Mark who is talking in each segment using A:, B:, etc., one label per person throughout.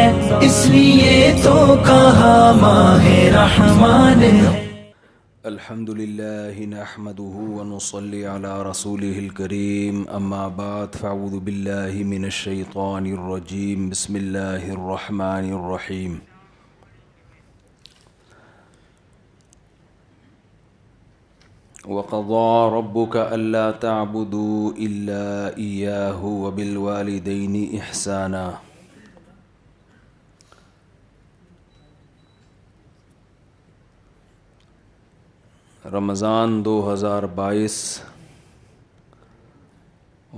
A: اس لیے تو کہا ماہ رحمان ہے۔
B: الحمد للہ نحمده ونصلي على رسوله الكريم اما بعد فاعوذ باللہ من الشیطان الرجیم بسم اللہ الرحمن الرحیم۔ وقضى ربك ألا تعبدوا إلا إياه وبالوالدين إحسانا۔ رمضان 2022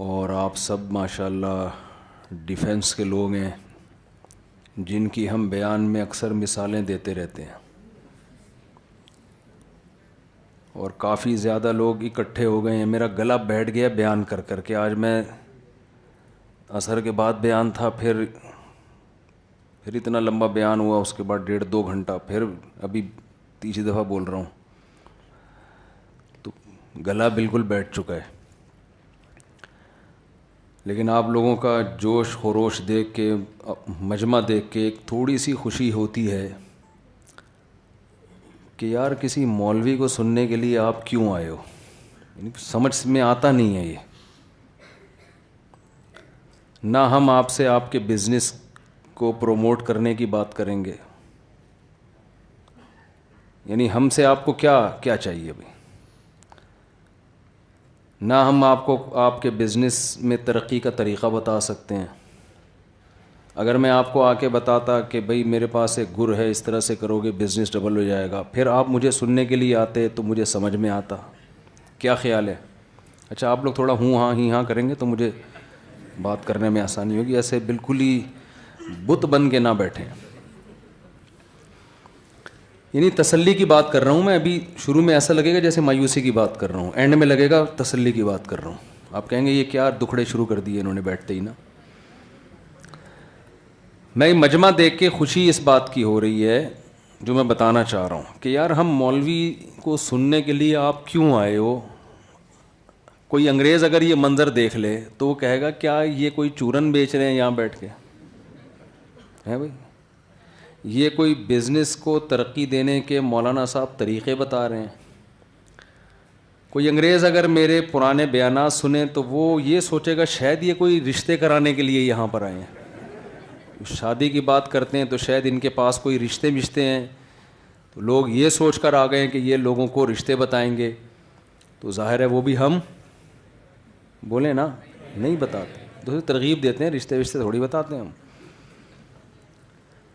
B: اور آپ سب ماشاءاللہ ڈیفنس کے لوگ ہیں جن کی ہم بیان میں اکثر مثالیں دیتے رہتے ہیں، اور کافی زیادہ لوگ اکٹھے ہو گئے ہیں۔ میرا گلا بیٹھ گیا بیان کر کر کے۔ آج میں عصر کے بعد بیان تھا، پھر اتنا لمبا بیان ہوا، اس کے بعد 1.5-2 گھنٹہ، پھر ابھی تیسری دفعہ بول رہا ہوں، تو گلا بالکل بیٹھ چکا ہے۔ لیکن آپ لوگوں کا جوش خروش دیکھ کے، مجمع دیکھ کے ایک تھوڑی سی خوشی ہوتی ہے کہ یار کسی مولوی کو سننے کے لیے آپ کیوں آئے ہو؟ یعنی سمجھ میں آتا نہیں ہے یہ۔ نہ ہم آپ سے آپ کے بزنس کو پروموٹ کرنے کی بات کریں گے، یعنی ہم سے آپ کو کیا چاہیے بھائی؟ نہ ہم آپ کو آپ کے بزنس میں ترقی کا طریقہ بتا سکتے ہیں۔ اگر میں آپ کو آ کے بتاتا کہ بھئی میرے پاس ایک گر ہے، اس طرح سے کرو گے بزنس ڈبل ہو جائے گا، پھر آپ مجھے سننے کے لیے آتے تو مجھے سمجھ میں آتا۔ کیا خیال ہے؟ اچھا آپ لوگ تھوڑا ہوں ہاں ہی ہاں کریں گے تو مجھے بات کرنے میں آسانی ہوگی، ایسے بالکل ہی بت بن کے نہ بیٹھیں۔ یعنی تسلی کی بات کر رہا ہوں میں۔ ابھی شروع میں ایسا لگے گا جیسے مایوسی کی بات کر رہا ہوں، اینڈ میں لگے گا تسلی کی بات کر رہا ہوں۔ آپ کہیں گے یہ کیا دکھڑے شروع کر دیے انہوں نے بیٹھتے ہی نا۔ میں مجمع دیکھ کے خوشی اس بات کی ہو رہی ہے جو میں بتانا چاہ رہا ہوں کہ یار ہم مولوی کو سننے کے لیے آپ کیوں آئے ہو؟ کوئی انگریز اگر یہ منظر دیکھ لے تو وہ کہے گا کیا یہ کوئی چورن بیچ رہے ہیں یہاں بیٹھ کے؟ ہے بھائی، یہ کوئی بزنس کو ترقی دینے کے مولانا صاحب طریقے بتا رہے ہیں؟ کوئی انگریز اگر میرے پرانے بیانات سنیں تو وہ یہ سوچے گا شاید یہ کوئی رشتے کرانے کے لیے یہاں پر آئے ہیں۔ شادی کی بات کرتے ہیں تو شاید ان کے پاس کوئی رشتے ہیں، تو لوگ یہ سوچ کر آ گئے ہیں کہ یہ لوگوں کو رشتے بتائیں گے، تو ظاہر ہے وہ بھی ہم بولیں نا نہیں بتاتے، دوسری ترغیب دیتے ہیں، رشتے تھوڑی بتاتے ہیں ہم۔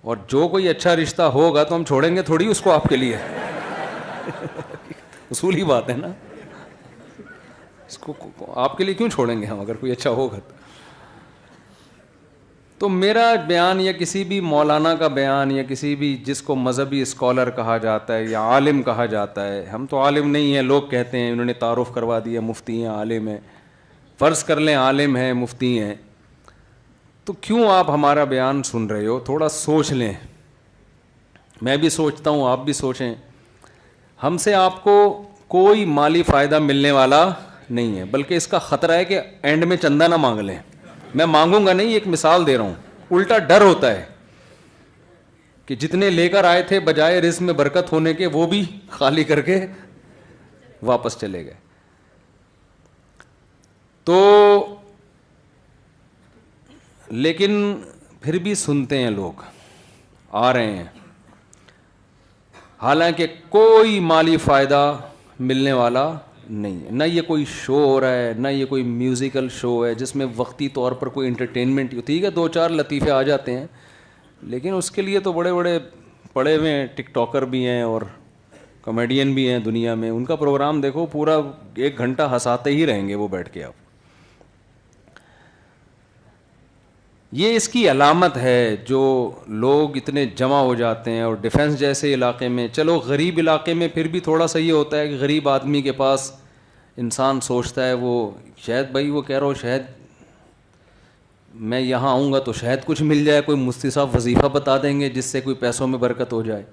B: اور جو کوئی اچھا رشتہ ہوگا تو ہم چھوڑیں گے تھوڑی اس کو آپ کے لیے، اصولی بات ہے نا، اس کو آپ کے لیے کیوں چھوڑیں گے ہم اگر کوئی اچھا ہوگا تو میرا بیان یا کسی بھی مولانا کا بیان یا کسی بھی جس کو مذہبی اسکالر کہا جاتا ہے یا عالم کہا جاتا ہے، ہم تو عالم نہیں ہیں، لوگ کہتے ہیں، انہوں نے تعارف کروا دیا مفتی ہیں عالم ہیں، فرض کر لیں عالم ہیں مفتی ہیں، تو کیوں آپ ہمارا بیان سن رہے ہو؟ تھوڑا سوچ لیں، میں بھی سوچتا ہوں، آپ بھی سوچیں۔ ہم سے آپ کو کوئی مالی فائدہ ملنے والا نہیں ہے، بلکہ اس کا خطرہ ہے کہ اینڈ میں چندہ نہ مانگ لیں۔ میں مانگوں گا نہیں، ایک مثال دے رہا ہوں، الٹا ڈر ہوتا ہے کہ جتنے لے کر آئے تھے بجائے رزق میں برکت ہونے کے وہ بھی خالی کر کے واپس چلے گئے۔ تو لیکن پھر بھی سنتے ہیں، لوگ آ رہے ہیں، حالانکہ کوئی مالی فائدہ ملنے والا نہیں ہے، نہ یہ کوئی شو ہو رہا ہے، نہ یہ کوئی میوزیکل شو ہے جس میں وقتی طور پر کوئی انٹرٹینمنٹ ہوتی ہے، 2-4 لطیفے آ جاتے ہیں، لیکن اس کے لیے تو بڑے بڑے پڑے ہوئے ہیں، ٹک ٹاکر بھی ہیں اور کامیڈین بھی ہیں دنیا میں، ان کا پروگرام دیکھو پورا 1 گھنٹہ ہنساتے ہی رہیں گے وہ بیٹھ کے۔ آپ یہ اس کی علامت ہے جو لوگ اتنے جمع ہو جاتے ہیں، اور ڈیفنس جیسے علاقے میں، چلو غریب علاقے میں پھر بھی تھوڑا سا یہ ہوتا ہے کہ غریب آدمی کے پاس انسان سوچتا ہے وہ شاید بھائی وہ کہہ رہا ہو شاید میں یہاں آؤں گا تو شاید کچھ مل جائے، کوئی مفتی صاحب وظیفہ بتا دیں گے جس سے کوئی پیسوں میں برکت ہو جائے۔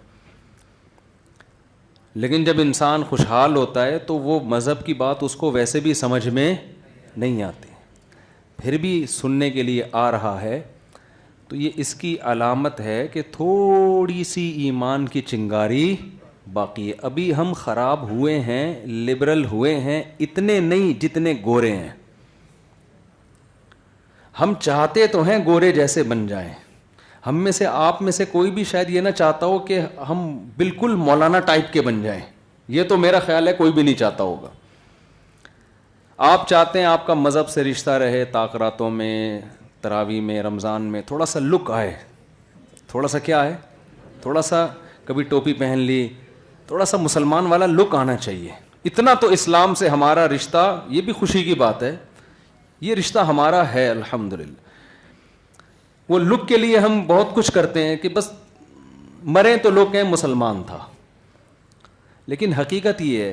B: لیکن جب انسان خوشحال ہوتا ہے تو وہ مذہب کی بات اس کو ویسے بھی سمجھ میں نہیں آتی، پھر بھی سننے کے لیے آ رہا ہے، تو یہ اس کی علامت ہے کہ تھوڑی سی ایمان کی چنگاری باقی ہے. ابھی ہم خراب ہوئے ہیں, لبرل ہوئے ہیں, اتنے نہیں جتنے گورے ہیں. ہم چاہتے تو ہیں گورے جیسے بن جائیں. ہم میں سے, آپ میں سے کوئی بھی شاید یہ نہ چاہتا ہو کہ ہم بالکل مولانا ٹائپ کے بن جائیں. یہ تو میرا خیال ہے کوئی بھی نہیں چاہتا ہوگا. آپ چاہتے ہیں آپ کا مذہب سے رشتہ رہے, تاکراتوں میں, تراویح میں, رمضان میں تھوڑا سا لک آئے, تھوڑا سا کیا ہے, تھوڑا سا کبھی ٹوپی پہن لی, تھوڑا سا مسلمان والا لک آنا چاہیے. اتنا تو اسلام سے ہمارا رشتہ, یہ بھی خوشی کی بات ہے, یہ رشتہ ہمارا ہے الحمدللہ. وہ لک کے لیے ہم بہت کچھ کرتے ہیں کہ بس مریں تو لوگ کہیں مسلمان تھا. لیکن حقیقت یہ ہے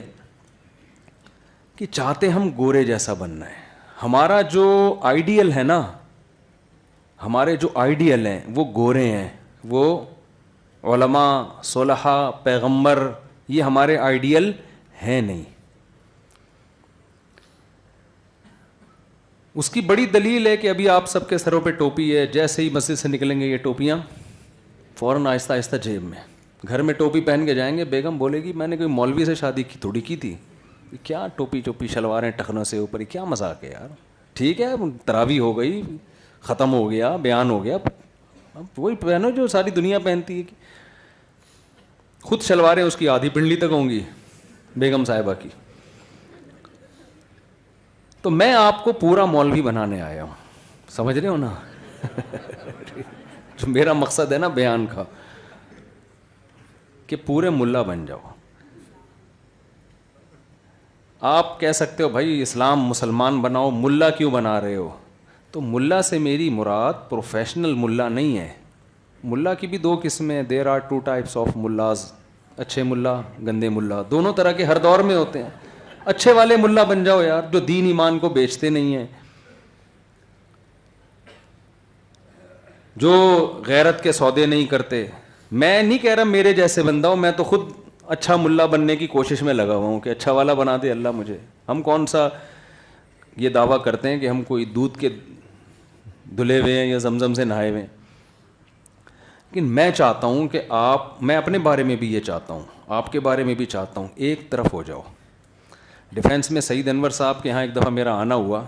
B: کہ چاہتے ہم گورے جیسا بننا ہے. ہمارا جو آئیڈیل ہے نا, ہمارے جو آئیڈیل ہیں وہ گورے ہیں, وہ علماء, صلحاء, پیغمبر, یہ ہمارے آئیڈیل ہیں نہیں. اس کی بڑی دلیل ہے کہ ابھی آپ سب کے سروں پہ ٹوپی ہے, جیسے ہی مسجد سے نکلیں گے یہ ٹوپیاں فوراً آہستہ آہستہ جیب میں. گھر میں ٹوپی پہن کے جائیں گے, بیگم بولے گی میں نے کوئی مولوی سے شادی کی تھوڑی کی تھی, کیا ٹوپی چوپی شلواریں ٹخنوں سے اوپر, کیا مذاق ہے یار. ٹھیک ہے تراویح ہو گئی, ختم ہو گیا, بیان ہو گیا, اب وہی پہنو جو ساری دنیا پہنتی ہے. خود شلواریں اس کی آدھی پنڈلی تک ہوں گی بیگم صاحبہ کی. تو میں آپ کو پورا مولوی بنانے آیا ہوں, سمجھ رہے ہو نا. جو میرا مقصد ہے نا بیان کا, کہ پورے ملا بن جاؤ. آپ کہہ سکتے ہو بھائی اسلام مسلمان بناؤ, ملا کیوں بنا رہے ہو؟ تو ملا سے میری مراد پروفیشنل ملا نہیں ہے. ملا کی بھی دو قسمیں, there are two types of mullahs, اچھے ملا, گندے ملا, دونوں طرح کے ہر دور میں ہوتے ہیں. اچھے والے ملا بن جاؤ یار, جو دین ایمان کو بیچتے نہیں ہیں, جو غیرت کے سودے نہیں کرتے. میں نہیں کہہ رہا میرے جیسے بندہ ہوں, میں تو خود اچھا ملا بننے کی کوشش میں لگا ہوا ہوں کہ اچھا والا بنا دے اللہ مجھے. ہم کون سا یہ دعویٰ کرتے ہیں کہ ہم کوئی دودھ کے دھلے ہوئے ہیں یا زمزم سے نہائے ہوئے ہیں. لیکن میں چاہتا ہوں کہ میں اپنے بارے میں بھی یہ چاہتا ہوں, آپ کے بارے میں بھی چاہتا ہوں, ایک طرف ہو جاؤ. ڈیفینس میں سعید انور صاحب کے یہاں ایک دفعہ میرا آنا ہوا.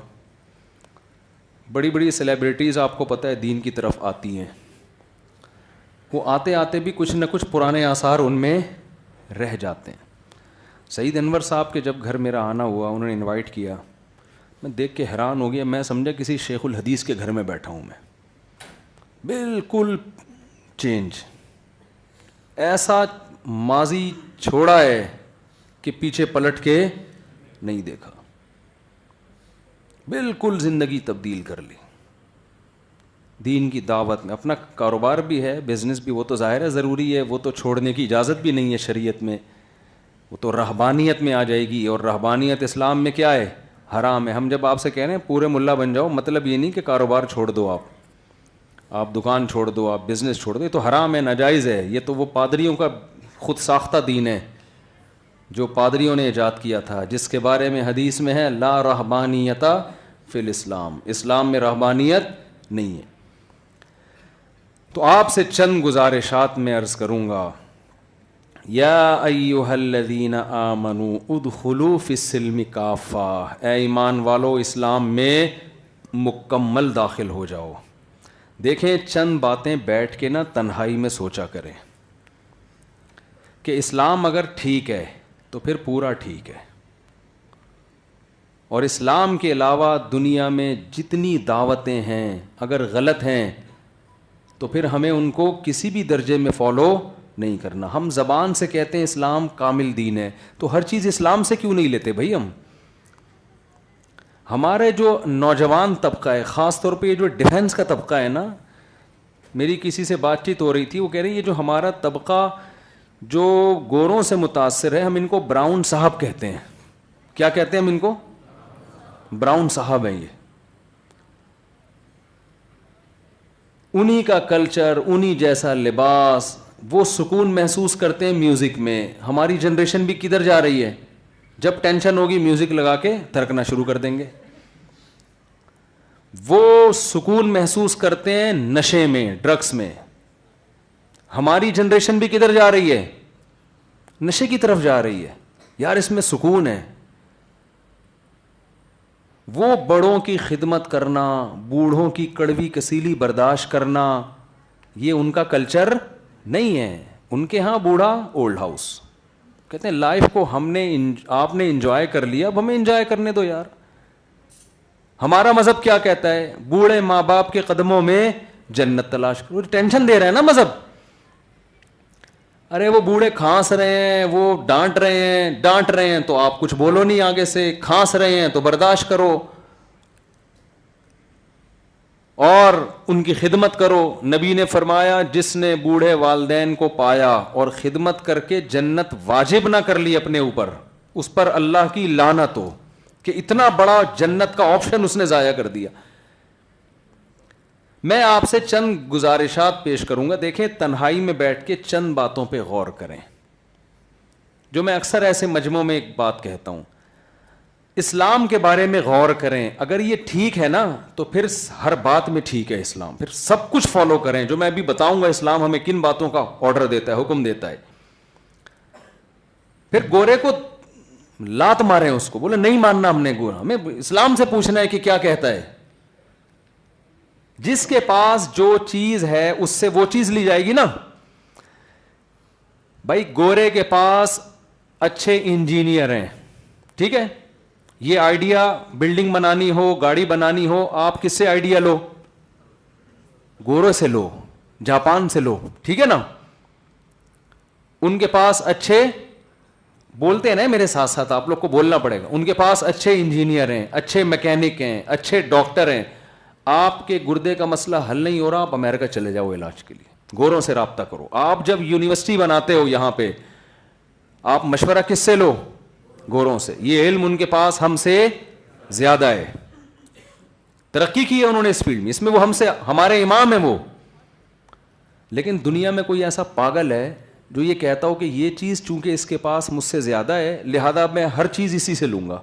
B: بڑی بڑی سیلیبریٹیز آپ کو پتہ ہے دین کی طرف آتی ہیں, وہ آتے آتے بھی کچھ نہ کچھ پرانے آثار ان میں رہ جاتے ہیں. سعید انور صاحب کے جب گھر میرا آنا ہوا, انہوں نے انوائٹ کیا, میں دیکھ کے حیران ہو گیا. میں سمجھا کسی شیخ الحدیث کے گھر میں بیٹھا ہوں میں, بالکل چینج, ایسا ماضی چھوڑا ہے کہ پیچھے پلٹ کے نہیں دیکھا, بالکل زندگی تبدیل کر لی دین کی دعوت میں. اپنا کاروبار بھی ہے, بزنس بھی, وہ تو ظاہر ہے ضروری ہے, وہ تو چھوڑنے کی اجازت بھی نہیں ہے شریعت میں, وہ تو رہبانیت میں آ جائے گی, اور رہبانیت اسلام میں کیا ہے, حرام ہے. ہم جب آپ سے کہہ رہے ہیں پورے ملا بن جاؤ, مطلب یہ نہیں کہ کاروبار چھوڑ دو, آپ دکان چھوڑ دو, آپ بزنس چھوڑ دو, یہ تو حرام ہے, ناجائز ہے. یہ تو وہ پادریوں کا خود ساختہ دین ہے جو پادریوں نے ایجاد کیا تھا, جس کے بارے میں حدیث میں ہے لا رہبانیت فی الاسلام, اسلام میں رہبانیت نہیں ہے. تو آپ سے چند گزارشات میں عرض کروں گا. یا ایھا الذین آمنوا ادخلوا فی السلم کافہ, اے ایمان والو اسلام میں مکمل داخل ہو جاؤ. دیکھیں چند باتیں بیٹھ کے نا تنہائی میں سوچا کریں کہ اسلام اگر ٹھیک ہے تو پھر پورا ٹھیک ہے, اور اسلام کے علاوہ دنیا میں جتنی دعوتیں ہیں اگر غلط ہیں تو پھر ہمیں ان کو کسی بھی درجے میں فالو نہیں کرنا. ہم زبان سے کہتے ہیں اسلام کامل دین ہے, تو ہر چیز اسلام سے کیوں نہیں لیتے بھائی ہم؟ ہمارے جو نوجوان طبقہ ہے, خاص طور پہ یہ جو ڈیفنس کا طبقہ ہے نا, میری کسی سے بات چیت ہو رہی تھی, وہ کہہ رہے ہیں یہ جو ہمارا طبقہ جو گوروں سے متاثر ہے, ہم ان کو براؤن صاحب کہتے ہیں. کیا کہتے ہیں ہم ان کو؟ براؤن صاحب ہیں یہ. انہی کا کلچر, انہی جیسا لباس, وہ سکون محسوس کرتے ہیں میوزک میں. ہماری جنریشن بھی کدھر جا رہی ہے؟ جب ٹینشن ہوگی میوزک لگا کے تھرکنا شروع کر دیں گے. وہ سکون محسوس کرتے ہیں نشے میں, ڈرگس میں. ہماری جنریشن بھی کدھر جا رہی ہے؟ نشے کی طرف جا رہی ہے. یار اس میں سکون ہے. وہ بڑوں کی خدمت کرنا, بوڑھوں کی کڑوی کسیلی برداشت کرنا, یہ ان کا کلچر نہیں ہے. ان کے ہاں بوڑھا اولڈ ہاؤس. کہتے ہیں لائف کو آپ نے انجوائے کر لیا, اب ہمیں انجوائے کرنے دو یار. ہمارا مذہب کیا کہتا ہے؟ بوڑھے ماں باپ کے قدموں میں جنت تلاش کرو. ٹینشن دے رہا ہے نا مذہب. ارے وہ بوڑھے کھانس رہے ہیں, وہ ڈانٹ رہے ہیں تو آپ کچھ بولو نہیں آگے سے. کھانس رہے ہیں تو برداشت کرو اور ان کی خدمت کرو. نبی نے فرمایا جس نے بوڑھے والدین کو پایا اور خدمت کر کے جنت واجب نہ کر لی اپنے اوپر, اس پر اللہ کی لعنت ہو کہ اتنا بڑا جنت کا آپشن اس نے ضائع کر دیا. میں آپ سے چند گزارشات پیش کروں گا. دیکھیں تنہائی میں بیٹھ کے چند باتوں پہ غور کریں, جو میں اکثر ایسے مجمعوں میں ایک بات کہتا ہوں. اسلام کے بارے میں غور کریں. اگر یہ ٹھیک ہے نا تو پھر ہر بات میں ٹھیک ہے اسلام, پھر سب کچھ فالو کریں. جو میں ابھی بتاؤں گا اسلام ہمیں کن باتوں کا آرڈر دیتا ہے, حکم دیتا ہے. پھر گورے کو لات ماریں, اس کو بولے نہیں ماننا ہم نے گورا. ہمیں اسلام سے پوچھنا ہے کہ کیا کہتا ہے. جس کے پاس جو چیز ہے اس سے وہ چیز لی جائے گی نا. بھائی گورے کے پاس اچھے انجینئر ہیں, ٹھیک ہے, یہ آئیڈیا بلڈنگ بنانی ہو, گاڑی بنانی ہو, آپ کس سے آئیڈیا لو؟ گوروں سے لو, جاپان سے لو, ٹھیک ہے نا. ان کے پاس اچھے, بولتے ہیں نا میرے ساتھ ساتھ, آپ لوگ کو بولنا پڑے گا, ان کے پاس اچھے انجینئر ہیں, اچھے میکینک ہیں, اچھے ڈاکٹر ہیں. آپ کے گردے کا مسئلہ حل نہیں ہو رہا, آپ امریکہ چلے جاؤ علاج کے لیے, گوروں سے رابطہ کرو. آپ جب یونیورسٹی بناتے ہو یہاں پہ, آپ مشورہ کس سے لو؟ گوروں سے. یہ علم ان کے پاس ہم سے زیادہ ہے, ترقی کی ہے انہوں نے اس فیلڈ میں, اس میں وہ ہم سے, ہمارے امام ہیں وہ. لیکن دنیا میں کوئی ایسا پاگل ہے جو یہ کہتا ہو کہ یہ چیز چونکہ اس کے پاس مجھ سے زیادہ ہے لہذا میں ہر چیز اسی سے لوں گا.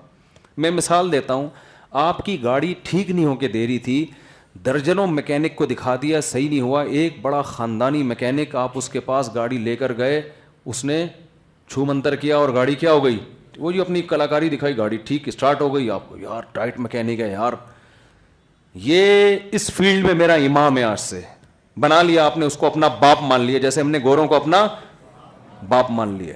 B: میں مثال دیتا ہوں, آپ کی گاڑی ٹھیک نہیں ہو کے دے رہی تھی, درجنوں میکینک کو دکھا دیا, صحیح نہیں ہوا. ایک بڑا خاندانی میکینک, آپ اس کے پاس گاڑی لے کر گئے, اس نے چھو منتر کیا اور گاڑی کیا ہو گئی, وہ جو اپنی کلاکاری دکھائی, گاڑی ٹھیک اسٹارٹ ہو گئی. آپ کو یار ٹائٹ میکینک ہے یار, یہ اس فیلڈ میں میرا امام ہے. آج سے بنا لیا آپ نے اس کو اپنا باپ مان لیا, جیسے ہم نے گوروں کو اپنا باپ مان لیا.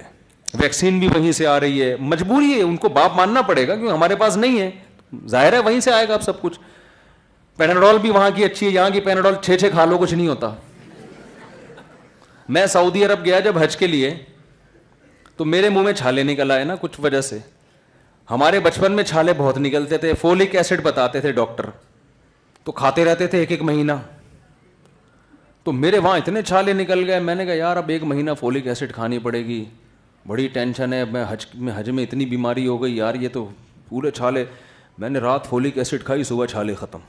B: ویکسین بھی وہیں سے آ رہی ہے, مجبوری ہے, ان کو باپ ماننا پڑے گا کیونکہ ہمارے پاس نہیں ہے. ظاہر ہے وہیں سے آئے گا اب سب کچھ. پیناڈول بھی وہاں کی اچھی ہے, یہاں کی پیناڈول 6 کھا لو کچھ نہیں ہوتا. میں سعودی عرب گیا جب حج کے لیے, تو میرے منہ میں چھالے نکل آئے نا کچھ وجہ سے. ہمارے بچپن میں چھالے بہت نکلتے تھے, فولک ایسڈ بتاتے تھے ڈاکٹر, تو کھاتے رہتے تھے 1 مہینہ. تو میرے وہاں اتنے چھالے نکل گئے, میں نے کہا یار اب 1 مہینہ فولک ایسڈ کھانی پڑے گی, بڑی ٹینشن ہے. حج میں اتنی بیماری ہو گئی یار, یہ تو پورے چھالے. میں نے رات فولک ایسڈ کھائی, صبح چھالے ختم.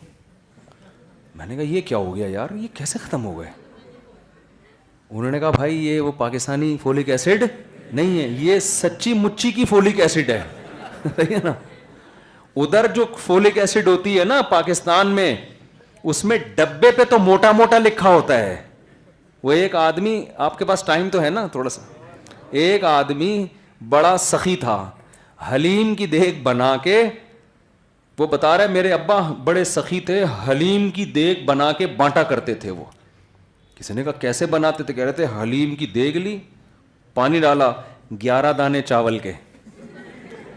B: میں نے کہا یہ کیا ہو گیا یار, یہ کیسے ختم ہو گئے؟ انہوں نے کہا بھائی یہ وہ پاکستانی فولک ایسڈ نہیں ہے, یہ سچی مچی کی فولک ایسڈ ہے. صحیح ہے نا. ادھر جو فولک ایسڈ ہوتی ہے نا پاکستان میں, اس میں ڈبے پہ تو موٹا موٹا لکھا ہوتا ہے. وہ ایک آدمی, آپ کے پاس ٹائم تو ہے نا تھوڑا سا, ایک آدمی بڑا سخی تھا, حلیم کی دیگ بنا کے, وہ بتا رہا ہے میرے ابا بڑے سخی تھے, حلیم کی دیگ بنا کے بانٹا کرتے تھے. وہ کسی نے کہا کیسے بناتے تھے؟ کہہ رہے تھے حلیم کی دیگ لی, پانی ڈالا, 11 دانے چاول کے,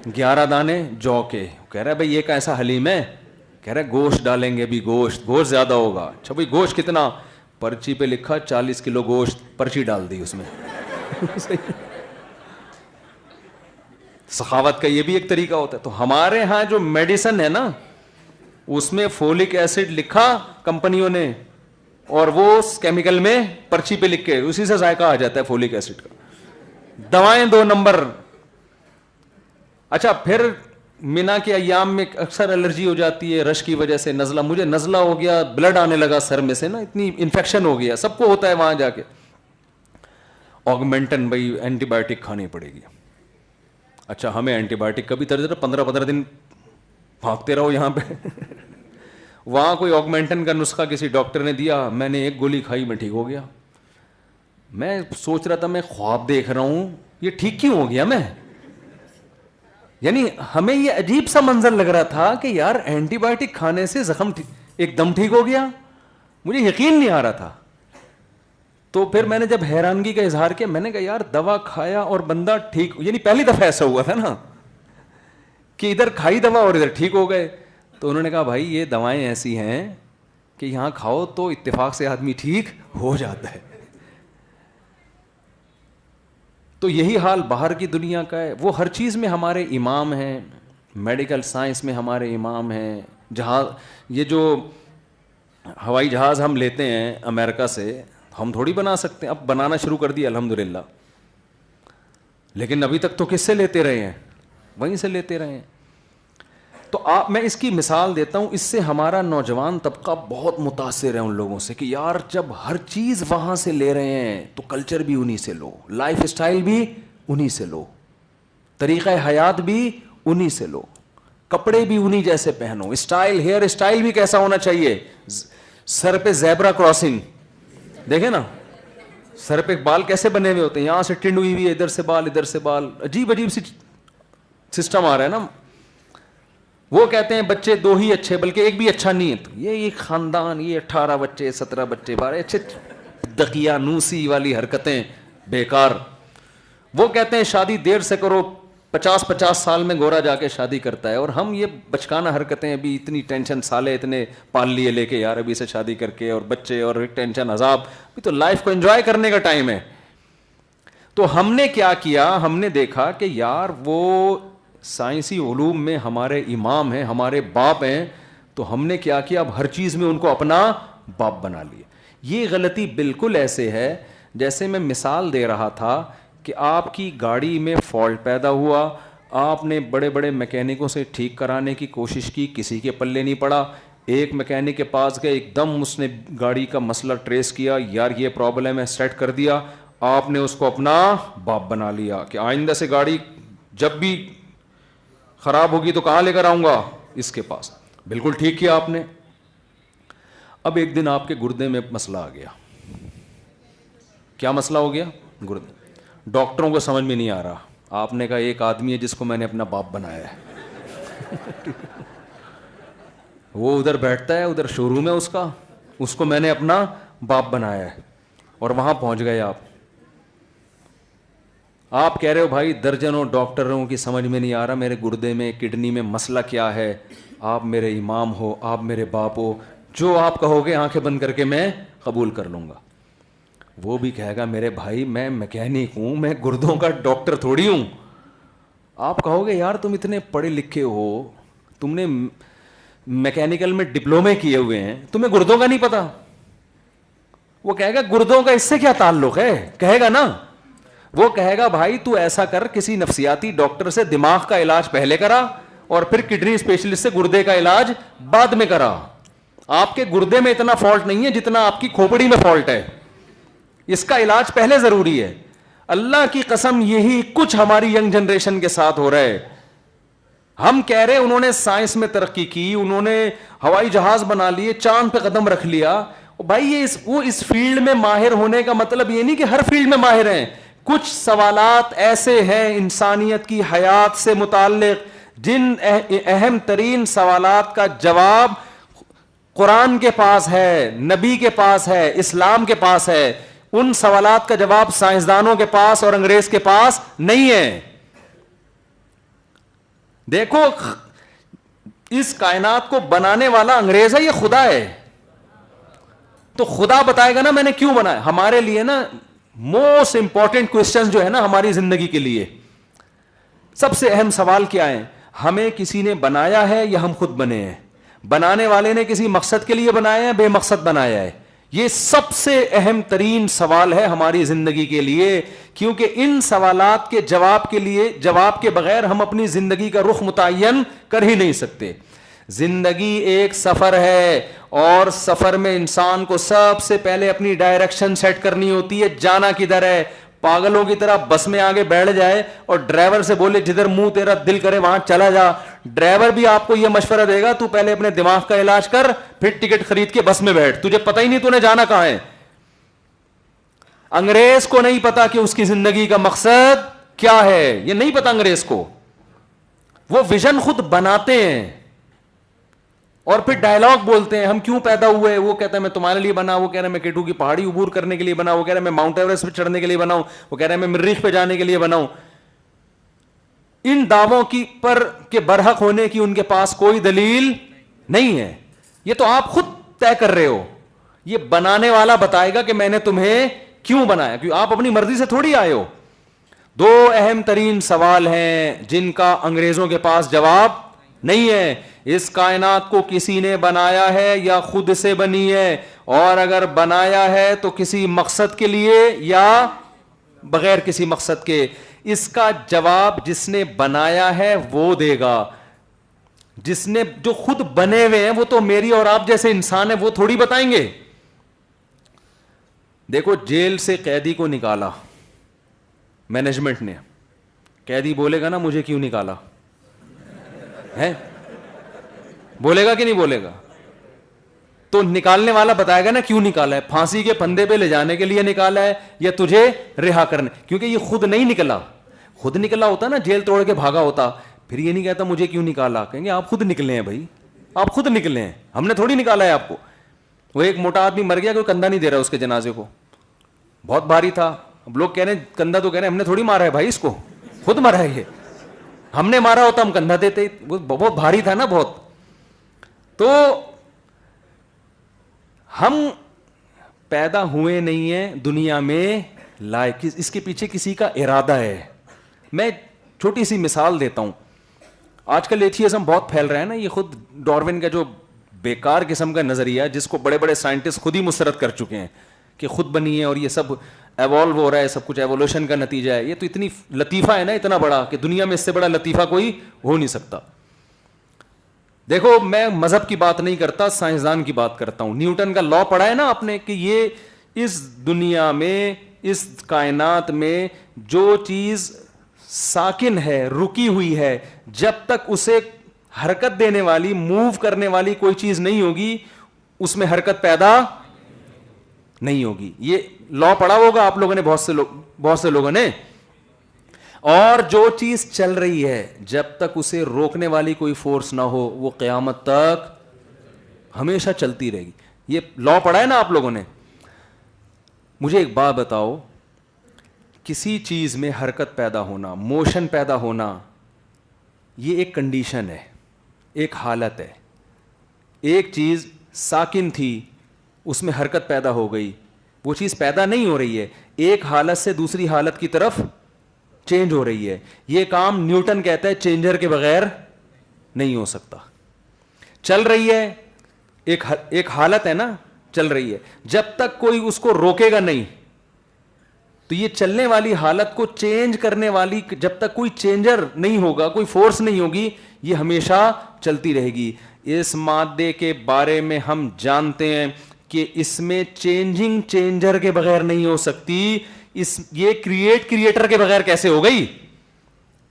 B: 11 دانے جو کے. کہہ رہا ہے بھائی یہ کیسا حلیم ہے؟ کہہ رہا ہے گوشت ڈالیں گے, بھی گوشت زیادہ ہوگا. اچھا بھائی گوشت کتنا؟ پرچی پہ لکھا 40 کلو گوشت, پرچی ڈال دی اس میں. سخاوت کا یہ بھی ایک طریقہ ہوتا ہے. تو ہمارے ہاں جو میڈیسن ہے نا, اس میں فولک ایسڈ لکھا کمپنیوں نے, اور وہ کیمیکل میں پرچی پہ لکھ کے اسی سے ذائقہ آ جاتا ہے فولک ایسڈ کا. دوائیں 2 نمبر. اچھا پھر مینا کے ایام میں اکثر الرجی ہو جاتی ہے رش کی وجہ سے, نزلہ, مجھے نزلہ ہو گیا, بلڈ آنے لگا سر میں سے نا, اتنی انفیکشن ہو گیا. سب کو ہوتا ہے وہاں جا کے. آگمنٹن بھائی اینٹی بایوٹک کھانی پڑے گی. اچھا ہمیں اینٹی بایوٹک کبھی 15-15 دن بھاگتے رہو یہاں پہ. وہاں کوئی آگمنٹن کا نسخہ کسی ڈاکٹر نے دیا, میں نے ایک گولی کھائی, میں ٹھیک ہو گیا. میں سوچ رہا تھا میں خواب دیکھ رہا ہوں, یہ ٹھیک کیوں ہو گیا میں. یعنی ہمیں یہ عجیب سا منظر لگ رہا تھا کہ یار اینٹی بایوٹک کھانے سے زخم ایک دم ٹھیک ہو گیا, مجھے یقین نہیں آ رہا تھا. تو پھر میں نے جب حیرانگی کا اظہار کیا, میں نے کہا یار دوا کھایا اور بندہ ٹھیک, یعنی پہلی دفعہ ایسا ہوا تھا نا کہ ادھر کھائی دوا اور ادھر ٹھیک ہو گئے. تو انہوں نے کہا بھائی یہ دوائیں ایسی ہیں کہ یہاں کھاؤ تو اتفاق سے آدمی ٹھیک ہو جاتا ہے. تو یہی حال باہر کی دنیا کا ہے. وہ ہر چیز میں ہمارے امام ہیں, میڈیکل سائنس میں ہمارے امام ہیں. جہاز, یہ جو ہوائی جہاز ہم لیتے ہیں امریکہ سے, ہم تھوڑی بنا سکتے ہیں, اب بنانا شروع کر دیا الحمدللہ, لیکن ابھی تک تو کس سے لیتے رہے ہیں, وہیں سے لیتے رہے ہیں. تو میں اس کی مثال دیتا ہوں, اس سے ہمارا نوجوان طبقہ بہت متاثر ہے ان لوگوں سے کہ یار جب ہر چیز وہاں سے لے رہے ہیں تو کلچر بھی انہی سے لو, لائف اسٹائل بھی انہی سے لو, طریقہ حیات بھی انہی سے لو, کپڑے بھی انہی جیسے پہنو, اسٹائل, ہیئر اسٹائل بھی کیسا ہونا چاہیے, سر پہ زیبرا کراسنگ دیکھیں نا, سر پہ بال کیسے بنے ہوئے ہوتے ہیں, یہاں سے ٹنڈ ہوئی ہوئی ہے, ادھر سے بال ادھر سے بال, عجیب عجیب سی سسٹم آ رہا ہے نا. وہ کہتے ہیں بچے 2 ہی اچھے, بلکہ ایک بھی اچھا نہیں ہے. تو یہ خاندان, یہ 18 بچے 17 بچے 12 اچھے, دقیانوسی والی حرکتیں بیکار. وہ کہتے ہیں شادی دیر سے کرو, 50 سال میں گورا جا کے شادی کرتا ہے, اور ہم یہ بچکانہ حرکتیں, ابھی اتنی ٹینشن, سالے اتنے پال لیے لے کے یار ابھی سے شادی کر کے, اور بچے اور ٹینشن عذاب, ابھی تو لائف کو انجوائے کرنے کا ٹائم ہے. تو ہم نے کیا کیا, ہم نے دیکھا کہ یار وہ سائنسی علوم میں ہمارے امام ہیں, ہمارے باپ ہیں, تو ہم نے کیا کیا, اب ہر چیز میں ان کو اپنا باپ بنا لیا. یہ غلطی بالکل ایسے ہے جیسے میں مثال دے رہا تھا کہ آپ کی گاڑی میں فالٹ پیدا ہوا, آپ نے بڑے بڑے میکینکوں سے ٹھیک کرانے کی کوشش کی, کسی کے پلے نہیں پڑا. ایک میکینک کے پاس گئے, ایک دم اس نے گاڑی کا مسئلہ ٹریس کیا, یار یہ پرابلم ہے, سیٹ کر دیا. آپ نے اس کو اپنا باپ بنا لیا کہ آئندہ سے گاڑی جب بھی خراب ہوگی تو کہاں لے کر آؤں گا, اس کے پاس. بالکل ٹھیک کیا آپ نے. اب ایک دن آپ کے گردے میں مسئلہ آ گیا. کیا مسئلہ ہو گیا, گردے. ڈاکٹروں کو سمجھ میں نہیں آ رہا. آپ نے کہا ایک آدمی ہے جس کو میں نے اپنا باپ بنایا ہے. وہ ادھر بیٹھتا ہے, ادھر شو روم ہے اس کو میں نے اپنا باپ بنایا ہے. اور وہاں پہنچ گئے آپ کہہ رہے ہو بھائی درجنوں ڈاکٹروں کی سمجھ میں نہیں آ رہا, میرے گردے میں کڈنی میں مسئلہ کیا ہے. آپ میرے امام ہو, آپ میرے باپ ہو, جو آپ کہو گے آنکھیں بند کر کے میں قبول کر لوں گا. وہ بھی کہے گا میرے بھائی میں میکینک ہوں, میں گردوں کا ڈاکٹر تھوڑی ہوں. آپ کہو گے یار تم اتنے پڑھے لکھے ہو, تم نے میکینیکل میں ڈپلومے کیے ہوئے ہیں, تمہیں گردوں کا نہیں پتا. وہ کہے گا گردوں کا اس سے کیا تعلق ہے, کہے گا نا. وہ کہے گا بھائی تو ایسا کر, کسی نفسیاتی ڈاکٹر سے دماغ کا علاج پہلے کرا اور پھر کڈنی اسپیشلسٹ سے گردے کا علاج بعد میں کرا. آپ کے گردے میں اتنا فالٹ نہیں ہے جتنا آپ کی کھوپڑی میں فالٹ ہے, اس کا علاج پہلے ضروری ہے. اللہ کی قسم یہی کچھ ہماری ینگ جنریشن کے ساتھ ہو رہا ہے. ہم کہہ رہے انہوں نے سائنس میں ترقی کی, انہوں نے ہوائی جہاز بنا لیے, چاند پہ قدم رکھ لیا. بھائی یہ وہ اس فیلڈ میں ماہر ہونے کا مطلب یہ نہیں کہ ہر فیلڈ میں ماہر ہیں. کچھ سوالات ایسے ہیں انسانیت کی حیات سے متعلق جن اہم ترین سوالات کا جواب قرآن کے پاس ہے, نبی کے پاس ہے, اسلام کے پاس ہے. ان سوالات کا جواب سائنسدانوں کے پاس اور انگریز کے پاس نہیں ہے. دیکھو اس کائنات کو بنانے والا انگریز ہے, یہ خدا ہے. تو خدا بتائے گا نا میں نے کیوں بنایا. ہمارے لیے نا موسٹ امپورٹنٹ کوسچن جو ہے نا ہماری زندگی کے لیے, سب سے اہم سوال کیا ہے, ہمیں کسی نے بنایا ہے یا ہم خود بنے ہیں. بنانے والے نے کسی مقصد کے لیے بنایا ہے, بے مقصد بنایا ہے. یہ سب سے اہم ترین سوال ہے ہماری زندگی کے لیے, کیونکہ ان سوالات کے جواب کے بغیر ہم اپنی زندگی کا رخ متعین کر ہی نہیں سکتے. زندگی ایک سفر ہے اور سفر میں انسان کو سب سے پہلے اپنی ڈائریکشن سیٹ کرنی ہوتی ہے, جانا کدھر ہے. پاگلوں کی طرح بس میں آگے بیٹھ جائے اور ڈرائیور سے بولے جدھر منہ تیرا دل کرے وہاں چلا جا. ڈرائیور بھی آپ کو یہ مشورہ دے گا تو پہلے اپنے دماغ کا علاج کر, پھر ٹکٹ خرید کے بس میں بیٹھ, تجھے پتہ ہی نہیں تو نے جانا کہاں ہے. انگریز کو نہیں پتا کہ اس کی زندگی کا مقصد کیا ہے, یہ نہیں پتا انگریز کو. وہ ویژن خود بناتے ہیں اور پھر ڈائلاگ بولتے ہیں ہم کیوں پیدا ہوئے. وہ کہتا ہے میں تمہارے لیے بنا, وہ کہہ رہا ہے میں کیٹو کی پہاڑی عبور کرنے کے لیے بنا, وہ کہہ رہا ہے میں ماؤنٹ ایوریسٹ پہ چڑھنے کے لیے بناؤں, وہ کہہ رہا ہے میں مریخ پہ جانے کے لیے بناؤں. ان دعووں کی پر کے برحق ہونے کی ان کے پاس کوئی دلیل نہیں ہے. یہ تو آپ خود طے کر رہے ہو, یہ بنانے والا بتائے گا کہ میں نے تمہیں کیوں بنایا, کیوں آپ اپنی مرضی سے تھوڑی آئے ہو. دو اہم ترین سوال ہیں جن کا انگریزوں کے پاس جواب نہیں ہے. اس کائنات کو کسی نے بنایا ہے یا خود سے بنی ہے, اور اگر بنایا ہے تو کسی مقصد کے لیے یا بغیر کسی مقصد کے. اس کا جواب جس نے بنایا ہے وہ دے گا. جس نے جو خود بنے ہوئے ہیں وہ تو میری اور آپ جیسے انسان ہیں, وہ تھوڑی بتائیں گے. دیکھو جیل سے قیدی کو نکالا مینجمنٹ نے, قیدی بولے گا نا مجھے کیوں نکالا ہے, بولے گا کہ نہیں بولے گا؟ تو نکالنے والا بتائے گا نا کیوں نکالا ہے, پھانسی کے پھندے پہ لے جانے کے لیے نکالا ہے یا تجھے رہا کرنے, کیونکہ یہ خود نہیں نکلا. خود نکلا ہوتا نا جیل توڑ کے بھاگا ہوتا, پھر یہ نہیں کہتا مجھے کیوں نکالا, کہیں گے آپ خود نکلے ہیں بھائی, آپ خود نکلے ہیں, ہم نے تھوڑی نکالا ہے آپ کو. وہ ایک موٹا آدمی مر گیا, کوئی کندھا نہیں دے رہا اس کے جنازے کو, بہت بھاری تھا. اب لوگ کہہ رہے ہیں کندھا, تو کہہ رہے ہیں ہم نے تھوڑی مارا ہے بھائی, اس کو خود مرا ہے یہ, ہم نے مارا ہوتا ہم کندھا دیتے, وہ بہت بھاری تھا نا بہت. تو ہم پیدا ہوئے نہیں ہیں دنیا میں لائق, اس کے پیچھے کسی کا ارادہ ہے. میں چھوٹی سی مثال دیتا ہوں. آج کل ایتھیزم بہت پھیل رہا ہے نا, یہ خود ڈارون کا جو بیکار قسم کا نظریہ جس کو بڑے بڑے سائنٹسٹ خود ہی مسترد کر چکے ہیں کہ خود بنی ہے اور یہ سب ایوالو ہو رہا ہے, سب کچھ ایوولوشن کا نتیجہ ہے. یہ تو اتنی لطیفہ ہے نا, اتنا بڑا کہ دنیا میں اس سے بڑا لطیفہ کوئی ہو نہیں سکتا. دیکھو میں مذہب کی بات نہیں کرتا, سائنسدان کی بات کرتا ہوں. نیوٹن کا لا پڑھا ہے نا آپ نے کہ یہ اس دنیا میں, اس کائنات میں جو چیز ساکن ہے, رکی ہوئی ہے, جب تک اسے حرکت دینے والی, موو کرنے والی کوئی چیز نہیں ہوگی اس میں حرکت پیدا نہیں ہوگی. یہ لا پڑھا ہوگا آپ لوگوں نے, بہت سے لوگوں نے. اور جو چیز چل رہی ہے جب تک اسے روکنے والی کوئی فورس نہ ہو وہ قیامت تک ہمیشہ چلتی رہے گی. یہ لا پڑھا ہے نا آپ لوگوں نے. مجھے ایک بات بتاؤ, کسی چیز میں حرکت پیدا ہونا, موشن پیدا ہونا, یہ ایک کنڈیشن ہے, ایک حالت ہے. ایک چیز ساکن تھی, اس میں حرکت پیدا ہو گئی, وہ چیز پیدا نہیں ہو رہی ہے, ایک حالت سے دوسری حالت کی طرف چینج ہو رہی ہے. یہ کام نیوٹن کہتا ہے چینجر کے بغیر نہیں ہو سکتا. چل رہی ہے, ایک حالت ہے نا, چل رہی ہے, جب تک کوئی اس کو روکے گا نہیں تو یہ چلنے والی حالت کو چینج کرنے والی, جب تک کوئی چینجر نہیں ہوگا, کوئی فورس نہیں ہوگی, یہ ہمیشہ چلتی رہے گی. اس مادے کے بارے میں ہم جانتے ہیں کہ اس میں چینجنگ چینجر کے بغیر نہیں ہو سکتی. یہ کریٹر کے بغیر کیسے ہو گئی؟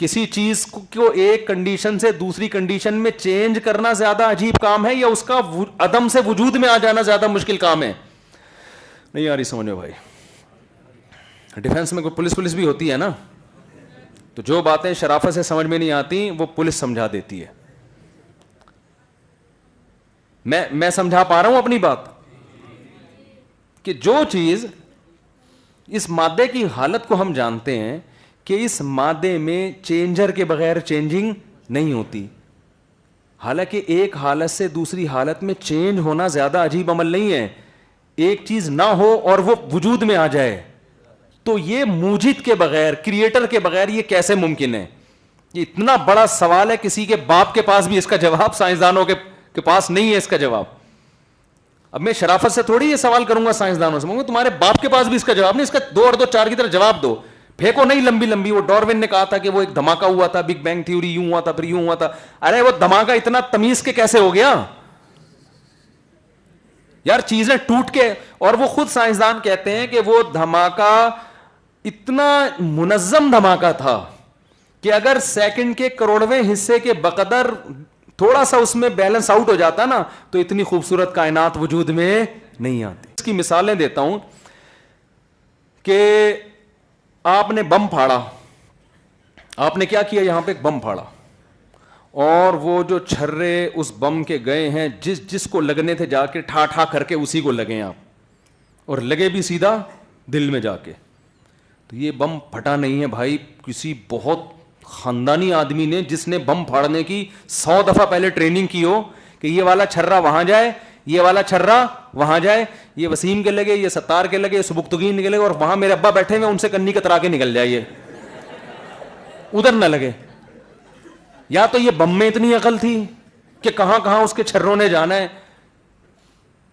B: کسی چیز کو ایک کنڈیشن سے دوسری کنڈیشن میں چینج کرنا زیادہ عجیب کام ہے یا اس کا عدم سے وجود میں آ جانا زیادہ مشکل کام ہے؟ نہیں آ رہی سمجھ میں بھائی. ڈیفنس میں کوئی پولیس بھی ہوتی ہے نا, تو جو باتیں شرافت سے سمجھ میں نہیں آتی وہ پولیس سمجھا دیتی ہے. میں سمجھا پا رہا ہوں اپنی بات کہ جو چیز, اس مادے کی حالت کو ہم جانتے ہیں کہ اس مادے میں چینجر کے بغیر چینجنگ نہیں ہوتی. حالانکہ ایک حالت سے دوسری حالت میں چینج ہونا زیادہ عجیب عمل نہیں ہے. ایک چیز نہ ہو اور وہ وجود میں آ جائے تو یہ موجد کے بغیر, کریٹر کے بغیر یہ کیسے ممکن ہے؟ یہ اتنا بڑا سوال ہے, کسی کے باپ کے پاس بھی اس کا جواب, سائنسدانوں کے پاس نہیں ہے اس کا جواب. اب میں شرافت سے تھوڑی یہ سوال کروں گا سائنسدانوں سے, مگر تمہارے باپ کے پاس بھی اس کا جواب نہیں. اس کا 2 اور 2 4 کی طرح جواب دو, پھینکو نہیں لمبی لمبی. وہ ڈارون نے کہا تھا کہ وہ ایک دھماکہ ہوا تھا, بگ بینگ تھیوری, یوں ہوا تھا پھر یوں ہوا تھا. ارے وہ دھماکہ اتنا تمیز کے کیسے ہو گیا یار؟ چیزیں ٹوٹ کے, اور وہ خود سائنسدان کہتے ہیں کہ وہ دھماکہ اتنا منظم دھماکہ تھا کہ اگر سیکنڈ کے کروڑویں حصے کے بقدر تھوڑا سا اس میں بیلنس آؤٹ ہو جاتا نا تو اتنی خوبصورت کائنات وجود میں نہیں آتی. اس کی مثالیں دیتا ہوں کہ آپ نے بم پھاڑا, آپ نے کیا کیا, یہاں پہ ایک بم پھاڑا, اور وہ جو چھرے اس بم کے گئے ہیں جس کو لگنے تھے جا کے ٹھا ٹھا کر کے اسی کو لگے آپ, اور لگے بھی سیدھا دل میں جا کے. تو یہ بم پھٹا نہیں ہے بھائی کسی بہت خاندانی آدمی نے, جس نے بم پھاڑنے کی 100 دفعہ پہلے ٹریننگ کی ہو کہ یہ والا چھرا وہاں جائے, یہ والا چھرا وہاں جائے, یہ وسیم کے لگے, یہ ستار کے لگے, یہ سبکتگین کے لگے, اور وہاں میرے ابا بیٹھے ہوئے ان سے کنی کترا کے نکل جائے, یہ ادھر نہ لگے. یا تو یہ بم میں اتنی عقل تھی کہ کہاں کہاں اس کے چھروں نے جانا ہے.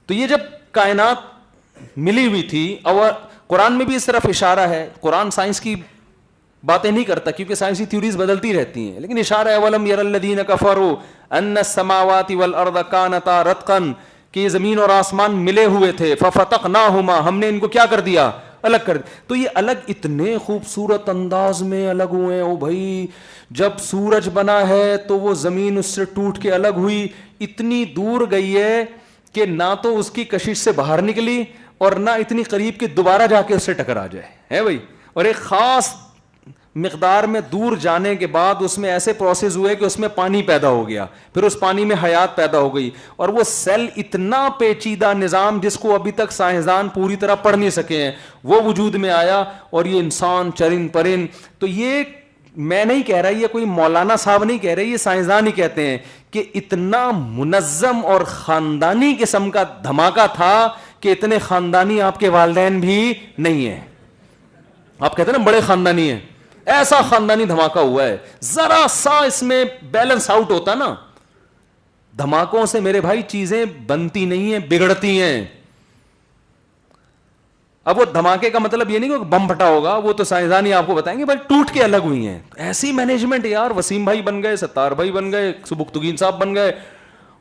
B: تو یہ جب کائنات ملی ہوئی تھی, اور قرآن میں بھی اس طرف اشارہ ہے, قرآن سائنس کی باتیں نہیں کرتا کیونکہ سائنسی تھیوریز بدلتی رہتی ہیں, لیکن اشارہ ہے اولم یر الذین کفروا ان السماوات والارض کانتا رتقا, کہ یہ زمین اور آسمان ملے ہوئے تھے, ففتقناہما, ہم نے ان کو کیا کر دیا, الگ کر دیا. تو یہ الگ اتنے خوبصورت انداز میں الگ ہوئے ہیں. او بھائی جب سورج بنا ہے تو وہ زمین اس سے ٹوٹ کے الگ ہوئی, اتنی دور گئی ہے کہ نہ تو اس کی کشش سے باہر نکلی اور نہ اتنی قریب کہ دوبارہ جا کے اس سے ٹکرا جائے, ہے بھائی. اور ایک خاص مقدار میں دور جانے کے بعد اس میں ایسے پروسیس ہوئے کہ اس میں پانی پیدا ہو گیا, پھر اس پانی میں حیات پیدا ہو گئی, اور وہ سیل اتنا پیچیدہ نظام جس کو ابھی تک سائنسدان پوری طرح پڑھ نہیں سکے ہیں وہ وجود میں آیا, اور یہ انسان چرند پرند. تو یہ میں نہیں کہہ رہا, یہ کوئی مولانا صاحب نہیں کہہ رہے, یہ سائنسدان ہی کہتے ہیں کہ اتنا منظم اور خاندانی قسم کا دھماکہ تھا کہ اتنے خاندانی آپ کے والدین بھی نہیں ہیں. آپ کہتے ہیں نا بڑے خاندانی ہیں, ایسا خاندانی دھماکہ ہوا ہے. ذرا سا اس میں بیلنس آؤٹ ہوتا نا, دھماکوں سے میرے بھائی چیزیں بنتی نہیں ہیں, بگڑتی ہیں. اب وہ دھماکے کا مطلب یہ نہیں کہ بم پھٹا ہوگا, وہ تو سائنسدان ہی آپ کو بتائیں گے, بھائی ٹوٹ کے الگ ہوئی ہیں. ایسی مینجمنٹ یار, وسیم بھائی بن گئے, ستار بھائی بن گئے, سبکتگین صاحب بن گئے,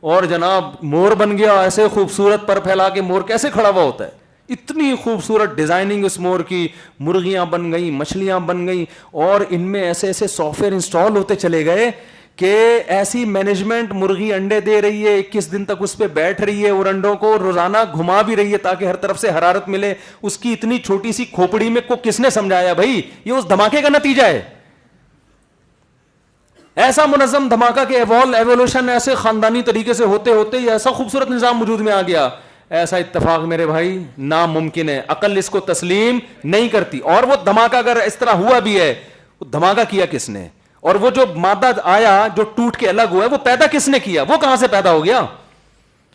B: اور جناب مور بن گیا. ایسے خوبصورت پر پھیلا کے مور کیسے کھڑا ہوا ہوتا ہے, اتنی خوبصورت ڈیزائننگ اس مور کی, مرغیاں بن گئیں, مچھلیاں بن گئیں, اور ان میں ایسے ایسے سافٹ ویئر انسٹال ہوتے چلے گئے کہ ایسی مینجمنٹ, مرغی انڈے دے رہی ہے, 21 دن تک اس پہ بیٹھ رہی ہے, اور انڈوں کو روزانہ گھما بھی رہی ہے تاکہ ہر طرف سے حرارت ملے. اس کی اتنی چھوٹی سی کھوپڑی میں کو کس نے سمجھایا بھائی, یہ اس دھماکے کا نتیجہ ہے. ایسا منظم دھماکہ کہ ایوولوشن ایسے خاندانی طریقے سے ہوتے ہوتے یہ ایسا خوبصورت نظام وجود میں آ گیا. ایسا اتفاق میرے بھائی ناممکن ہے, عقل اس کو تسلیم نہیں کرتی. اور وہ دھماکہ اگر اس طرح ہوا بھی ہے, وہ دھماکہ کیا کس نے, اور وہ جو مادہ آیا جو ٹوٹ کے الگ ہوا ہے وہ پیدا کس نے کیا, وہ کہاں سے پیدا ہو گیا.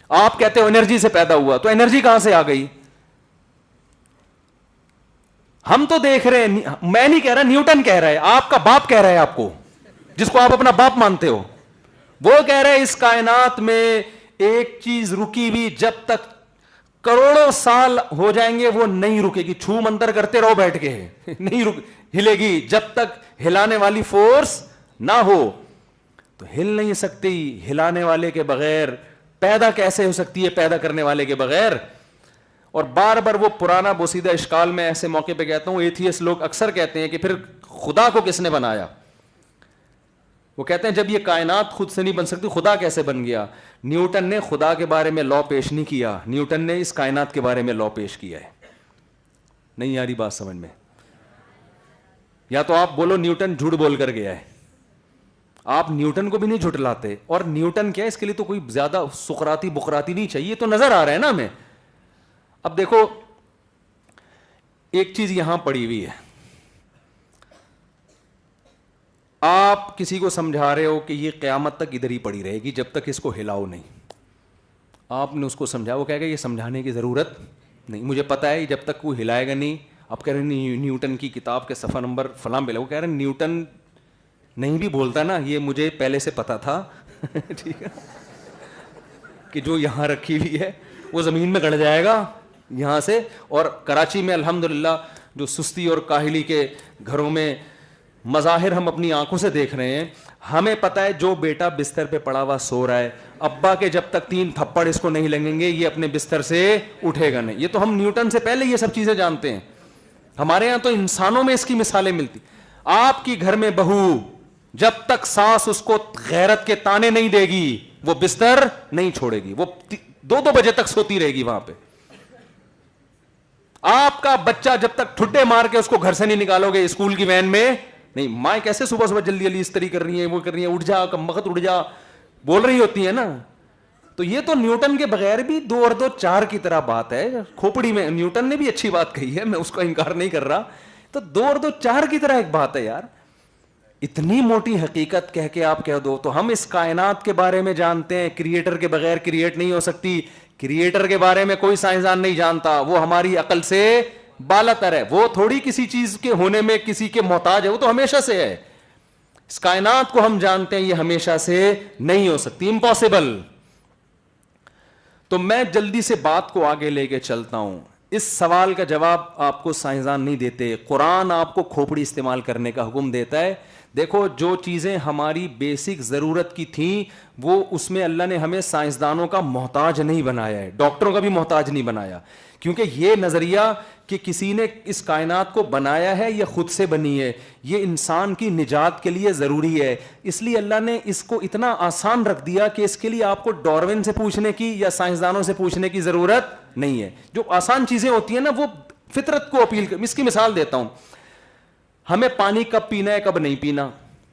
B: آپ کہتے ہو انرجی سے پیدا ہوا, تو انرجی کہاں سے آ گئی. ہم تو دیکھ رہے ہیں, میں نہیں کہہ رہا, نیوٹن کہہ رہا ہے, آپ کا باپ کہہ رہا ہے آپ کو, جس کو آپ اپنا باپ مانتے ہو, وہ کہہ رہے ہیں اس کائنات میں ایک چیز رکی ہوئی جب تک کروڑوں سال ہو جائیں گے وہ نہیں رکے گی. چھو منتر کرتے رہو بیٹھ کے, نہیں ہلے گی جب تک ہلانے والی فورس نہ ہو. تو ہل نہیں سکتی ہلانے والے کے بغیر, پیدا کیسے ہو سکتی ہے پیدا کرنے والے کے بغیر. اور بار بار وہ پرانا بوسیدہ اشکال میں ایسے موقع پہ کہتا ہوں, ایتھیسٹ لوگ اکثر کہتے ہیں کہ پھر خدا کو کس نے بنایا. وہ کہتے ہیں جب یہ کائنات خود سے نہیں بن سکتی, خدا کیسے بن گیا. نیوٹن نے خدا کے بارے میں لا پیش نہیں کیا, نیوٹن نے اس کائنات کے بارے میں لا پیش کیا ہے. نہیں آ رہی بات سمجھ میں, یا تو آپ بولو نیوٹن جھوٹ بول کر گیا ہے, آپ نیوٹن کو بھی نہیں جھٹلاتے. اور نیوٹن کیا ہے, اس کے لیے تو کوئی زیادہ سقراتی بقراتی نہیں چاہیے, تو نظر آ رہا ہے نا ہمیں. اب دیکھو ایک چیز یہاں پڑی ہوئی ہے, آپ کسی کو سمجھا رہے ہو کہ یہ قیامت تک ادھر ہی پڑی رہے گی جب تک اس کو ہلاؤ نہیں. آپ نے اس کو سمجھا, وہ کہے گا یہ سمجھانے کی ضرورت نہیں, مجھے پتا ہے جب تک وہ ہلائے گا نہیں. آپ کہہ رہے ہیں نیوٹن کی کتاب کے صفحہ نمبر فلاں پہ, وہ کہہ رہے ہیں نیوٹن نہیں بھی بولتا نا, یہ مجھے پہلے سے پتا تھا ٹھیک ہے, کہ جو یہاں رکھی ہوئی ہے وہ زمین میں گڑ جائے گا یہاں سے. اور کراچی میں الحمدللہ جو سستی اور کاہلی کے گھروں میں مظاہر ہم اپنی آنکھوں سے دیکھ رہے ہیں, ہمیں پتا ہے جو بیٹا بستر پہ پڑا ہوا سو رہا ہے, ابا کے جب تک 3 تھپڑ اس کو نہیں لگیں گے یہ اپنے بستر سے اٹھے گا نہیں. یہ تو ہم نیوٹن سے پہلے یہ سب چیزیں جانتے ہیں. ہمارے یہاں تو انسانوں میں اس کی مثالیں ملتی. آپ کی گھر میں بہو جب تک ساس اس کو غیرت کے تانے نہیں دے گی وہ بستر نہیں چھوڑے گی, وہ 2 بجے تک سوتی رہے گی وہاں پہ. آپ کا بچہ جب تک ٹھڈے مار کے اس کو گھر سے نہیں نکالو گے اسکول کی وین میں نہیں, مائیں کیسے صبح صبح جلدی جلدی استری کر رہی ہیں, وہ کر رہی ہیں, اٹھ جا کم وقت اٹھ جا بول رہی ہوتی ہیں نا. تو یہ تو نیوٹن کے بغیر بھی 2 اور 2 4 کی طرح بات ہے. کھوپڑی میں نیوٹن نے بھی اچھی بات کہی ہے, میں اس کا انکار نہیں کر رہا. تو 2 اور 2 4 کی طرح ایک بات ہے یار. اتنی موٹی حقیقت کہہ کے آپ کہہ دو. تو ہم اس کائنات کے بارے میں جانتے ہیں, کریٹر کے بغیر کریٹ نہیں ہو سکتی. کریٹر کے بارے میں کوئی سائنسدان نہیں جانتا, وہ ہماری عقل سے بالا تر ہے. وہ تھوڑی کسی چیز کے ہونے میں کسی کے محتاج ہے, وہ تو ہمیشہ سے ہے. اس کائنات کو ہم جانتے ہیں, یہ ہمیشہ سے نہیں ہو سکتی, امپاسبل. تو میں جلدی سے بات کو آگے لے کے چلتا ہوں. اس سوال کا جواب آپ کو سائنسدان نہیں دیتے, قرآن آپ کو کھوپڑی استعمال کرنے کا حکم دیتا ہے. دیکھو جو چیزیں ہماری بیسک ضرورت کی تھیں وہ اس میں اللہ نے ہمیں سائنسدانوں کا محتاج نہیں بنایا ہے, ڈاکٹروں کا بھی محتاج نہیں بنایا. کیونکہ یہ نظریہ کہ کسی نے اس کائنات کو بنایا ہے یا خود سے بنی ہے, یہ انسان کی نجات کے لیے ضروری ہے. اس لیے اللہ نے اس کو اتنا آسان رکھ دیا کہ اس کے لیے آپ کو ڈارون سے پوچھنے کی یا سائنسدانوں سے پوچھنے کی ضرورت نہیں ہے. جو آسان چیزیں ہوتی ہیں نا وہ فطرت کو اپیل کر. اس کی مثال دیتا ہوں, ہمیں پانی کب پینا ہے کب نہیں پینا,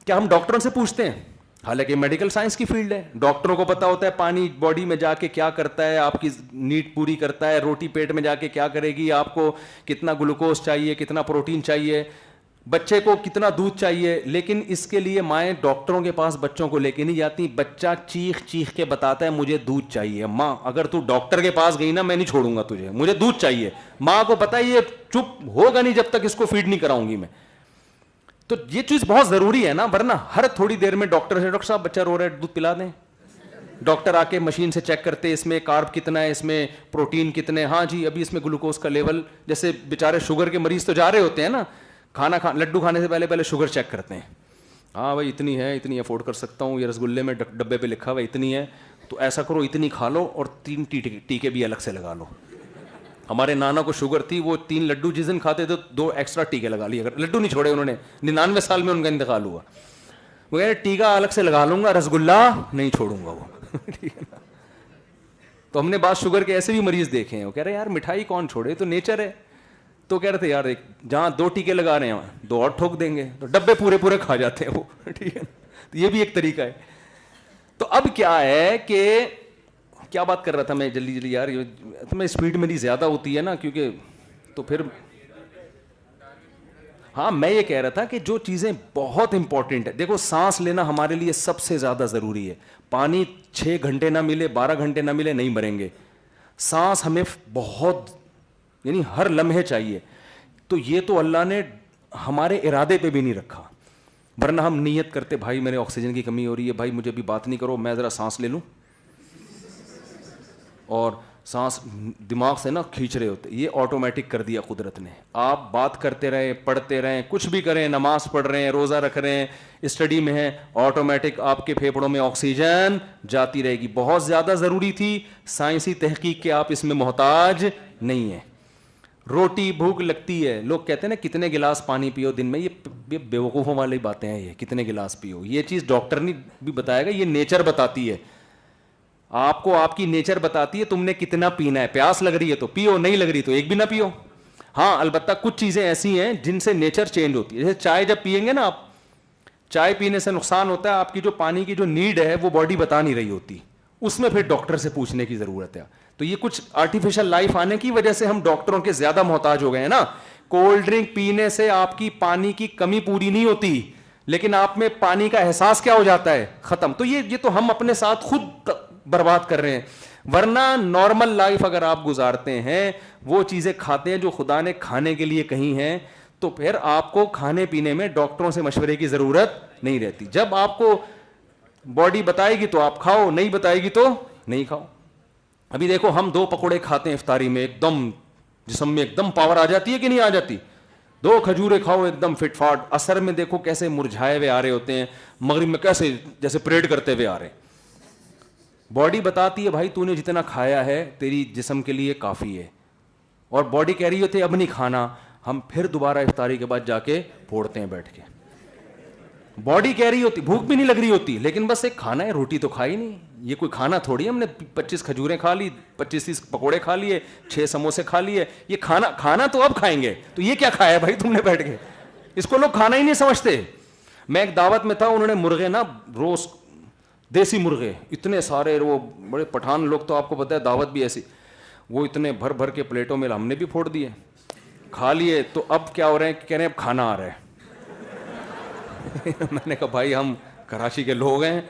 B: کیا ہم ڈاکٹروں سے پوچھتے ہیں؟ حالانکہ میڈیکل سائنس کی فیلڈ ہے, ڈاکٹروں کو پتا ہوتا ہے پانی باڈی میں جا کے کیا کرتا ہے, آپ کی نیڈ پوری کرتا ہے, روٹی پیٹ میں جا کے کیا کرے گی, آپ کو کتنا گلوکوز چاہیے, کتنا پروٹین چاہیے, بچے کو کتنا دودھ چاہیے. لیکن اس کے لیے مائیں ڈاکٹروں کے پاس بچوں کو لے کے نہیں جاتی. بچہ چیخ چیخ کے بتاتا ہے مجھے دودھ چاہیے. ماں اگر تو ڈاکٹر کے پاس گئی نا میں نہیں چھوڑوں گا تجھے, مجھے دودھ چاہیے. ماں کو پتا ہے یہ چپ ہوگا نہیں جب تک اس کو فیڈ نہیں کراؤں گی میں. تو یہ چیز بہت ضروری ہے نا, ورنہ ہر تھوڑی دیر میں ڈاکٹر سے ڈاکٹر صاحب بچہ رو رہا ہے دودھ پلا دیں. ڈاکٹر آ کے مشین سے چیک کرتے اس میں کارب کتنا ہے, اس میں پروٹین کتنے, ہاں جی ابھی اس میں گلوکوز کا لیول. جیسے بیچارے شوگر کے مریض تو جا رہے ہوتے ہیں نا, لڈو کھانے سے پہلے شوگر چیک کرتے ہیں. ہاں بھائی اتنی ہے, اتنی افورڈ کر سکتا ہوں, یہ رسگلے میں ڈبے پہ لکھا ہوا اتنی ہے, تو ایسا کرو اتنی کھا لو اور 3 ٹیکے بھی الگ سے لگا لو. ہمارے نانا کو شوگر تھی, وہ 3 لڈو جس دن کھاتے تھے 2 ایکسٹرا ٹیکے لگا لیے. اگر لڈو نہیں چھوڑے انہوں نے, 99 سال میں ان کا انتقال ہوا. وہ کہہ رہے ٹیکا الگ سے لگا لوں گا, رسگلہ نہیں چھوڑوں گا وہ. ٹھیک ہے نا. تو ہم نے بعض شوگر کے ایسے بھی مریض دیکھے ہیں, وہ کہہ رہے یار مٹھائی کون چھوڑے, تو نیچر ہے. تو کہہ رہے تھے یار جہاں 2 ٹیکے لگا رہے ہیں 2 اور ٹھوک دیں گے, تو ڈبے پورے کھا جاتے ہیں وہ. ٹھیک ہے, تو یہ بھی ایک طریقہ ہے. تو اب کیا ہے کہ کیا بات کر رہا تھا میں جلدی یار, تو میں اسپیڈ میری زیادہ ہوتی ہے نا کیونکہ تو پھر ہاں میں یہ کہہ رہا تھا کہ جو چیزیں بہت امپورٹنٹ ہے, دیکھو سانس لینا ہمارے لیے سب سے زیادہ ضروری ہے. پانی 6 گھنٹے نہ ملے 12 گھنٹے نہ ملے نہیں مریں گے. سانس ہمیں بہت یعنی ہر لمحے چاہیے. تو یہ تو اللہ نے ہمارے ارادے پہ بھی نہیں رکھا, ورنہ ہم نیت کرتے بھائی میرے آکسیجن کی کمی ہو رہی ہے, بھائی مجھے ابھی بات نہیں کرو میں ذرا سانس لے لوں, اور سانس دماغ سے نا کھینچ رہے ہوتے. یہ آٹومیٹک کر دیا قدرت نے. آپ بات کرتے رہیں, پڑھتے رہیں, کچھ بھی کریں, نماز پڑھ رہے ہیں, روزہ رکھ رہے ہیں, اسٹڈی میں ہیں, آٹومیٹک آپ کے پھیپھڑوں میں آکسیجن جاتی رہے گی. بہت زیادہ ضروری تھی, سائنسی تحقیق کے آپ اس میں محتاج نہیں ہیں. روٹی بھوک لگتی ہے, لوگ کہتے ہیں نا کتنے گلاس پانی پیو دن میں, یہ بیوقوفوں والی باتیں ہیں. یہ کتنے گلاس پیو, یہ چیز ڈاکٹر نے بھی بتایا گا, یہ نیچر بتاتی ہے آپ کو, آپ کی نیچر بتاتی ہے تم نے کتنا پینا ہے. پیاس لگ رہی ہے تو پیو, نہیں لگ رہی تو ایک بھی نہ پیو. ہاں البتہ کچھ چیزیں ایسی ہیں جن سے نیچر چینج ہوتی ہے. جیسے چائے جب پئیں گے نا آپ, چائے پینے سے نقصان ہوتا ہے, آپ کی جو پانی کی جو نیڈ ہے وہ باڈی بتا نہیں رہی ہوتی, اس میں پھر ڈاکٹر سے پوچھنے کی ضرورت ہے. تو یہ کچھ آرٹیفیشل لائف آنے کی وجہ سے ہم ڈاکٹروں کے زیادہ محتاج ہو گئے ہیں نا. کولڈ ڈرنک پینے سے آپ کی پانی کی کمی پوری نہیں ہوتی, لیکن آپ میں پانی کا احساس کیا ہو جاتا ہے, ختم. تو یہ تو ہم اپنے ساتھ خود برباد کر رہے ہیں. ورنہ نارمل لائف اگر آپ گزارتے ہیں, وہ چیزیں کھاتے ہیں جو خدا نے کھانے کے لیے کہی ہیں, تو پھر آپ کو کھانے پینے میں ڈاکٹروں سے مشورے کی ضرورت نہیں رہتی. جب آپ کو باڈی بتائے گی تو آپ کھاؤ, نہیں بتائے گی تو نہیں کھاؤ. ابھی دیکھو ہم 2 پکوڑے کھاتے ہیں افطاری میں, ایک دم جسم میں ایک دم پاور آ جاتی ہے کہ نہیں آ جاتی. 2 کھجورے کھاؤ ایک دم فٹ فاٹ. اثر میں دیکھو کیسے مرجھائے ہوئے آ رہے ہوتے ہیں, مغرب میں کیسے جیسے پریڈ کرتے ہوئے آ رہے ہیں. باڈی بتاتی ہے بھائی تو نے جتنا کھایا ہے تیری جسم کے لیے کافی ہے, اور باڈی کہہ رہی ہوتی ہے اب نہیں کھانا. ہم پھر دوبارہ افطاری کے بعد جا کے پھوڑتے ہیں بیٹھ کے. باڈی کہہ رہی ہوتی, بھوک بھی نہیں لگ رہی ہوتی, لیکن بس ایک کھانا ہے, روٹی تو کھائی نہیں. یہ کوئی کھانا تھوڑی ہے, ہم نے 25 کھجوریں کھا لی, 25-30 پکوڑے کھا لیے, 6 سموسے کھا لیے. یہ کھانا تو اب کھائیں گے. تو یہ کیا کھایا بھائی تم نے بیٹھ کے؟ اس کو لوگ کھانا ہی نہیں سمجھتے. میں ایک دعوت میں تھا, انہوں نے مرغے نا روز, دیسی مرغے اتنے سارے, وہ بڑے پٹھان لوگ تو آپ کو پتہ ہے دعوت بھی ایسی, وہ اتنے بھر بھر کے پلیٹوں میں ہم نے بھی پھوڑ دیے, کھا لیے. تو اب کیا ہو رہے ہیں, کہہ رہے ہیں اب کھانا آ رہا ہے. میں نے کہا بھائی ہم کراچی کے لوگ ہیں,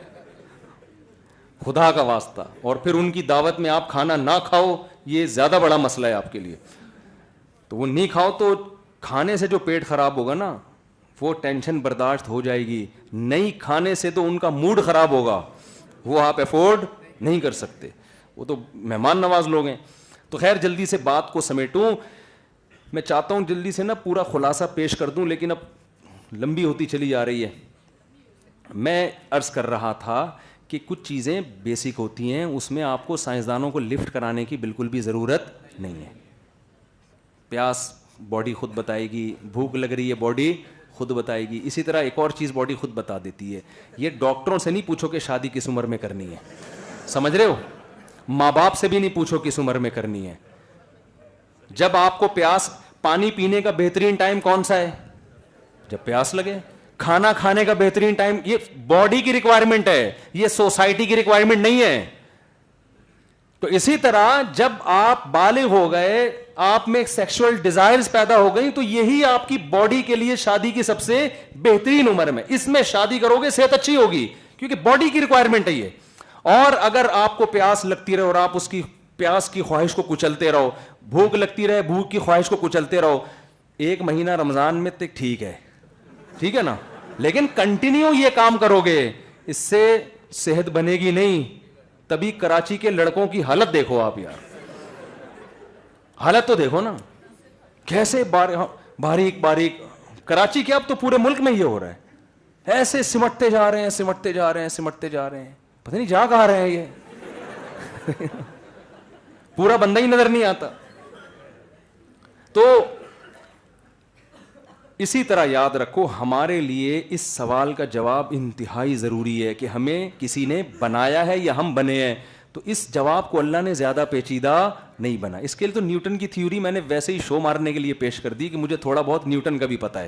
B: خدا کا واسطہ. اور پھر ان کی دعوت میں آپ کھانا نہ کھاؤ, یہ زیادہ بڑا مسئلہ ہے آپ کے لیے. تو وہ نہیں کھاؤ تو کھانے سے جو پیٹ خراب ہوگا نا, وہ ٹینشن برداشت ہو جائے گی. نہیں کھانے سے تو ان کا موڈ خراب ہوگا, وہ آپ افورڈ نہیں کر سکتے. وہ تو مہمان نواز لوگ ہیں. تو خیر جلدی سے بات کو سمیٹوں, میں چاہتا ہوں جلدی سے نا پورا خلاصہ پیش کر دوں, لیکن اب لمبی ہوتی چلی جا رہی ہے. میں عرض کر رہا تھا کہ کچھ چیزیں بیسک ہوتی ہیں, اس میں آپ کو سائنسدانوں کو لفٹ کرانے کی بالکل بھی ضرورت نہیں ہے. پیاس باڈی خود بتائے گی, بھوک لگ رہی ہے باڈی خود بتائے گی. اسی طرح ایک اور چیز باڈی خود بتا دیتی ہے. یہ ڈاکٹروں سے نہیں پوچھو کہ شادی کس عمر میں کرنی ہے, سمجھ رہے ہو؟ ماں باپ سے بھی نہیں پوچھو کس عمر میں کرنی ہے. جب آپ کو پیاس, پانی پینے کا بہترین ٹائم کون سا ہے؟ جب پیاس لگے. کھانا کھانے کا بہترین ٹائم, یہ باڈی کی ریکوائرمنٹ ہے, یہ سوسائٹی کی ریکوائرمنٹ نہیں ہے. تو اسی طرح جب آپ بالغ ہو گئے, آپ میں سیکشول ڈیزائرز پیدا ہو گئی, تو یہی آپ کی باڈی کے لیے شادی کی سب سے بہترین عمر میں. اس میں شادی کرو گے صحت اچھی ہوگی, کیونکہ باڈی کی ریکوائرمنٹ ہے یہ. اور اگر آپ کو پیاس لگتی رہے اور آپ اس کی پیاس کی خواہش کو کچلتے رہو, بھوک لگتی رہے بھوک کی خواہش کو کچلتے رہو, 1 مہینہ رمضان میں تک ٹھیک ہے نا, لیکن کنٹینیو یہ کام کرو گے, اس سے صحت بنے گی نہیں. تبھی کراچی کے لڑکوں کی حالت دیکھو آپ یار, حالت تو دیکھو نا کیسے باریک باریک. کراچی کے اب تو پورے ملک میں یہ ہو رہا ہے, ایسے سمٹتے جا رہے ہیں, پتہ نہیں جا کہاں رہے ہیں یہ. پورا بندہ ہی نظر نہیں آتا. تو اسی طرح یاد رکھو, ہمارے لیے اس سوال کا جواب انتہائی ضروری ہے کہ ہمیں کسی نے بنایا ہے یا ہم بنے ہیں. تو اس جواب کو اللہ نے زیادہ پیچیدہ نہیں بنا. اس کے لیے تو نیوٹن کی تھیوری میں نے ویسے ہی شو مارنے کے لیے پیش کر دی کہ مجھے تھوڑا بہت نیوٹن کا بھی پتہ ہے,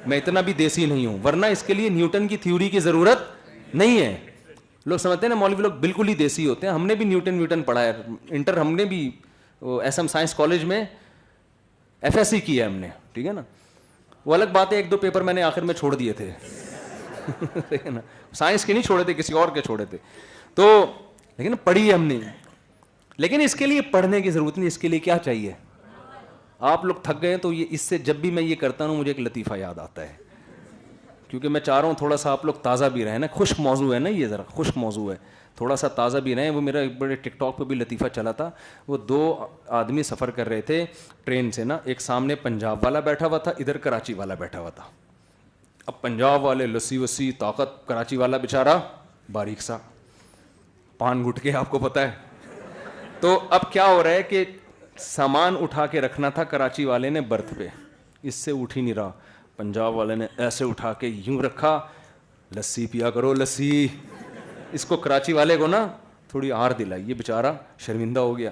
B: میں اتنا بھی دیسی نہیں ہوں, ورنہ اس کے لیے نیوٹن کی تھیوری کی ضرورت نہیں ہے. لوگ سمجھتے ہیں نا مولوی لوگ بالکل ہی دیسی ہوتے ہیں. ہم نے بھی نیوٹن پڑھا ہے, انٹر ہم نے بھی ایس ایم سائنس کالج میں FSC کی ہے ہم نے, ٹھیک ہے نا. وہ الگ بات ہے, 1-2 پیپر میں نے آخر میں چھوڑ دیے تھے, سائنس کے نہیں چھوڑے تھے, کسی اور کے چھوڑے تھے. تو لیکن پڑھی ہم نے. لیکن اس کے لیے پڑھنے کی ضرورت نہیں, اس کے لیے کیا چاہیے؟ آپ لوگ تھک گئے تو یہ, اس سے جب بھی میں یہ کرتا ہوں مجھے ایک لطیفہ یاد آتا ہے, کیونکہ میں چاہ رہا ہوں تھوڑا سا آپ لوگ تازہ بھی رہیں نا. خشک موضوع ہے نا یہ, ذرا خشک موضوع ہے, تھوڑا سا تازہ بھی رہیں. وہ میرا ایک بڑے ٹک ٹاک پہ بھی لطیفہ چلا تھا. وہ 2 آدمی سفر کر رہے تھے ٹرین سے نا, ایک سامنے پنجاب والا بیٹھا ہوا تھا, ادھر کراچی والا بیٹھا ہوا تھا. اب پنجاب والے لسی وسی طاقت, کراچی والا بیچارہ باریک سا, پان گھٹ کے آپ کو پتہ ہے. تو اب کیا ہو رہا ہے کہ سامان اٹھا کے رکھنا تھا کراچی والے نے برتھ پہ, اس سے اٹھ ہی نہیں رہا. پنجاب والے نے ایسے اٹھا کے یوں رکھا, لسی پیا کرو لسی. اس کو کراچی والے کو نا تھوڑی آر دلائی, یہ بیچارہ شرمندہ ہو گیا.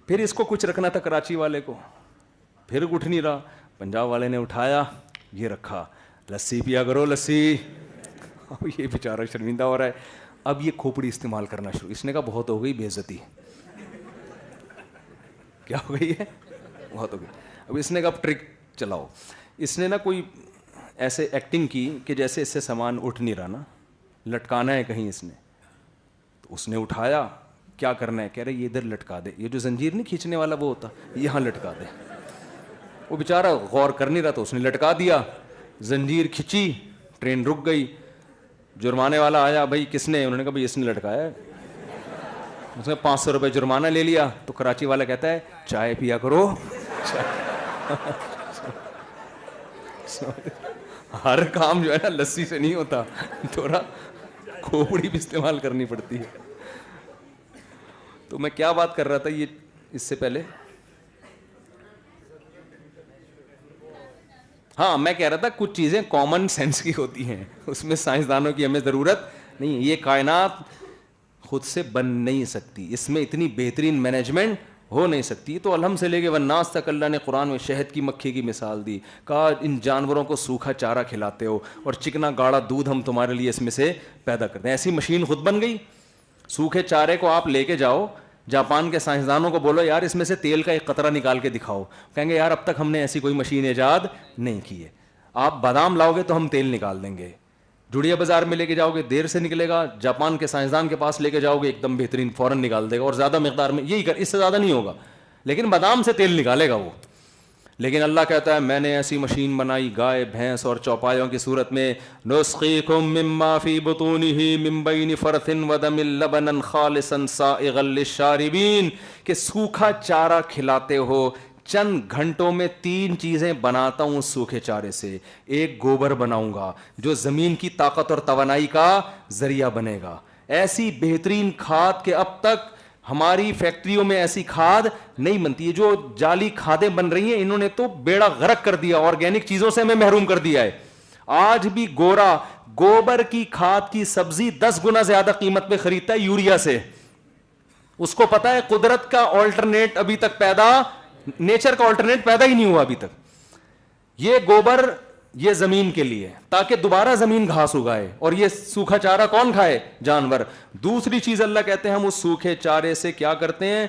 B: پھر اس کو کچھ رکھنا تھا کراچی والے کو, پھر اٹھ نہیں رہا. پنجاب والے نے اٹھایا, یہ رکھا, لسی پیا کرو لسی. اب یہ بیچارہ شرمندہ ہو رہا ہے. اب یہ کھوپڑی استعمال کرنا شروع. اس نے کہا بہت ہو گئی بے عزتی. کیا ہو گئی ہے؟ بہت ہو گئی. اب اس نے کہا ٹرک چلاؤ. اس نے نا کوئی ایسے ایکٹنگ کی کہ جیسے اس سے سامان اٹھ نہیں رہا نا, لٹکانا ہے کہیں اس نے. تو اس نے اٹھایا, کیا کرنا ہے؟ کہہ رہے یہ ادھر لٹکا دے, یہ جو زنجیر نہیں کھینچنے والا وہ ہوتا, یہاں لٹکا دے. وہ بیچارہ غور کر نہیں رہا تو اس نے لٹکا دیا. زنجیر کھینچی, ٹرین رک گئی. جرمانے والا آیا, بھائی کس نے؟ انہوں نے کہا بھائی اس نے لٹکایا ہے. اس نے 500 روپے جرمانہ لے لیا. تو کراچی والا کہتا ہے چائے پیا کرو. ہر کام جو ہے نا لسی سے نہیں ہوتا, تھوڑا کھوپڑی بھی استعمال کرنی پڑتی ہے. تو میں کیا بات کر رہا تھا یہ اس سے پہلے؟ ہاں میں کہہ رہا تھا کچھ چیزیں کامن سینس کی ہوتی ہیں, اس میں سائنسدانوں کی ہمیں ضرورت نہیں ہے. یہ کائنات خود سے بن نہیں سکتی, اس میں اتنی بہترین مینجمنٹ ہو نہیں سکتی. تو الحمد سے لے کے والناس تک اللہ نے قرآن میں شہد کی مکھی کی مثال دی, کہا ان جانوروں کو سوکھا چارہ کھلاتے ہو اور چکنا گاڑھا دودھ ہم تمہارے لیے اس میں سے پیدا کرتے ہیں. ایسی مشین خود بن گئی. سوکھے چارے کو آپ لے کے جاؤ جاپان کے سائنسدانوں کو بولو یار اس میں سے تیل کا ایک قطرہ نکال کے دکھاؤ, کہیں گے یار اب تک ہم نے ایسی کوئی مشین ایجاد نہیں کی ہے. آپ بادام لاؤ گے تو ہم تیل نکال دیں گے, جڑیا بازار میں لے کے جاؤ گے دیر سے نکلے گا, جاپان کے سائنسدان کے پاس لے کے جاؤ گے ایک دم بہترین فوراً نکال دے گا, اور زیادہ مقدار میں یہی اس سے زیادہ نہیں ہوگا, لیکن بادام سے تیل نکالے گا وہ. لیکن اللہ کہتا ہے میں نے ایسی مشین بنائی گائے بھینس اور چوپایوں کی صورت میں, نسقیکم مما فی بطونہ من بین فرث ودم لبنا خالصا سائغا للشاربین, کہ سوکھا چارہ کھلاتے ہو. چند گھنٹوں میں 3 چیزیں بناتا ہوں سوکھے چارے سے. ایک گوبر بناؤں گا جو زمین کی طاقت اور توانائی کا ذریعہ بنے گا, ایسی بہترین کھاد کہ اب تک ہماری فیکٹریوں میں ایسی کھاد نہیں بنتی ہے. جو جعلی کھادیں بن رہی ہیں انہوں نے تو بیڑا غرق کر دیا, آرگینک چیزوں سے ہمیں محروم کر دیا ہے. آج بھی گوبر کی کھاد کی سبزی 10 گنا زیادہ قیمت پہ خریدتا ہے یوریا سے. اس کو پتا ہے قدرت کا آلٹرنیٹ ابھی تک نیچر کا آلٹرنیٹ پیدا ہی نہیں ہوا ابھی تک. یہ گوبر یہ زمین کے لیے تاکہ دوبارہ زمین گھاس اگائے, اور یہ سوکھا چارہ کون کھائے؟ جانور. دوسری چیز اللہ کہتے ہیں ہم اس سوکھے چارے سے کیا کرتے ہیں؟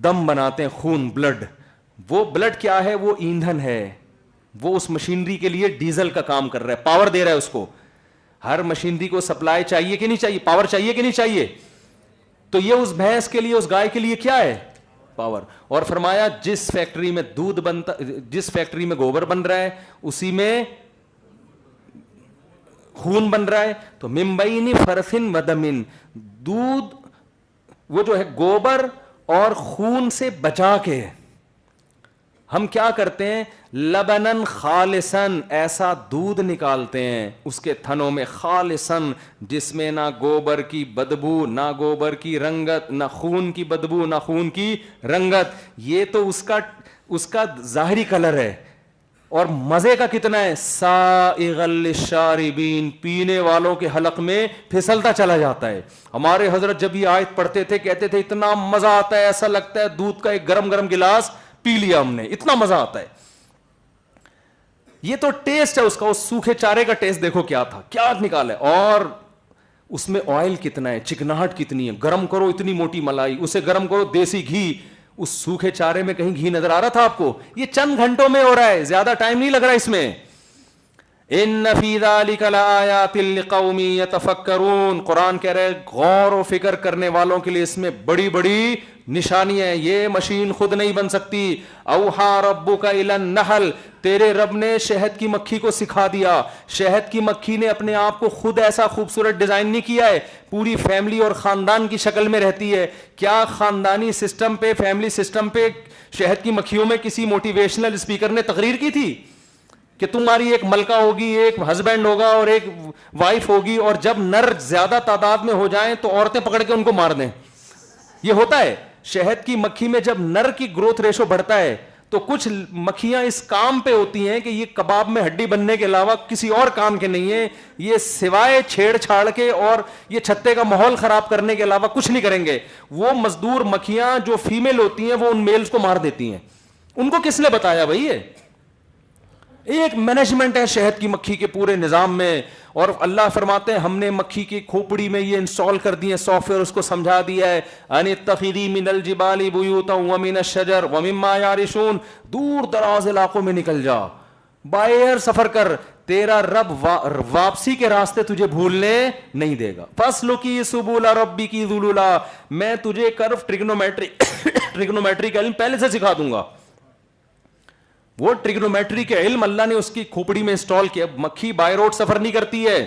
B: دم بناتے ہیں, خون, بلڈ. وہ بلڈ کیا ہے؟ وہ ایندھن ہے, وہ اس مشینری کے لیے ڈیزل کا کام کر رہا ہے, پاور دے رہا ہے اس کو. ہر مشینری کو سپلائی چاہیے کہ نہیں چاہیے؟ پاور چاہیے کہ نہیں چاہیے؟ تو یہ اس بھینس کے لیے اس گائے کے لیے کیا ہے؟ پاور. اور فرمایا جس فیکٹری میں دودھ بنتا, جس فیکٹری میں گوبر بن رہا ہے اسی میں خون بن رہا ہے. تو من بین فرث ودم, دودھ وہ جو ہے گوبر اور خون سے بچا کے ہم کیا کرتے ہیں؟ لبنن خالصن, ایسا دودھ نکالتے ہیں اس کے تھنوں میں, خالصن جس میں نہ گوبر کی بدبو, نہ گوبر کی رنگت, نہ خون کی بدبو, نہ خون کی رنگت. یہ تو اس کا ظاہری کلر ہے, اور مزے کا کتنا ہے؟ سائغا للشاربین, پینے والوں کے حلق میں پھسلتا چلا جاتا ہے. ہمارے حضرت جب یہ آیت پڑھتے تھے کہتے تھے اتنا مزہ آتا ہے, ایسا لگتا ہے دودھ کا ایک گرم گرم گلاس پی لیا ہم نے, اتنا مزہ آتا ہے. یہ تو ٹیسٹ ہے اس کا. اس سوکھے چارے کا ٹیسٹ دیکھو کیا تھا, کیا نکالا ہے, اور اس میں آئل کتنا ہے, چکناہٹ کتنی ہے, گرم کرو اتنی موٹی ملائی, اسے گرم کرو دیسی گھی. اس سوکھے چارے میں کہیں گھی نظر آ رہا تھا آپ کو؟ یہ چند گھنٹوں میں ہو رہا ہے, زیادہ ٹائم نہیں لگ رہا اس میں. ان فی ذلک لآیات لقوم یتفکرون, قرآن کہہ رہے غور و فکر کرنے والوں کے لیے اس میں بڑی بڑی نشانیاں ہیں. یہ مشین خود نہیں بن سکتی. اوحا ربک الی النحل, تیرے رب نے شہد کی مکھی کو سکھا دیا. شہد کی مکھی نے اپنے آپ کو خود ایسا خوبصورت ڈیزائن نہیں کیا ہے, پوری فیملی اور خاندان کی شکل میں رہتی ہے. کیا خاندانی سسٹم پہ, فیملی سسٹم پہ شہد کی مکھیوں میں کسی موٹیویشنل اسپیکر نے تقریر کی تھی کہ تمہاری ایک ملکہ ہوگی, ایک ہسبینڈ ہوگا اور ایک وائف ہوگی, اور جب نر زیادہ تعداد میں ہو جائیں تو عورتیں پکڑ کے ان کو مار دیں؟ یہ ہوتا ہے. شہد کی مکھی میں جب نر کی گروتھ ریشو بڑھتا ہے تو کچھ مکھیاں اس کام پہ ہوتی ہیں کہ یہ کباب میں ہڈی بننے کے علاوہ کسی اور کام کے نہیں ہیں, یہ سوائے چھیڑ چھاڑ کے اور یہ چھتے کا ماحول خراب کرنے کے علاوہ کچھ نہیں کریں گے. وہ مزدور مکھیاں جو فیمیل ہوتی ہیں وہ ان میلز کو مار دیتی ہیں. ان کو کس نے بتایا بھائی؟ ایک مینجمنٹ ہے شہد کی مکھی کے پورے نظام میں. اور اللہ فرماتے ہیں ہم نے مکھی کی کھوپڑی میں یہ انسٹال کر دیے سافٹ ویئر, اس کو سمجھا دیا ہے ان اتخذی من الجبال بیوتا ومن الشجر ومما یعرشون, دور دراز علاقوں میں نکل جا, بائی ایئر سفر کر, تیرا رب واپسی کے راستے تجھے بھولنے نہیں دے گا. فاسلکی سبل ربک ذللا, میں تجھے کرو ٹریگنومیٹری کا علم پہلے سے سکھا دوں گا. وہ ٹریگنومیٹری کے علم اللہ نے اس کی کھوپڑی میں انسٹال کیا. مکھی بائی روڈ سفر نہیں کرتی ہے.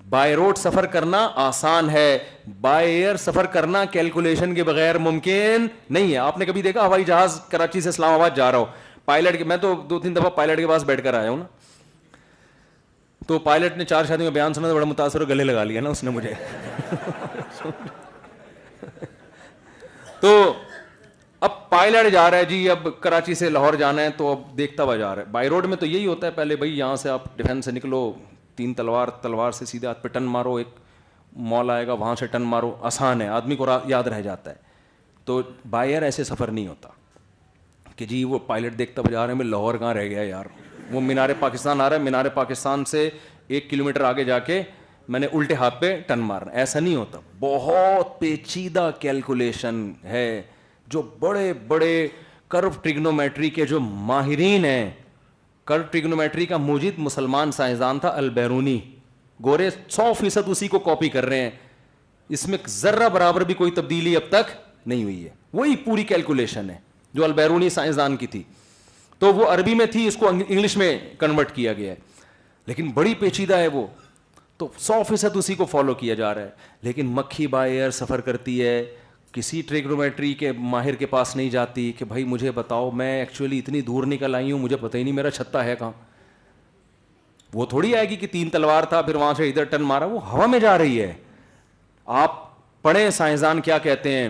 B: بائی روڈ سفر کرنا آسان ہے, بائی ایئر سفر کرنا کیلکولیشن کے بغیر ممکن نہیں ہے. آپ نے کبھی دیکھا ہوائی جہاز کراچی سے اسلام آباد جا رہا ہو, پائلٹ کے, میں تو 2-3 دفعہ پائلٹ کے پاس بیٹھ کر آیا ہوں نا, تو پائلٹ نے 4 شادیوں کا بیان سنا تو بڑا متاثر ہو, گلے لگا لیا نا اس نے مجھے. تو اب پائلٹ جا رہا ہے جی، اب کراچی سے لاہور جانا ہے تو اب دیکھتا ہوا جا رہا ہے. بائی روڈ میں تو یہی ہوتا ہے، پہلے بھائی یہاں سے آپ ڈیفینس سے نکلو، 3 تلوار سے سیدھے ہاتھ پہ ٹن مارو، ایک مال آئے گا وہاں سے ٹن مارو، آسان ہے، آدمی کو یاد رہ جاتا ہے. تو بائی ایئر ایسے سفر نہیں ہوتا کہ جی وہ پائلٹ دیکھتا ہوا جا رہا ہے، میں لاہور کہاں رہ گیا یار، وہ مینار پاکستان آ رہا ہے، مینار پاکستان سے 1 کلومیٹر آگے جا کے میں نے الٹے ہاتھ پہ ٹن مارنا. ایسا نہیں ہوتا. بہت پیچیدہ کیلکولیشن ہے. جو بڑے بڑے کرو ٹریگنومیٹری کے جو ماہرین ہیں، کرو ٹریگنومیٹری کا موجد مسلمان سائنسدان تھا البیرونی، گورے 100% اسی کو کاپی کر رہے ہیں، اس میں ذرہ برابر بھی کوئی تبدیلی اب تک نہیں ہوئی ہے. وہی پوری کیلکولیشن ہے جو البیرونی سائنسدان کی تھی. تو وہ عربی میں تھی، اس کو انگلش میں کنورٹ کیا گیا ہے، لیکن بڑی پیچیدہ ہے وہ. تو 100% اسی کو فالو کیا جا رہا ہے. لیکن مکھی بائی ایئر سفر کرتی ہے، کسی ٹریگنومیٹری کے ماہر کے پاس نہیں جاتی کہ بھائی مجھے بتاؤ، میں ایکچولی اتنی دور نکل آئی ہوں، مجھے پتہ ہی نہیں میرا چھتا ہے کہاں. وہ تھوڑی آئے گی کہ 3 تلوار تھا پھر وہاں سے ادھر ٹن مارا، وہ ہوا میں جا رہی ہے. آپ پڑھیں سائنسدان کیا کہتے ہیں،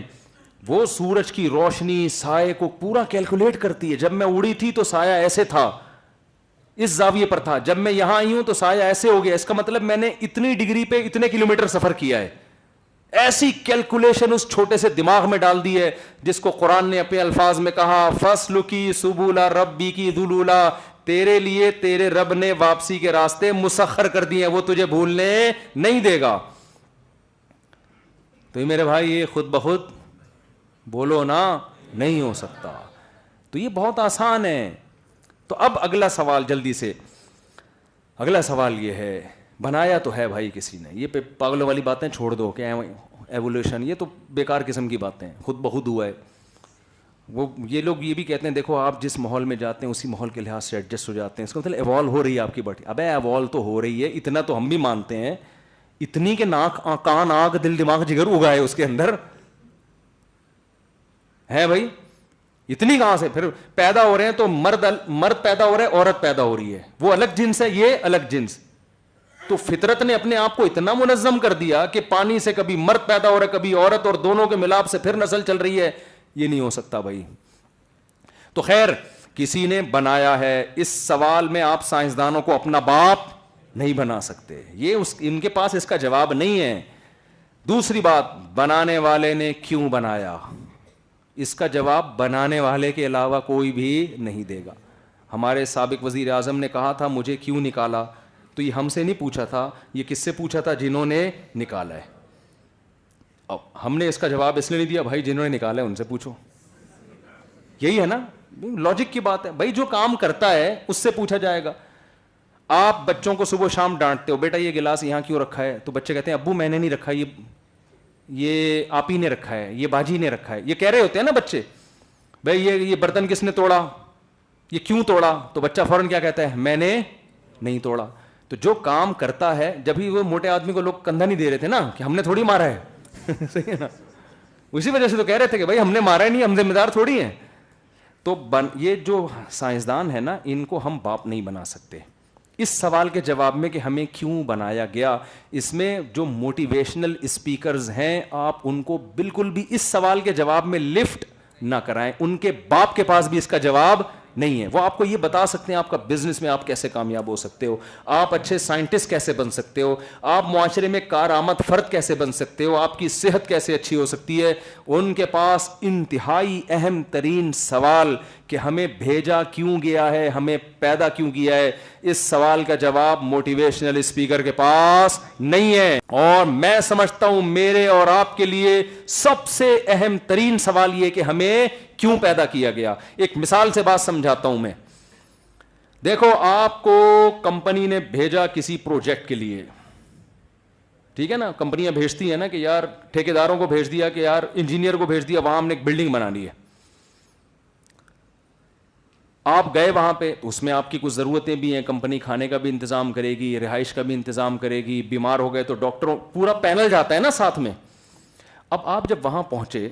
B: وہ سورج کی روشنی سائے کو پورا کیلکولیٹ کرتی ہے. جب میں اڑی تھی تو سایہ ایسے تھا، اس زاویے پر تھا، جب میں یہاں آئی ہوں تو سایہ ایسے ہو گیا، اس کا مطلب میں نے اتنی ڈگری پہ اتنے کلومیٹر سفر کیا ہے. ایسی کیلکولیشن اس چھوٹے سے دماغ میں ڈال دی ہے، جس کو قرآن نے اپنے الفاظ میں کہا فَاسْلُكِي سُبُلَ رَبِّكِ ذُلُولًا، تیرے لیے تیرے رب نے واپسی کے راستے مسخر کر دیے ہیں، وہ تجھے بھولنے نہیں دے گا. تو یہ میرے بھائی یہ خود بخود بولو نا نہیں ہو سکتا. تو یہ بہت آسان ہے. تو اب اگلا سوال جلدی سے، اگلا سوال یہ ہے، بنایا تو ہے بھائی کسی نے، یہ پاگلوں والی باتیں چھوڑ دو کہ ایوولوشن، یہ تو بیکار قسم کی باتیں ہیں، خود بخود ہوا ہے. وہ یہ لوگ یہ بھی کہتے ہیں دیکھو آپ جس ماحول میں جاتے ہیں اسی ماحول کے لحاظ سے ایڈجسٹ ہو جاتے ہیں، اس کا مطلب ایوالو ہو رہی ہے آپ کی باڈی. ابے ایوالو تو ہو رہی ہے، اتنا تو ہم بھی مانتے ہیں، اتنی کہ ناک کان آنکھ دل دماغ جگر اگائے اس کے اندر ہے بھائی. اتنی کہاں سے پھر پیدا ہو رہے ہیں؟ تو مرد پیدا ہو رہا ہے، عورت پیدا ہو رہی ہے، وہ الگ جنس ہے، یہ الگ جنس. تو فطرت نے اپنے آپ کو اتنا منظم کر دیا کہ پانی سے کبھی مرد پیدا ہو رہا ہے کبھی عورت، اور دونوں کے ملاپ سے پھر نسل چل رہی ہے. یہ نہیں ہو سکتا بھائی. تو خیر کسی نے بنایا ہے. اس سوال میں آپ سائنسدانوں کو اپنا باپ نہیں بنا سکتے، یہ ان کے پاس اس کا جواب نہیں ہے. دوسری بات، بنانے والے نے کیوں بنایا، اس کا جواب بنانے والے کے علاوہ کوئی بھی نہیں دے گا. ہمارے سابق وزیر اعظم نے کہا تھا مجھے کیوں نکالا، تو یہ ہم سے نہیں پوچھا تھا، یہ کس سے پوچھا تھا؟ جنہوں نے نکالا ہے. اب ہم نے اس کا جواب اس لیے نہیں دیا بھائی جنہوں نے نکالا ہے ان سے پوچھو. یہی ہے نا، لاجک کی بات ہے بھائی. جو کام کرتا ہے اس سے پوچھا جائے گا. آپ بچوں کو صبح شام ڈانٹتے ہو، بیٹا یہ گلاس یہاں کیوں رکھا ہے؟ تو بچے کہتے ہیں ابو میں نے نہیں رکھا، یہ آپ ہی نے رکھا ہے، یہ باجی نے رکھا ہے. یہ کہہ رہے ہوتے ہیں نا بچے، بھائی یہ برتن کس نے توڑا، یہ کیوں توڑا؟ تو بچہ فوراً کیا کہتا ہے؟ میں نے نہیں توڑا. تو جو کام کرتا ہے، جب ہی وہ موٹے آدمی کو لوگ کندھا نہیں دے رہے تھے نا کہ ہم نے تھوڑی مارا ہے صحیح ہے نا، اسی وجہ سے تو کہہ رہے تھے کہ بھائی ہم نے مارا ہی نہیں، ہم ذمہ دار تھوڑی ہیں. تو یہ جو سائنسدان ہے نا، ان کو ہم باپ نہیں بنا سکتے. اس سوال کے جواب میں کہ ہمیں کیوں بنایا گیا، اس میں جو موٹیویشنل اسپیکرز ہیں آپ ان کو بالکل بھی اس سوال کے جواب میں لفٹ نہ کرائیں. ان کے باپ کے پاس بھی اس کا جواب نہیں ہے. وہ آپ کو یہ بتا سکتے ہیں آپ کا بزنس میں آپ کیسے کامیاب ہو سکتے ہو، آپ اچھے سائنٹسٹ کیسے بن سکتے ہو، آپ معاشرے میں کارآمد فرد کیسے بن سکتے ہو، آپ کی صحت کیسے اچھی ہو سکتی ہے. ان کے پاس انتہائی اہم ترین سوال کہ ہمیں بھیجا کیوں گیا ہے، ہمیں پیدا کیوں کیا ہے، اس سوال کا جواب موٹیویشنل اسپیکر کے پاس نہیں ہے. اور میں سمجھتا ہوں میرے اور آپ کے لیے سب سے اہم ترین سوال یہ کہ ہمیں کیوں پیدا کیا گیا. ایک مثال سے بات سمجھاتا ہوں میں. دیکھو آپ کو کمپنی نے بھیجا کسی پروجیکٹ کے لیے، ٹھیک ہے نا، کمپنیاں بھیجتی ہیں نا کہ یار ٹھیکیداروں کو بھیج دیا کہ یار انجینئر کو بھیج دیا وہاں ہم نے ایک بلڈنگ بنانی ہے. آپ گئے وہاں پہ، اس میں آپ کی کچھ ضرورتیں بھی ہیں، کمپنی کھانے کا بھی انتظام کرے گی، رہائش کا بھی انتظام کرے گی، بیمار ہو گئے تو ڈاکٹروں پورا پینل جاتا ہے نا ساتھ میں. اب آپ جب وہاں پہنچے،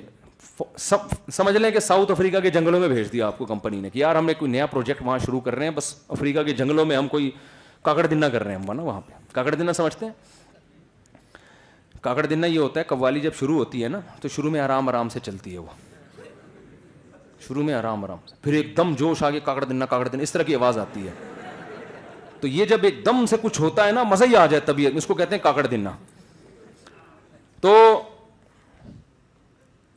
B: سمجھ لیں کہ ساؤتھ افریقہ کے جنگلوں میں بھیج دیا آپ کو کمپنی نے کہ یار ہم نے کوئی نیا پروجیکٹ وہاں شروع کر رہے ہیں، بس افریقہ کے جنگلوں میں ہم کوئی کاکڑ دنہ کر رہے ہیں. ہم نا وہاں پہ کاکڑ دنہ سمجھتے ہیں؟ کاکڑ دنہ یہ ہوتا ہے قوالی جب شروع ہوتی ہے نا تو شروع میں آرام آرام سے چلتی ہے وہ، شروع میں آرام آرام سے, پھر ایک دم جوش آ کے کاکڑ دینا اس طرح کی آواز آتی ہے. تو یہ جب ایک دم سے کچھ ہوتا ہے نا, مزہ ہی آ جائے طبیعت, اس کو کہتے ہیں کاکڑ دینا. تو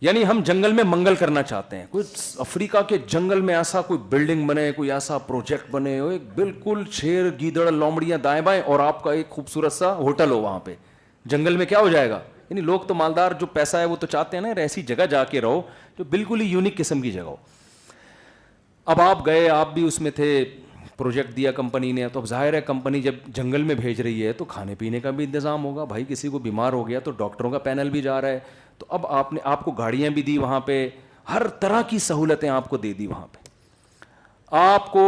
B: یعنی ہم جنگل میں منگل کرنا چاہتے ہیں. کوئی افریقہ کے جنگل میں ایسا کوئی بلڈنگ بنے, کوئی ایسا پروجیکٹ بنے, ایک بالکل شیر گیدڑ لومڑیاں دائیں بائیں, اور آپ کا ایک خوبصورت سا ہوٹل ہو وہاں پہ. جنگل میں کیا ہو جائے گا, یعنی لوگ تو مالدار جو پیسہ ہے وہ تو چاہتے ہیں نا ایسی جگہ جا کے رہو جو بالکل ہی یونیک قسم کی جگہ ہو. اب آپ گئے, آپ بھی اس میں تھے, پروجیکٹ دیا کمپنی نے, تو اب ظاہر ہے کمپنی جب جنگل میں بھیج رہی ہے تو کھانے پینے کا بھی انتظام ہوگا بھائی. کسی کو بیمار ہو گیا تو ڈاکٹروں کا پینل بھی جا رہا ہے. تو اب آپ کو گاڑیاں بھی دی وہاں پہ, ہر طرح کی سہولتیں آپ کو دے دی وہاں پہ. آپ کو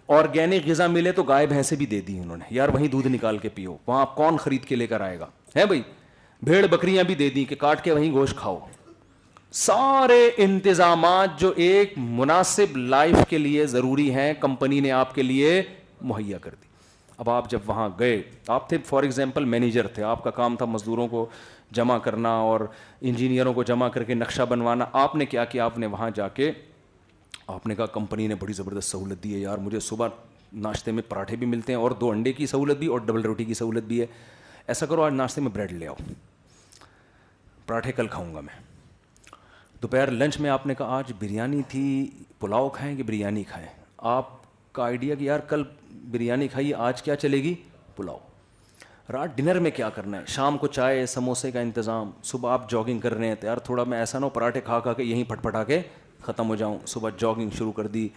B: آرگینک غذا ملے تو گائے بھینسیں بھی دے دی انہوں نے, یار وہیں دودھ نکال کے پیو, وہاں آپ کون خرید کے لے کر آئے گا ہے بھائی. بھیڑ بکریاں بھی دے دی کہ کاٹ کے وہیں گوشت کھاؤ. سارے انتظامات جو ایک مناسب لائف کے لیے ضروری ہیں کمپنی نے آپ کے لیے مہیا کر دی. اب آپ جب وہاں گئے, آپ تھے فار ایگزامپل مینیجر تھے, آپ کا کام تھا مزدوروں کو جمع کرنا اور انجینئروں کو جمع کر کے نقشہ بنوانا. آپ نے کیا کیا, آپ نے وہاں جا کے آپ نے کہا کمپنی نے بڑی زبردست سہولت دی ہے یار, مجھے صبح ناشتے میں پراٹھے بھی ملتے ہیں اور 2 انڈے کی سہولت بھی اور ڈبل روٹی کی سہولت بھی ہے. ایسا کرو آج ناشتے میں بریڈ لے آؤ, پراٹھے کل کھاؤں گا میں. دوپہر لنچ میں آپ نے کہا آج بریانی تھی, پلاؤ کھائیں کہ بریانی کھائیں. آپ کا آئیڈیا کہ یار کل بریانی کھائیے, آج کیا چلے گی, پلاؤ. رات ڈنر میں کیا کرنا ہے, شام کو چائے سموسے کا انتظام. صبح آپ جاگنگ کر رہے ہیں تو یار تھوڑا میں ایسا نہ ہو پراٹھے کھا کے یہیں پھٹ پھٹا کے ختم ہو جاؤں. صبح جاگنگ شروع کر دی.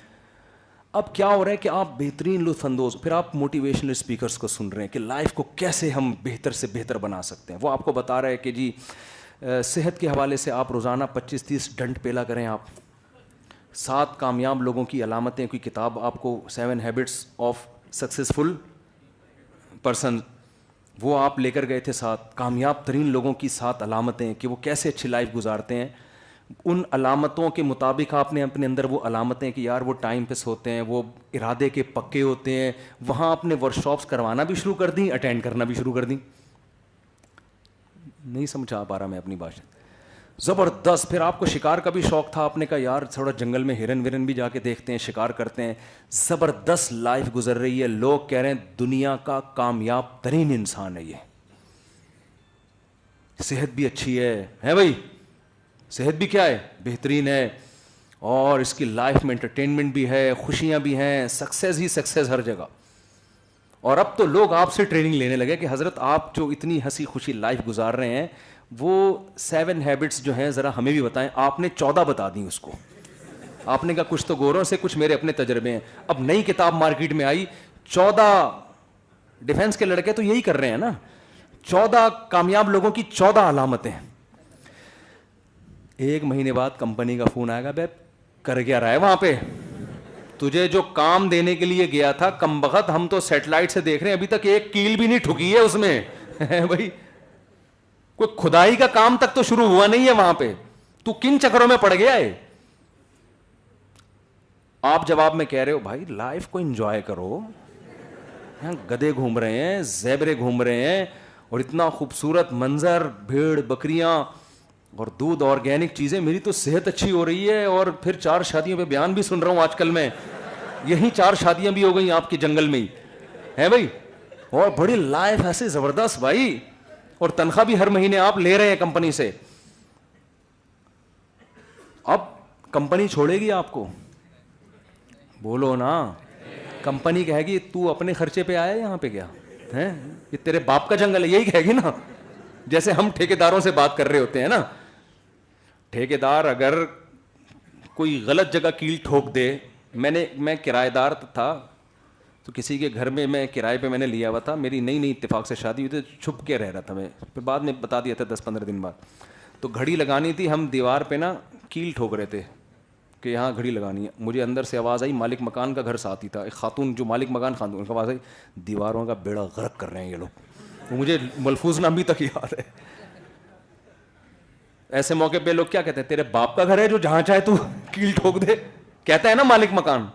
B: اب کیا ہو رہا ہے کہ آپ بہترین لطف اندوز, پھر آپ موٹیویشنل اسپیکرس کو سن رہے ہیں کہ لائف کو کیسے ہم بہتر سے بہتر بنا سکتے ہیں. وہ آپ کو بتا رہا ہے کہ جی صحت کے حوالے سے آپ روزانہ 25-30 ڈنٹ پیلا کریں. آپ 7 کامیاب لوگوں کی علامتیں, کوئی کتاب آپ کو 7 ہیبٹس آف سکسیزفل پرسن, وہ آپ لے کر گئے تھے. 7 کامیاب ترین لوگوں کی 7 علامتیں کہ وہ کیسے اچھی لائف گزارتے ہیں. ان علامتوں کے مطابق آپ نے اپنے اندر وہ علامتیں کہ یار وہ ٹائم پہ سوتے ہیں, وہ ارادے کے پکے ہوتے ہیں, وہاں اپنے ورکشاپس کروانا بھی شروع کر دیں, اٹینڈ کرنا بھی شروع کر دیں. نہیں سمجھا پا رہا میں اپنی بات, زبردست. پھر آپ کو شکار کا بھی شوق تھا, آپ نے کہا یار تھوڑا جنگل میں ہرن ورن بھی جا کے دیکھتے ہیں, شکار کرتے ہیں. زبردست لائف گزر رہی ہے. لوگ کہہ رہے ہیں دنیا کا کامیاب ترین انسان ہے یہ. صحت بھی اچھی ہے بھائی, صحت بھی کیا ہے, بہترین ہے, اور اس کی لائف میں انٹرٹینمنٹ بھی ہے, خوشیاں بھی ہیں, سکسیز ہی سکسیز ہر جگہ. اور اب تو لوگ آپ سے ٹریننگ لینے لگے کہ حضرت آپ جو اتنی ہنسی خوشی لائف گزار رہے ہیں وہ 7 ہیبٹس جو ہیں ذرا ہمیں بھی بتائیں. آپ نے 14 بتا دیں اس کو. آپ نے کہا کچھ تو گوروں سے, کچھ میرے اپنے تجربے ہیں. اب نئی کتاب مارکیٹ میں آئی, 14 ڈیفینس کے لڑکے تو یہی کر رہے ہیں نا, 14 کامیاب لوگوں کی 14 علامتیں. 1 مہینے بعد کمپنی کا فون آئے گا, بے کر کیا رہا ہے وہاں پہ, تجھے جو کام دینے کے لیے گیا تھا کمبخت, ہم تو سیٹلائٹ سے دیکھ رہے ہیں ابھی تک ایک کیل بھی نہیں ٹھکی ہے اس میں بھائی. کوئی کھدائی کا کام تک تو شروع ہوا نہیں ہے وہاں پہ, تو کن چکروں میں پڑ گیا ہے. آپ جواب میں کہہ رہے ہو بھائی لائف کو انجوائے کرو, گدھے گھوم رہے ہیں, زیبرے گھوم رہے ہیں, اور اتنا خوبصورت منظر, بھیڑ بکریاں اور دودھ, آرگینک چیزیں. میری تو صحت اچھی ہو رہی ہے, اور پھر 4 شادیوں پہ بیان بھی سن رہا ہوں آج کل میں. یہی 4 شادیاں بھی ہو گئی آپ کے جنگل میں ہی ہے بھائی, اور بڑی لائف ایسے زبردست بھائی, اور تنخواہ بھی ہر مہینے آپ لے رہے ہیں کمپنی سے. اب کمپنی چھوڑے گی آپ کو, بولو نا. کمپنی کہے گی تو اپنے خرچے پہ آیا یہاں پہ کیا ہے, یہ تیرے باپ کا جنگل ہے, یہی کہے گی نا. جیسے ہم ٹھیکیداروں سے بات کر رہے ہوتے ہیں نا, ٹھیکیدار اگر کوئی غلط جگہ کیل ٹھوک دے. میں کرایہ دار تھا, تو کسی کے گھر میں کرائے پہ میں نے لیا ہوا تھا. میری نئی اتفاق سے شادی ہوئی تھی, چھپ کے رہ رہا تھا میں, پھر بعد میں بتا دیا تھا 10-15 دن بعد. تو گھڑی لگانی تھی, ہم دیوار پہ نا کیل ٹھوک رہے تھے کہ یہاں گھڑی لگانی ہے. مجھے اندر سے آواز آئی, مالک مکان کا گھر ساتھ ہی تھا, ایک خاتون جو مالک مکان خاتون, کا آواز آئی دیواروں کا بیڑا غرق کر رہے ہیں یہ لوگ. مجھے ملفوظ نام بھی تک یاد ہے. ایسے موقع پہ لوگ کیا کہتے ہیں, تیرے باپ کا گھر ہے جو جہاں چاہے تو کیل ٹھوک دے. کہتا ہے نا مالک مکان,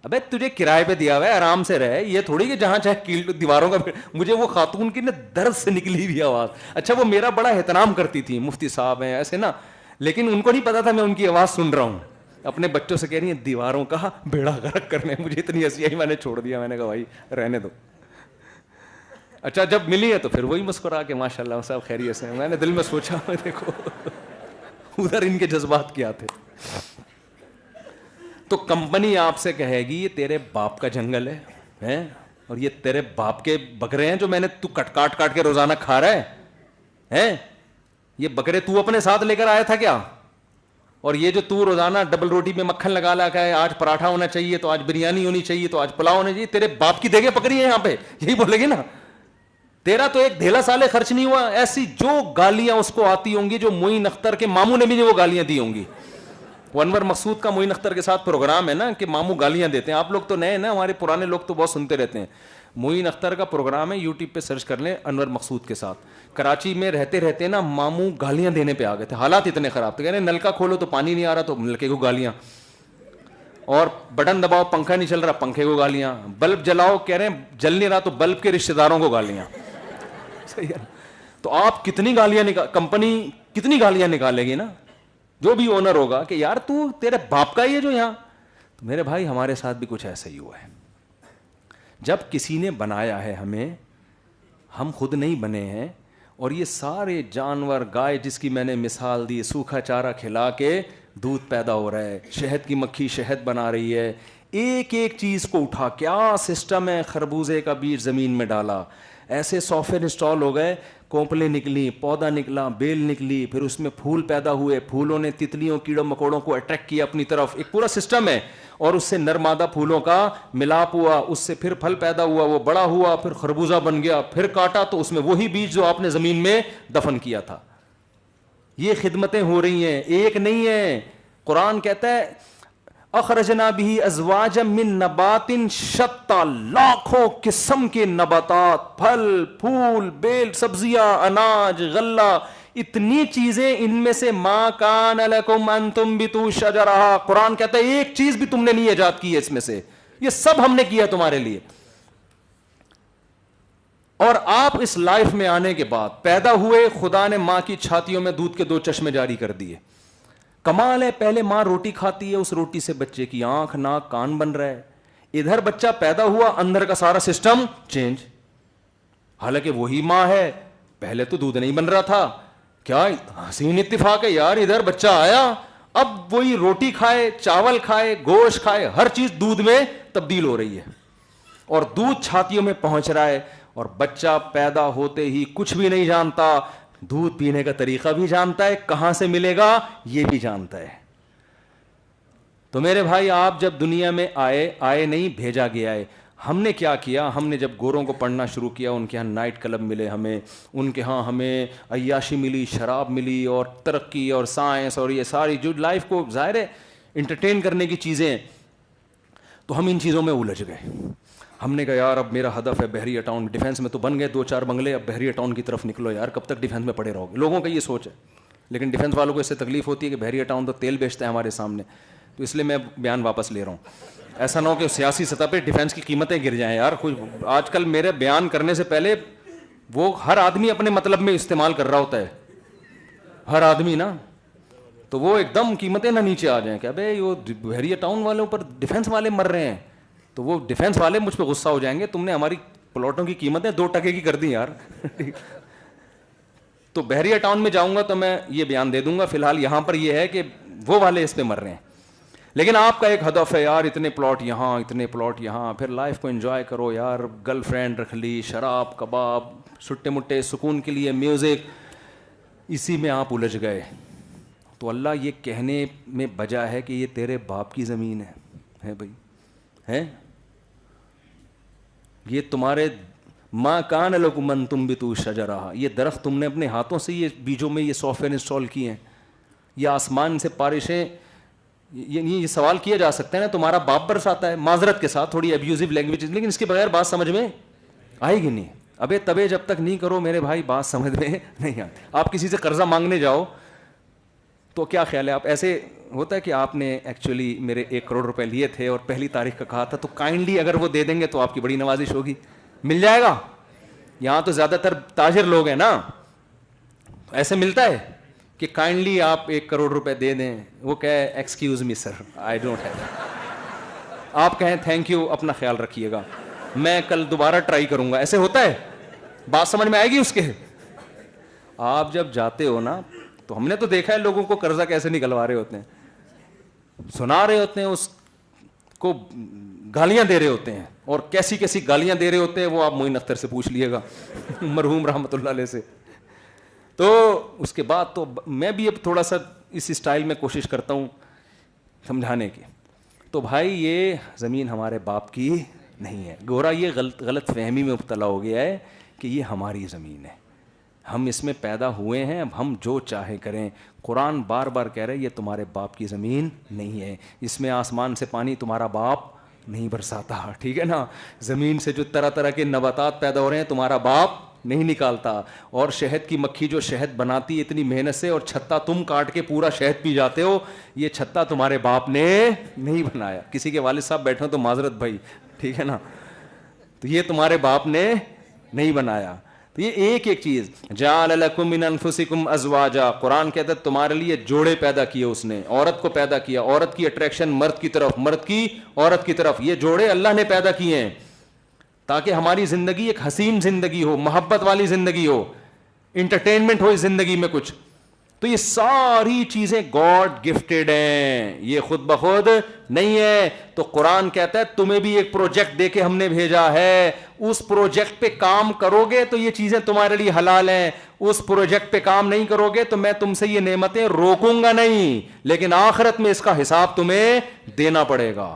B: ابے تجھے کرائے پہ دیا ہوا ہے, آرام سے رہے, یہ تھوڑی کہ جہاں چاہے کیل دیواروں کا. مجھے وہ خاتون کی نا درد سے نکلی ہوئی آواز. اچھا وہ میرا بڑا احترام کرتی تھی, مفتی صاحب ہیں ایسے نا, لیکن ان کو نہیں پتا تھا میں ان کی آواز سن رہا ہوں. اپنے بچوں سے کہہ رہی ہیں دیواروں کا بیڑا غرق کرنے. مجھے اتنی ہنسی آئی, میں نے چھوڑ دیا, میں نے کہا بھائی رہنے دو. اچھا جب ملی ہے تو پھر وہی مسکرا کے ماشاء اللہ صاحب خیریت سے. میں نے دل میں سوچا میں دیکھو ادھر ان کے جذبات کیا تھے. تو کمپنی آپ سے کہے گی یہ تیرے باپ کا جنگل ہے اور یہ تیرے باپ کے بکرے ہیں جو میں نے تو کاٹ کے روزانہ کھا رہا ہے. یہ بکرے تو اپنے ساتھ لے کر آیا تھا کیا؟ اور یہ جو تو روزانہ ڈبل روٹی میں مکھن لگا لا ہے, آج پراٹھا ہونا چاہیے تو آج بریانی ہونی چاہیے تو آج پلاؤ ہونا چاہیے, تیرے باپ کی دیگیں پکڑی ہیں یہاں پہ, یہی بولے گی نا. تیرا تو ایک دھیلا سالے خرچ نہیں ہوا. ایسی جو گالیاں اس کو آتی ہوں گی جو معین اختر کے ماموں نے بھی وہ گالیاں دی ہوں گی. وہ انور مقصود کا معین اختر کے ساتھ پروگرام ہے نا کہ ماموں گالیاں دیتے ہیں. آپ لوگ تو نئے نا, ہمارے پرانے لوگ تو بہت سنتے رہتے ہیں. معین اختر کا پروگرام ہے, یوٹیوب پہ سرچ کر لیں انور مقصود کے ساتھ. کراچی میں رہتے رہتے نا ماموں گالیاں دینے پہ آ گئے تھے, حالات اتنے خراب تھے. کہہ رہے ہیں نلکا کھولو تو پانی نہیں آ رہا تو نلکے کو گالیاں, اور بٹن دباؤ پنکھا نہیں چل رہا پنکھے کو گالیاں, بلب جلاؤ کہہ رہے ہیں جل نہیں رہا تو بلب کے رشتے داروں کو گالیاں. صحیح ہے. تو آپ کتنی گالیاں کمپنی کتنی گالیاں نکالے گی نا, جو بھی اونر ہوگا کہ یار تو تیرے باپ کا ہی ہے جو یہاں. تو میرے بھائی ہمارے ساتھ بھی کچھ ایسا ہی ہوا ہے. جب کسی نے بنایا ہے ہمیں, ہم خود نہیں بنے ہیں, اور یہ سارے جانور گائے جس کی میں نے مثال دی, سوکھا چارہ کھلا کے دودھ پیدا ہو رہا ہے, شہد کی مکھی شہد بنا رہی ہے, ایک ایک چیز کو اٹھا, کیا سسٹم ہے, خربوزے کا بیج زمین میں ڈالا, ایسے سافٹ ویئر انسٹال ہو گئے, کونپلیں نکلی, پودا نکلا, بیل نکلی, پھر اس میں پھول پیدا ہوئے, پھولوں نے تتلیوں کیڑوں مکوڑوں کو اٹریکٹ کیا اپنی طرف, ایک پورا سسٹم ہے, اور اس سے نرمادہ پھولوں کا ملاپ ہوا, اس سے پھر پھل پیدا ہوا, وہ بڑا ہوا, پھر خربوزہ بن گیا, پھر کاٹا تو اس میں وہی بیج جو آپ نے زمین میں دفن کیا تھا. یہ خدمتیں ہو رہی ہیں, ایک نہیں ہے. قرآن کہتا ہے اخرجنا بھی ازواجا من نبات شتى, لاکھوں قسم کے نباتات, پھل پھول بیل سبزیاں اناج غلہ, اتنی چیزیں, ان میں سے ما کان لکم ان تنبتوا شجرہا, قرآن کہتا ہے ایک چیز بھی تم نے نہیں ایجاد کی ہے اس میں سے, یہ سب ہم نے کیا تمہارے لیے. اور آپ اس لائف میں آنے کے بعد پیدا ہوئے, خدا نے ماں کی چھاتیوں میں دودھ کے 2 چشمے جاری کر دیے. کمال ہے, پہلے ماں روٹی کھاتی ہے, اس روٹی سے بچے کی آنکھ ناک کان بن رہا ہے. ادھر بچہ پیدا ہوا, اندر کا سارا سسٹم چینج, حالانکہ وہی ماں ہے, پہلے تو دودھ نہیں بن رہا تھا. کیا حسین اتفاق ہے یار, ادھر بچہ آیا, اب وہی روٹی کھائے, چاول کھائے, گوشت کھائے, ہر چیز دودھ میں تبدیل ہو رہی ہے, اور دودھ چھاتیوں میں پہنچ رہا ہے. اور بچہ پیدا ہوتے ہی کچھ بھی نہیں جانتا, دودھ پینے کا طریقہ بھی جانتا ہے, کہاں سے ملے گا یہ بھی جانتا ہے. تو میرے بھائی آپ جب دنیا میں آئے نہیں, بھیجا گیا ہے. ہم نے کیا کیا, ہم نے جب گوروں کو پڑھنا شروع کیا, ان کے ہاں نائٹ کلب ملے ہمیں, ان کے ہاں ہمیں عیاشی ملی, شراب ملی, اور ترقی اور سائنس اور یہ ساری جو لائف کو ظاہر ہے انٹرٹین کرنے کی چیزیں, تو ہم ان چیزوں میں الجھ گئے. ہم نے کہا یار اب میرا ہدف ہے بحریہ ٹاؤن, ڈیفینس میں تو بن گئے 2-4 بنگلے, اب بحریہ ٹاؤن کی طرف نکلو یار, کب تک ڈیفینس میں پڑے رہو گے. لوگوں کا یہ سوچ ہے, لیکن ڈیفینس والوں کو اس سے تکلیف ہوتی ہے کہ بحریہ ٹاؤن تو تیل بیچتا ہے ہمارے سامنے, تو اس لیے میں بیان واپس لے رہا ہوں. ایسا نہ ہو کہ سیاسی سطح پہ ڈیفینس کی قیمتیں گر جائیں یار. کچھ آج کل میرے بیان کرنے سے پہلے وہ ہر آدمی اپنے مطلب میں استعمال کر رہا ہوتا ہے, ہر آدمی نا, تو وہ ایک دم قیمتیں نہ نیچے آ جائیں کہ ابے وہ بحریہ ٹاؤن والوں پر ڈیفینس والے مر رہے ہیں, تو وہ ڈیفینس والے مجھ پہ غصہ ہو جائیں گے, تم نے ہماری پلاٹوں کی قیمتیں 2% کی کر دی یار. تو بحریہ ٹاؤن میں جاؤں گا تو میں یہ بیان دے دوں گا. فی الحال یہاں پر یہ ہے کہ وہ والے اس پہ مر رہے ہیں, لیکن آپ کا ایک ہدف ہے یار, اتنے پلاٹ یہاں, اتنے پلاٹ یہاں, پھر لائف کو انجوائے کرو یار, گرل فرینڈ رکھ لی, شراب کباب, چھٹے مٹے سکون کے لیے میوزک, اسی میں آپ الجھ گئے. تو اللہ یہ کہنے میں بجا ہے کہ یہ تیرے باپ کی زمین ہے بھائی, ہے یہ تمہارے, ما کان لکم ان تنبتوا شجرہا, یہ درخت تم نے اپنے ہاتھوں سے یہ بیجوں میں یہ سافٹ ویئر انسٹال کیے ہیں, یہ آسمان سے بارشیں. یہ سوال کیا جا سکتا ہے نا, تمہارا باپ برساتا ہے, معذرت کے ساتھ تھوڑی ابیوزو لینگویج, لیکن اس کے بغیر بات سمجھ میں آئے گی نہیں. ابے تبے جب تک نہیں کرو میرے بھائی بات سمجھ میں نہیں آتی. آپ کسی سے قرضہ مانگنے جاؤ تو کیا خیال ہے, آپ ایسے ہوتا ہے کہ آپ نے ایکچولی میرے 1 کروڑ روپے لیے تھے اور پہلی تاریخ کا کہا تھا, تو کائنڈلی اگر وہ دے دیں گے تو آپ کی بڑی نوازش ہوگی, مل جائے گا. یہاں تو زیادہ تر تاجر لوگ ہیں نا, ایسے ملتا ہے, کہ کائنڈلی آپ 1 کروڑ روپے دے دیں, وہ کہے excuse me sir I don't have, آپ کہیں تھینک یو اپنا خیال رکھیے گا میں کل دوبارہ ٹرائی کروں گا. ایسے ہوتا ہے؟ بات سمجھ میں آئے گی اس کے؟ آپ جب جاتے ہو نا, تو ہم نے تو دیکھا ہے لوگوں کو قرضہ کیسے نکلوا رہے ہوتے ہیں, سنا رہے ہوتے ہیں, اس کو گالیاں دے رہے ہوتے ہیں, اور کیسی کیسی گالیاں دے رہے ہوتے ہیں وہ آپ معین اختر سے پوچھ لیے گا مرحوم رحمۃ اللہ علیہ سے. تو اس کے بعد تو میں بھی اب تھوڑا سا اس اسٹائل میں کوشش کرتا ہوں سمجھانے کی. تو بھائی یہ زمین ہمارے باپ کی نہیں ہے. گورا یہ غلط فہمی میں مبتلا ہو گیا ہے کہ یہ ہماری زمین ہے, ہم اس میں پیدا ہوئے ہیں, اب ہم جو چاہے کریں. قرآن بار بار کہہ رہے یہ تمہارے باپ کی زمین نہیں ہے, اس میں آسمان سے پانی تمہارا باپ نہیں برساتا, ٹھیک ہے نا, زمین سے جو طرح طرح کے نباتات پیدا ہو رہے ہیں تمہارا باپ نہیں نکالتا, اور شہد کی مکھی جو شہد بناتی ہے اتنی محنت سے, اور چھتا تم کاٹ کے پورا شہد پی جاتے ہو, یہ چھتا تمہارے باپ نے نہیں بنایا. کسی کے والد صاحب بیٹھے ہو تو معذرت بھائی, ٹھیک ہے نا, تو یہ تمہارے باپ نے نہیں بنایا. تو یہ ایک ایک چیز, جعل لکم من انفسکم ازواجا, قرآن کہتا ہے تمہارے لیے جوڑے پیدا کیے اس نے, عورت کو پیدا کیا, عورت کی اٹریکشن مرد کی طرف, مرد کی عورت کی طرف, یہ جوڑے اللہ نے پیدا کیے ہیں تاکہ ہماری زندگی ایک حسین زندگی ہو, محبت والی زندگی ہو, انٹرٹینمنٹ ہو اس زندگی میں کچھ. تو یہ ساری چیزیں گاڈ گفٹیڈ ہیں, یہ خود بخود نہیں ہے. تو قرآن کہتا ہے تمہیں بھی ایک پروجیکٹ دے کے ہم نے بھیجا ہے, اس پروجیکٹ پہ کام کرو گے تو یہ چیزیں تمہارے لیے حلال ہیں, اس پروجیکٹ پہ کام نہیں کرو گے تو میں تم سے یہ نعمتیں روکوں گا نہیں, لیکن آخرت میں اس کا حساب تمہیں دینا پڑے گا.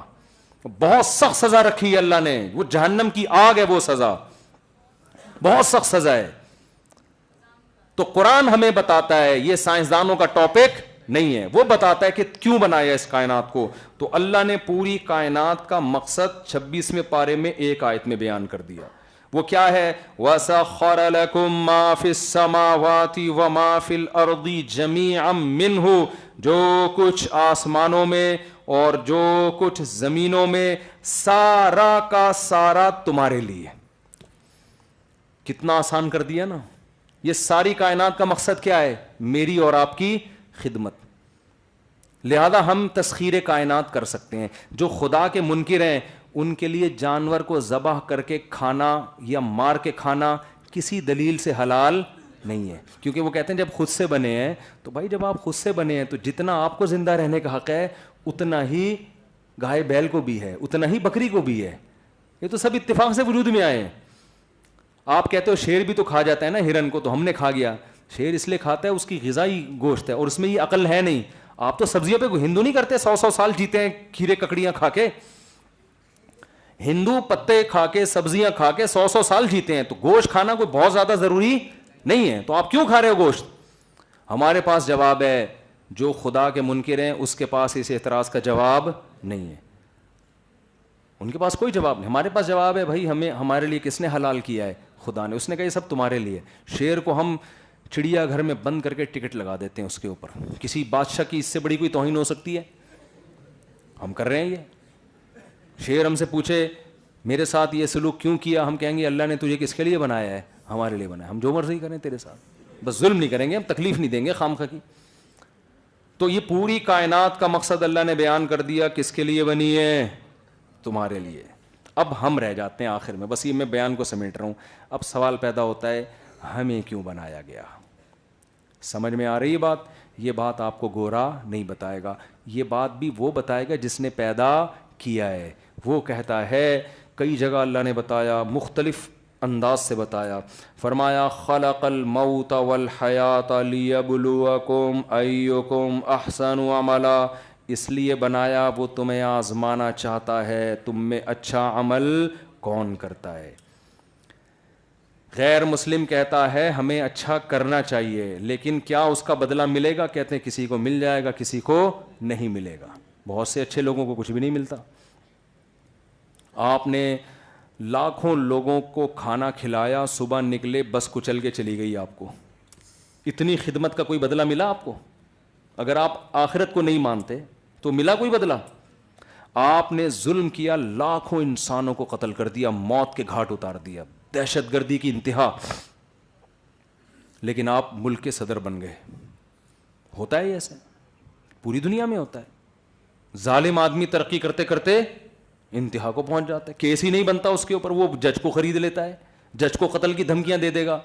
B: بہت سخت سزا رکھی ہے اللہ نے, وہ جہنم کی آگ ہے, وہ سزا بہت سخت سزا ہے. تو قرآن ہمیں بتاتا ہے, یہ سائنسدانوں کا ٹاپک نہیں ہے, وہ بتاتا ہے کہ کیوں بنایا اس کائنات کو. تو اللہ نے پوری کائنات کا مقصد 26ویں پارے میں ایک آیت میں بیان کر دیا. وہ کیا ہے؟ وَسَخَّرَ لَكُم مَّا فِي السَّمَاوَاتِ وَمَا فِي الْأَرْضِ جَمِيعًا مِّنْهُ, جو کچھ آسمانوں میں اور جو کچھ زمینوں میں سارا کا سارا تمہارے لیے. کتنا آسان کر دیا نا. یہ ساری کائنات کا مقصد کیا ہے؟ میری اور آپ کی خدمت. لہذا ہم تسخیر کائنات کر سکتے ہیں. جو خدا کے منکر ہیں ان کے لیے جانور کو ذبح کر کے کھانا یا مار کے کھانا کسی دلیل سے حلال نہیں ہے, کیونکہ وہ کہتے ہیں جب خود سے بنے ہیں تو بھائی جب آپ خود سے بنے ہیں تو جتنا آپ کو زندہ رہنے کا حق ہے اتنا ہی گائے بیل کو بھی ہے, اتنا ہی بکری کو بھی ہے. یہ تو سب اتفاق سے وجود میں آئے ہیں. آپ کہتے ہو شیر بھی تو کھا جاتا ہے نا ہرن کو, تو ہم نے کھا گیا. شیر اس لیے کھاتا ہے اس کی غذائی گوشت ہے اور اس میں یہ عقل ہے نہیں. آپ تو سبزیوں پہ ہندو نہیں کرتے 100 سال جیتے ہیں کھیرے ککڑیاں کھا کے. ہندو پتے کھا کے سبزیاں کھا کے 100 سال جیتے ہیں, تو گوشت کھانا کوئی بہت زیادہ ضروری نہیں ہے. تو آپ کیوں کھا رہے ہو گوشت؟ ہمارے پاس جواب ہے, جو خدا کے منکر ہیں اس کے پاس اس اعتراض کا جواب نہیں ہے. ان کے پاس کوئی جواب نہیں. ہمارے پاس جواب ہے, بھائی ہمیں ہمارے لیے کس نے حلال کیا ہے؟ خدا نے. اس نے کہا یہ سب تمہارے لیے. شیر کو ہم چڑیا گھر میں بند کر کے ٹکٹ لگا دیتے ہیں اس کے اوپر. کسی بادشاہ کی اس سے بڑی کوئی توہین ہو سکتی ہے؟ ہم کر رہے ہیں یہ. شیر ہم سے پوچھے میرے ساتھ یہ سلوک کیوں کیا, ہم کہیں گے اللہ نے تجھے کس کے لیے بنایا ہے؟ ہمارے لیے بنایا. ہم جو مرضی کریں تیرے ساتھ, بس ظلم نہیں کریں گے, ہم تکلیف نہیں دیں گے خامخواہ کی. تو یہ پوری کائنات کا مقصد اللہ نے بیان کر دیا. کس کے لیے بنی ہے؟ تمہارے لیے. اب ہم رہ جاتے ہیں آخر میں, بس یہ میں بیان کو سمیٹ رہا ہوں. اب سوال پیدا ہوتا ہے ہمیں کیوں بنایا گیا؟ سمجھ میں آ رہی ہے بات؟ یہ بات آپ کو گورا نہیں بتائے گا, یہ بات بھی وہ بتائے گا جس نے پیدا کیا ہے. وہ کہتا ہے, کئی جگہ اللہ نے بتایا, مختلف انداز سے بتایا. فرمایا خلق الموت والحیات لیبلوکم ایکم احسن عملا, اس لیے بنایا وہ تمہیں آزمانا چاہتا ہے تم میں اچھا عمل کون کرتا ہے. غیر مسلم کہتا ہے ہمیں اچھا کرنا چاہیے, لیکن کیا اس کا بدلہ ملے گا؟ کہتے ہیں کسی کو مل جائے گا, کسی کو نہیں ملے گا. بہت سے اچھے لوگوں کو کچھ بھی نہیں ملتا. آپ نے لاکھوں لوگوں کو کھانا کھلایا, صبح نکلے بس کچل کے چلی گئی آپ کو. اتنی خدمت کا کوئی بدلہ ملا آپ کو؟ اگر آپ آخرت کو نہیں مانتے تو ملا کوئی بدلہ؟ آپ نے ظلم کیا, لاکھوں انسانوں کو قتل کر دیا, موت کے گھاٹ اتار دیا, دہشت گردی کی انتہا, لیکن آپ ملک کے صدر بن گئے. ہوتا ہے ایسے, پوری دنیا میں ہوتا ہے. ظالم آدمی ترقی کرتے کرتے انتہا کو پہنچ جاتا ہے, کیس ہی نہیں بنتا اس کے اوپر, وہ جج کو خرید لیتا ہے, جج کو قتل کی دھمکیاں دے دے گا.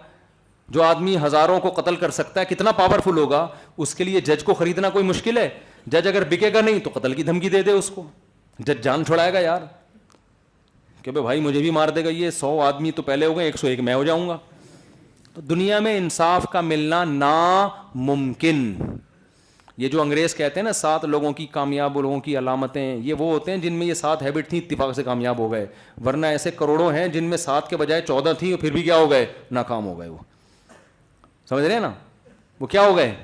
B: جو آدمی ہزاروں کو قتل کر سکتا ہے کتنا پاورفل ہوگا, اس کے لیے جج کو خریدنا کوئی مشکل ہے؟ جج اگر بکے گا نہیں تو قتل کی دھمکی دے دے اس کو, جج جان چھڑائے گا یار کہ بھائی مجھے بھی مار دے گا یہ, 100 آدمی تو پہلے ہو گئے, 101 میں ہو جاؤں گا. تو دنیا میں انصاف کا ملنا ناممکن. یہ جو انگریز کہتے ہیں نا 7 لوگوں کی کامیاب لوگوں کی علامتیں, یہ وہ ہوتے ہیں جن میں یہ 7 ہیبٹ تھیں, اتفاق سے کامیاب ہو گئے. ورنہ ایسے کروڑوں ہیں جن میں 7 کے بجائے 14 تھیں, پھر بھی کیا ہو گئے, ناکام ہو گئے. وہ سمجھ رہے ہیں نا, وہ کیا ہو گئے,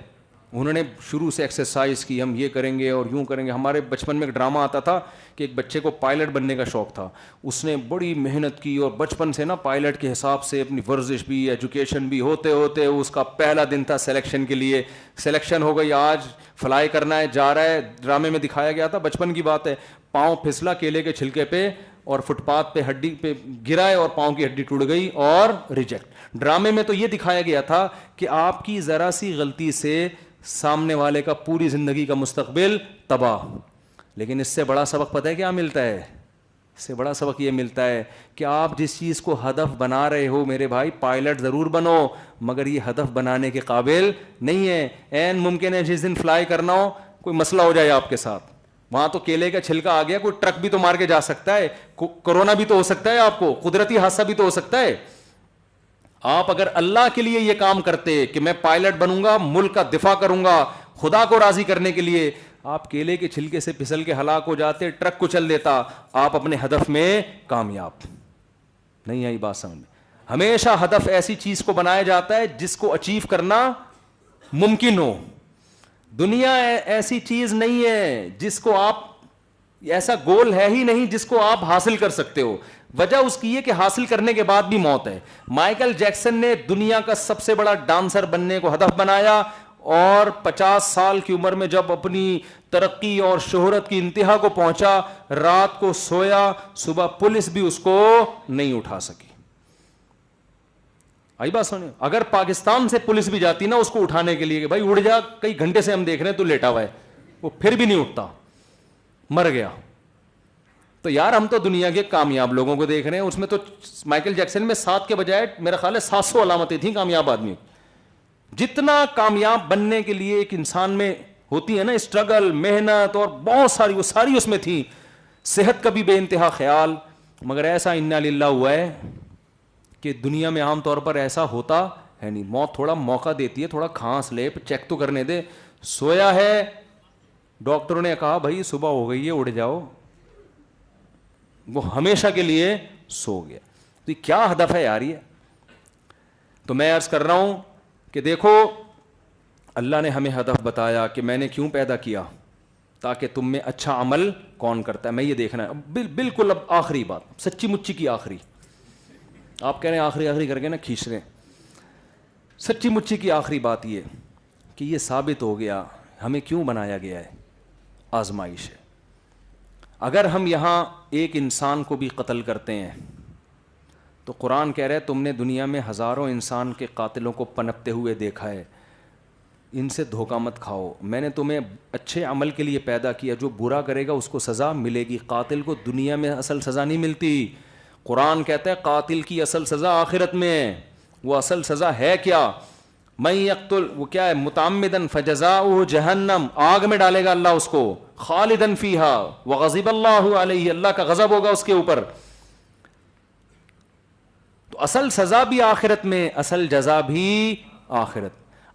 B: انہوں نے شروع سے ایکسرسائز کی, ہم یہ کریں گے اور یوں کریں گے. ہمارے بچپن میں ایک ڈرامہ آتا تھا کہ ایک بچے کو پائلٹ بننے کا شوق تھا, اس نے بڑی محنت کی اور بچپن سے نا پائلٹ کے حساب سے اپنی ورزش بھی ایجوکیشن بھی ہوتے ہوتے اس کا پہلا دن تھا سلیکشن کے لیے, سلیکشن ہو گئی, آج فلائی کرنا ہے, جا رہا ہے. ڈرامے میں دکھایا گیا تھا, بچپن کی بات ہے, پاؤں پھسلا کیلے کے چھلکے پہ اور فٹ پاتھ پہ ہڈی پہ گرائے اور پاؤں کی ہڈی ٹوٹ گئی اور ریجیکٹ. ڈرامے میں تو یہ دکھایا گیا تھا کہ آپ کی ذرا سی غلطی سے سامنے والے کا پوری زندگی کا مستقبل تباہ. لیکن اس سے بڑا سبق پتہ ہے کیا ملتا ہے؟ اس سے بڑا سبق یہ ملتا ہے کہ آپ جس چیز کو ہدف بنا رہے ہو میرے بھائی, پائلٹ ضرور بنو, مگر یہ ہدف بنانے کے قابل نہیں ہے. عین ممکن ہے جس دن فلائی کرنا ہو کوئی مسئلہ ہو جائے آپ کے ساتھ, وہاں تو کیلے کا چھلکا آ گیا, کوئی ٹرک بھی تو مار کے جا سکتا ہے, کورونا بھی تو ہو سکتا ہے, آپ کو قدرتی حادثہ بھی تو ہو سکتا ہے. آپ اگر اللہ کے لیے یہ کام کرتے کہ میں پائلٹ بنوں گا, ملک کا دفاع کروں گا خدا کو راضی کرنے کے لیے, آپ کیلے کے چھلکے سے پھسل کے ہلاک ہو جاتے, ٹرک کچل دیتا, آپ اپنے ہدف میں کامیاب نہیں آئی. بات سمجھ میں, ہمیشہ ہدف ایسی چیز کو بنایا جاتا ہے جس کو اچیو کرنا ممکن ہو. دنیا ایسی چیز نہیں ہے جس کو آپ, ایسا گول ہے ہی نہیں جس کو آپ حاصل کر سکتے ہو. وجہ اس کی ہے کہ حاصل کرنے کے بعد بھی موت ہے. مائیکل جیکسن نے دنیا کا سب سے بڑا ڈانسر بننے کو ہدف بنایا, اور 50 سال کی عمر میں جب اپنی ترقی اور شہرت کی انتہا کو پہنچا, رات کو سویا, صبح پولیس بھی اس کو نہیں اٹھا سکی. آئی بات سنیں, اگر پاکستان سے پولیس بھی جاتی نا اس کو اٹھانے کے لیے کہ بھائی اڑ جا, کئی گھنٹے سے ہم دیکھ رہے ہیں تو لیٹا ہوا ہے, وہ پھر بھی نہیں اٹھتا, مر گیا. تو یار ہم تو دنیا کے کامیاب لوگوں کو دیکھ رہے ہیں, اس میں تو مائیکل جیکسن میں 7 کے بجائے میرا خیال ہے 700 علامتیں تھیں کامیاب آدمی. جتنا کامیاب بننے کے لیے ایک انسان میں ہوتی ہے نا اسٹرگل, محنت اور بہت ساری, وہ ساری اس میں تھی. صحت کا بھی بے انتہا خیال. مگر ایسا انا للہ ہوا ہے کہ دنیا میں عام طور پر ایسا ہوتا ہے نہیں. موت تھوڑا موقع دیتی ہے, تھوڑا کھانس لے, چیک تو کرنے دے. سویا ہے, ڈاکٹروں نے کہا بھائی صبح ہو گئی ہے اڑ جاؤ, وہ ہمیشہ کے لیے سو گیا. تو یہ کیا ہدف ہے یار یہ؟ تو میں عرض کر رہا ہوں کہ دیکھو اللہ نے ہمیں ہدف بتایا کہ میں نے کیوں پیدا کیا, تاکہ تم میں اچھا عمل کون کرتا ہے, میں یہ دیکھنا ہے. بالکل اب آخری بات, سچی مچی کی آخری, آپ کہہ رہے ہیں آخری کر کے نا کھینچ رہے ہیں, سچی مچی کی آخری بات یہ کہ یہ ثابت ہو گیا ہمیں کیوں بنایا گیا ہے, آزمائش ہے. اگر ہم یہاں ایک انسان کو بھی قتل کرتے ہیں تو قرآن کہہ رہا ہے تم نے دنیا میں ہزاروں انسان کے قاتلوں کو پنپتے ہوئے دیکھا ہے, ان سے دھوکہ مت کھاؤ. میں نے تمہیں اچھے عمل کے لیے پیدا کیا, جو برا کرے گا اس کو سزا ملے گی. قاتل کو دنیا میں اصل سزا نہیں ملتی. قرآن کہتا ہے قاتل کی اصل سزا آخرت میں ہے. وہ اصل سزا ہے کیا؟ من یقتل, وہ کیا ہے, متعمدن فجزاؤہ جہنم, آگ میں ڈالے گا اللہ اس کو, خالدن فیہا وغضب اللہ علیہ, اللہ کا غضب ہوگا اس کے اوپر. تو اصل سزا بھی آخرت میں, اصل جزا بھی آخرت.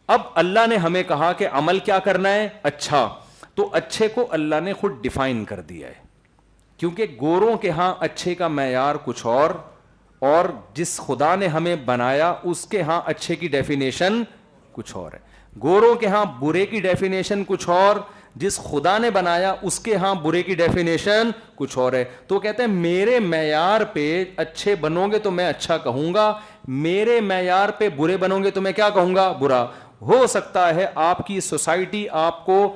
B: اب اللہ نے ہمیں کہا کہ عمل کیا کرنا ہے, اچھا. تو اچھے کو اللہ نے خود ڈیفائن کر دیا ہے, کیونکہ گوروں کے ہاں اچھے کا معیار کچھ اور جس خدا نے ہمیں بنایا اس کے ہاں اچھے کی ڈیفینیشن کچھ اور ہے. گوروں کے ہاں برے کی ڈیفینیشن کچھ اور, جس خدا نے بنایا اس کے ہاں برے کی ڈیفینیشن کچھ اور ہے. تو کہتے ہیں میرے معیار پہ اچھے بنو گے تو میں اچھا کہوں گا, میرے معیار پہ برے بنو گے تو میں کیا کہوں گا, برا. ہو سکتا ہے آپ کی سوسائٹی آپ کو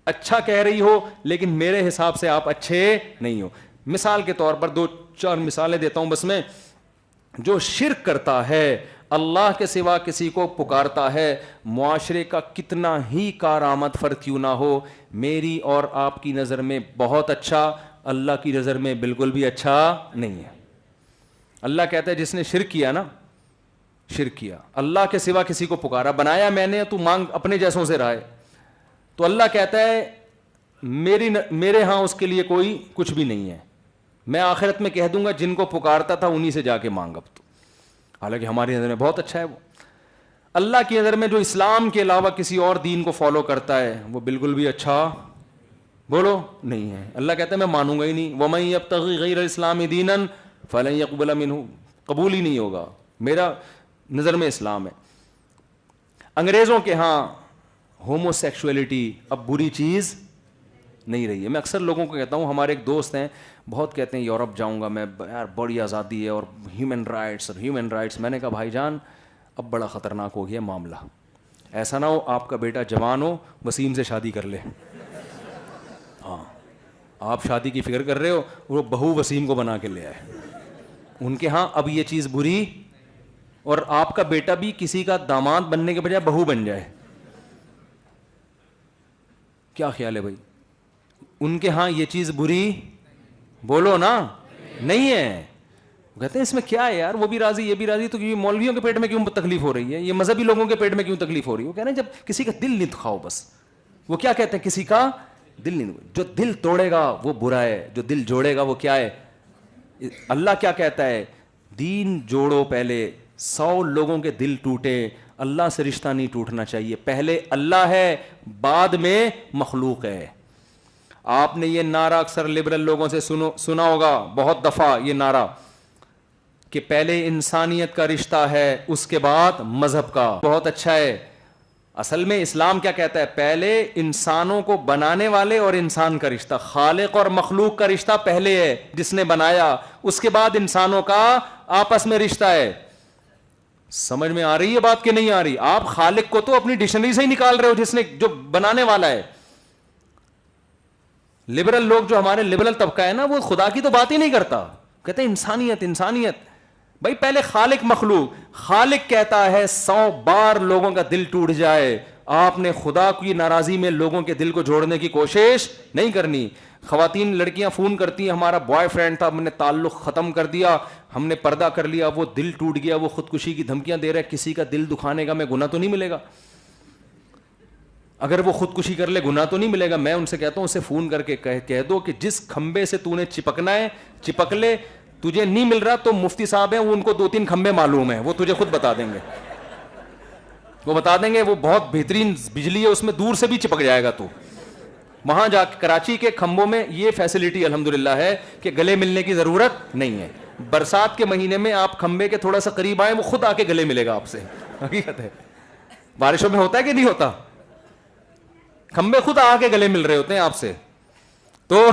B: اچھا کہہ رہی ہو لیکن میرے حساب سے آپ اچھے نہیں ہو. مثال کے طور پر 2-4 مثالیں دیتا ہوں بس میں. جو شرک کرتا ہے اللہ کے سوا کسی کو پکارتا ہے، معاشرے کا کتنا ہی کارآمد فرد کیوں نہ ہو، میری اور آپ کی نظر میں بہت اچھا، اللہ کی نظر میں بالکل بھی اچھا نہیں ہے۔ اللہ کہتا ہے جس نے شرک کیا نا، شرک کیا، اللہ کے سوا کسی کو پکارا، بنایا میں نے، تو مانگ اپنے جیسوں سے رہے، تو اللہ کہتا ہے میرے ہاں اس کے لیے کوئی کچھ بھی نہیں ہے، میں آخرت میں کہہ دوں گا جن کو پکارتا تھا انہی سے جا کے مانگ اب تو، حالانکہ ہماری نظر میں بہت اچھا ہے وہ۔ اللہ کی نظر میں جو اسلام کے علاوہ کسی اور دین کو فالو کرتا ہے وہ بالکل بھی اچھا بولو نہیں ہے۔ اللہ کہتا ہے میں مانوں گا ہی نہیں، وَمَن يَبْتَغِ غَيْرَ الْإِسْلَامِ دِينًا فَلَن يَقْبَلَ مِنْهُ، قبول ہی نہیں ہوگا، میرا نظر میں اسلام ہے۔ انگریزوں کے ہاں ہومو سیکشولیٹی اب بری چیز نہیں رہی ہے۔ میں اکثر لوگوں کو کہتا ہوں، ہمارے ایک دوست ہیں بہت کہتے ہیں یورپ جاؤں گا میں، یار بڑی آزادی ہے اور ہیومن رائٹس، میں نے کہا بھائی جان اب بڑا خطرناک ہو گیا معاملہ، ایسا نہ ہو آپ کا بیٹا جوان ہو وسیم سے شادی کر لے، ہاں آپ شادی کی فکر کر رہے ہو، وہ بہو وسیم کو بنا کے لے آئے، ان کے ہاں اب یہ چیز بری، اور آپ کا بیٹا بھی کسی کا داماد بننے کے بجائے بہو بن جائے، کیا خیال ہے بھائی؟ ان کے ہاں یہ چیز بری بولو نا نہیں ہے، کہتے ہیں اس میں کیا ہے یار، وہ بھی راضی یہ بھی راضی، تو یہ مولویوں کے پیٹ میں کیوں تکلیف ہو رہی ہے، یہ مذہبی لوگوں کے پیٹ میں کیوں تکلیف ہو رہی ہے؟ وہ کہہ رہے ہیں جب کسی کا دل نہیں دکھاؤ بس، وہ کیا کہتے ہیں کسی کا دل نہیں، جو دل توڑے گا وہ برا ہے، جو دل جوڑے گا وہ کیا ہے۔ اللہ کیا کہتا ہے، دین جوڑو، پہلے 100 لوگوں کے دل ٹوٹے، اللہ سے رشتہ نہیں ٹوٹنا چاہیے، پہلے اللہ ہے بعد میں مخلوق ہے۔ آپ نے یہ نعرہ اکثر لبرل لوگوں سے سنا ہوگا بہت دفعہ، یہ نعرہ کہ پہلے انسانیت کا رشتہ ہے اس کے بعد مذہب کا، بہت اچھا ہے۔ اصل میں اسلام کیا کہتا ہے، پہلے انسانوں کو بنانے والے اور انسان کا رشتہ، خالق اور مخلوق کا رشتہ پہلے ہے جس نے بنایا، اس کے بعد انسانوں کا آپس میں رشتہ ہے۔ سمجھ میں آ رہی ہے بات کہ نہیں آ رہی؟ آپ خالق کو تو اپنی ڈکشنری سے ہی نکال رہے ہو، جس نے جو بنانے والا ہے۔ لبرل لوگ جو ہمارے لبرل طبقہ ہے نا، وہ خدا کی تو بات ہی نہیں کرتا، کہتے ہیں انسانیت۔ بھائی پہلے خالق مخلوق، خالق کہتا ہے 100 بار لوگوں کا دل ٹوٹ جائے، آپ نے خدا کی ناراضی میں لوگوں کے دل کو جوڑنے کی کوشش نہیں کرنی۔ خواتین لڑکیاں فون کرتی ہیں، ہمارا بوائے فرینڈ تھا، ہم نے تعلق ختم کر دیا، ہم نے پردہ کر لیا، وہ دل ٹوٹ گیا، وہ خودکشی کی دھمکیاں دے رہا ہے، کسی کا دل دکھانے کا میں گناہ تو نہیں ملے گا؟ اگر وہ خودکشی کر لے گناہ تو نہیں ملے گا؟ میں ان سے کہتا ہوں اسے فون کر کے کہہ دو کہ جس کھمبے سے تو نے چپکنا ہے چپک لے، تجھے نہیں مل رہا تو مفتی صاحب ہیں، وہ ان کو 2-3 کھمبے معلوم ہیں، وہ تجھے خود بتا دیں گے، وہ بتا دیں گے، وہ بہت بہترین بجلی ہے اس میں، دور سے بھی چپک جائے گا تو۔ وہاں جا کے کراچی کے کھمبوں میں یہ فیسلٹی الحمدللہ ہے کہ گلے ملنے کی ضرورت نہیں ہے، برسات کے مہینے میں آپ کھمبے کے تھوڑا سا قریب آئیں وہ خود آ کے گلے ملے گا آپ سے، حقیقت ہے۔ بارشوں میں ہوتا ہے کہ نہیں ہوتا؟ کھمبے خود آ کے گلے مل رہے ہوتے ہیں آپ سے، تو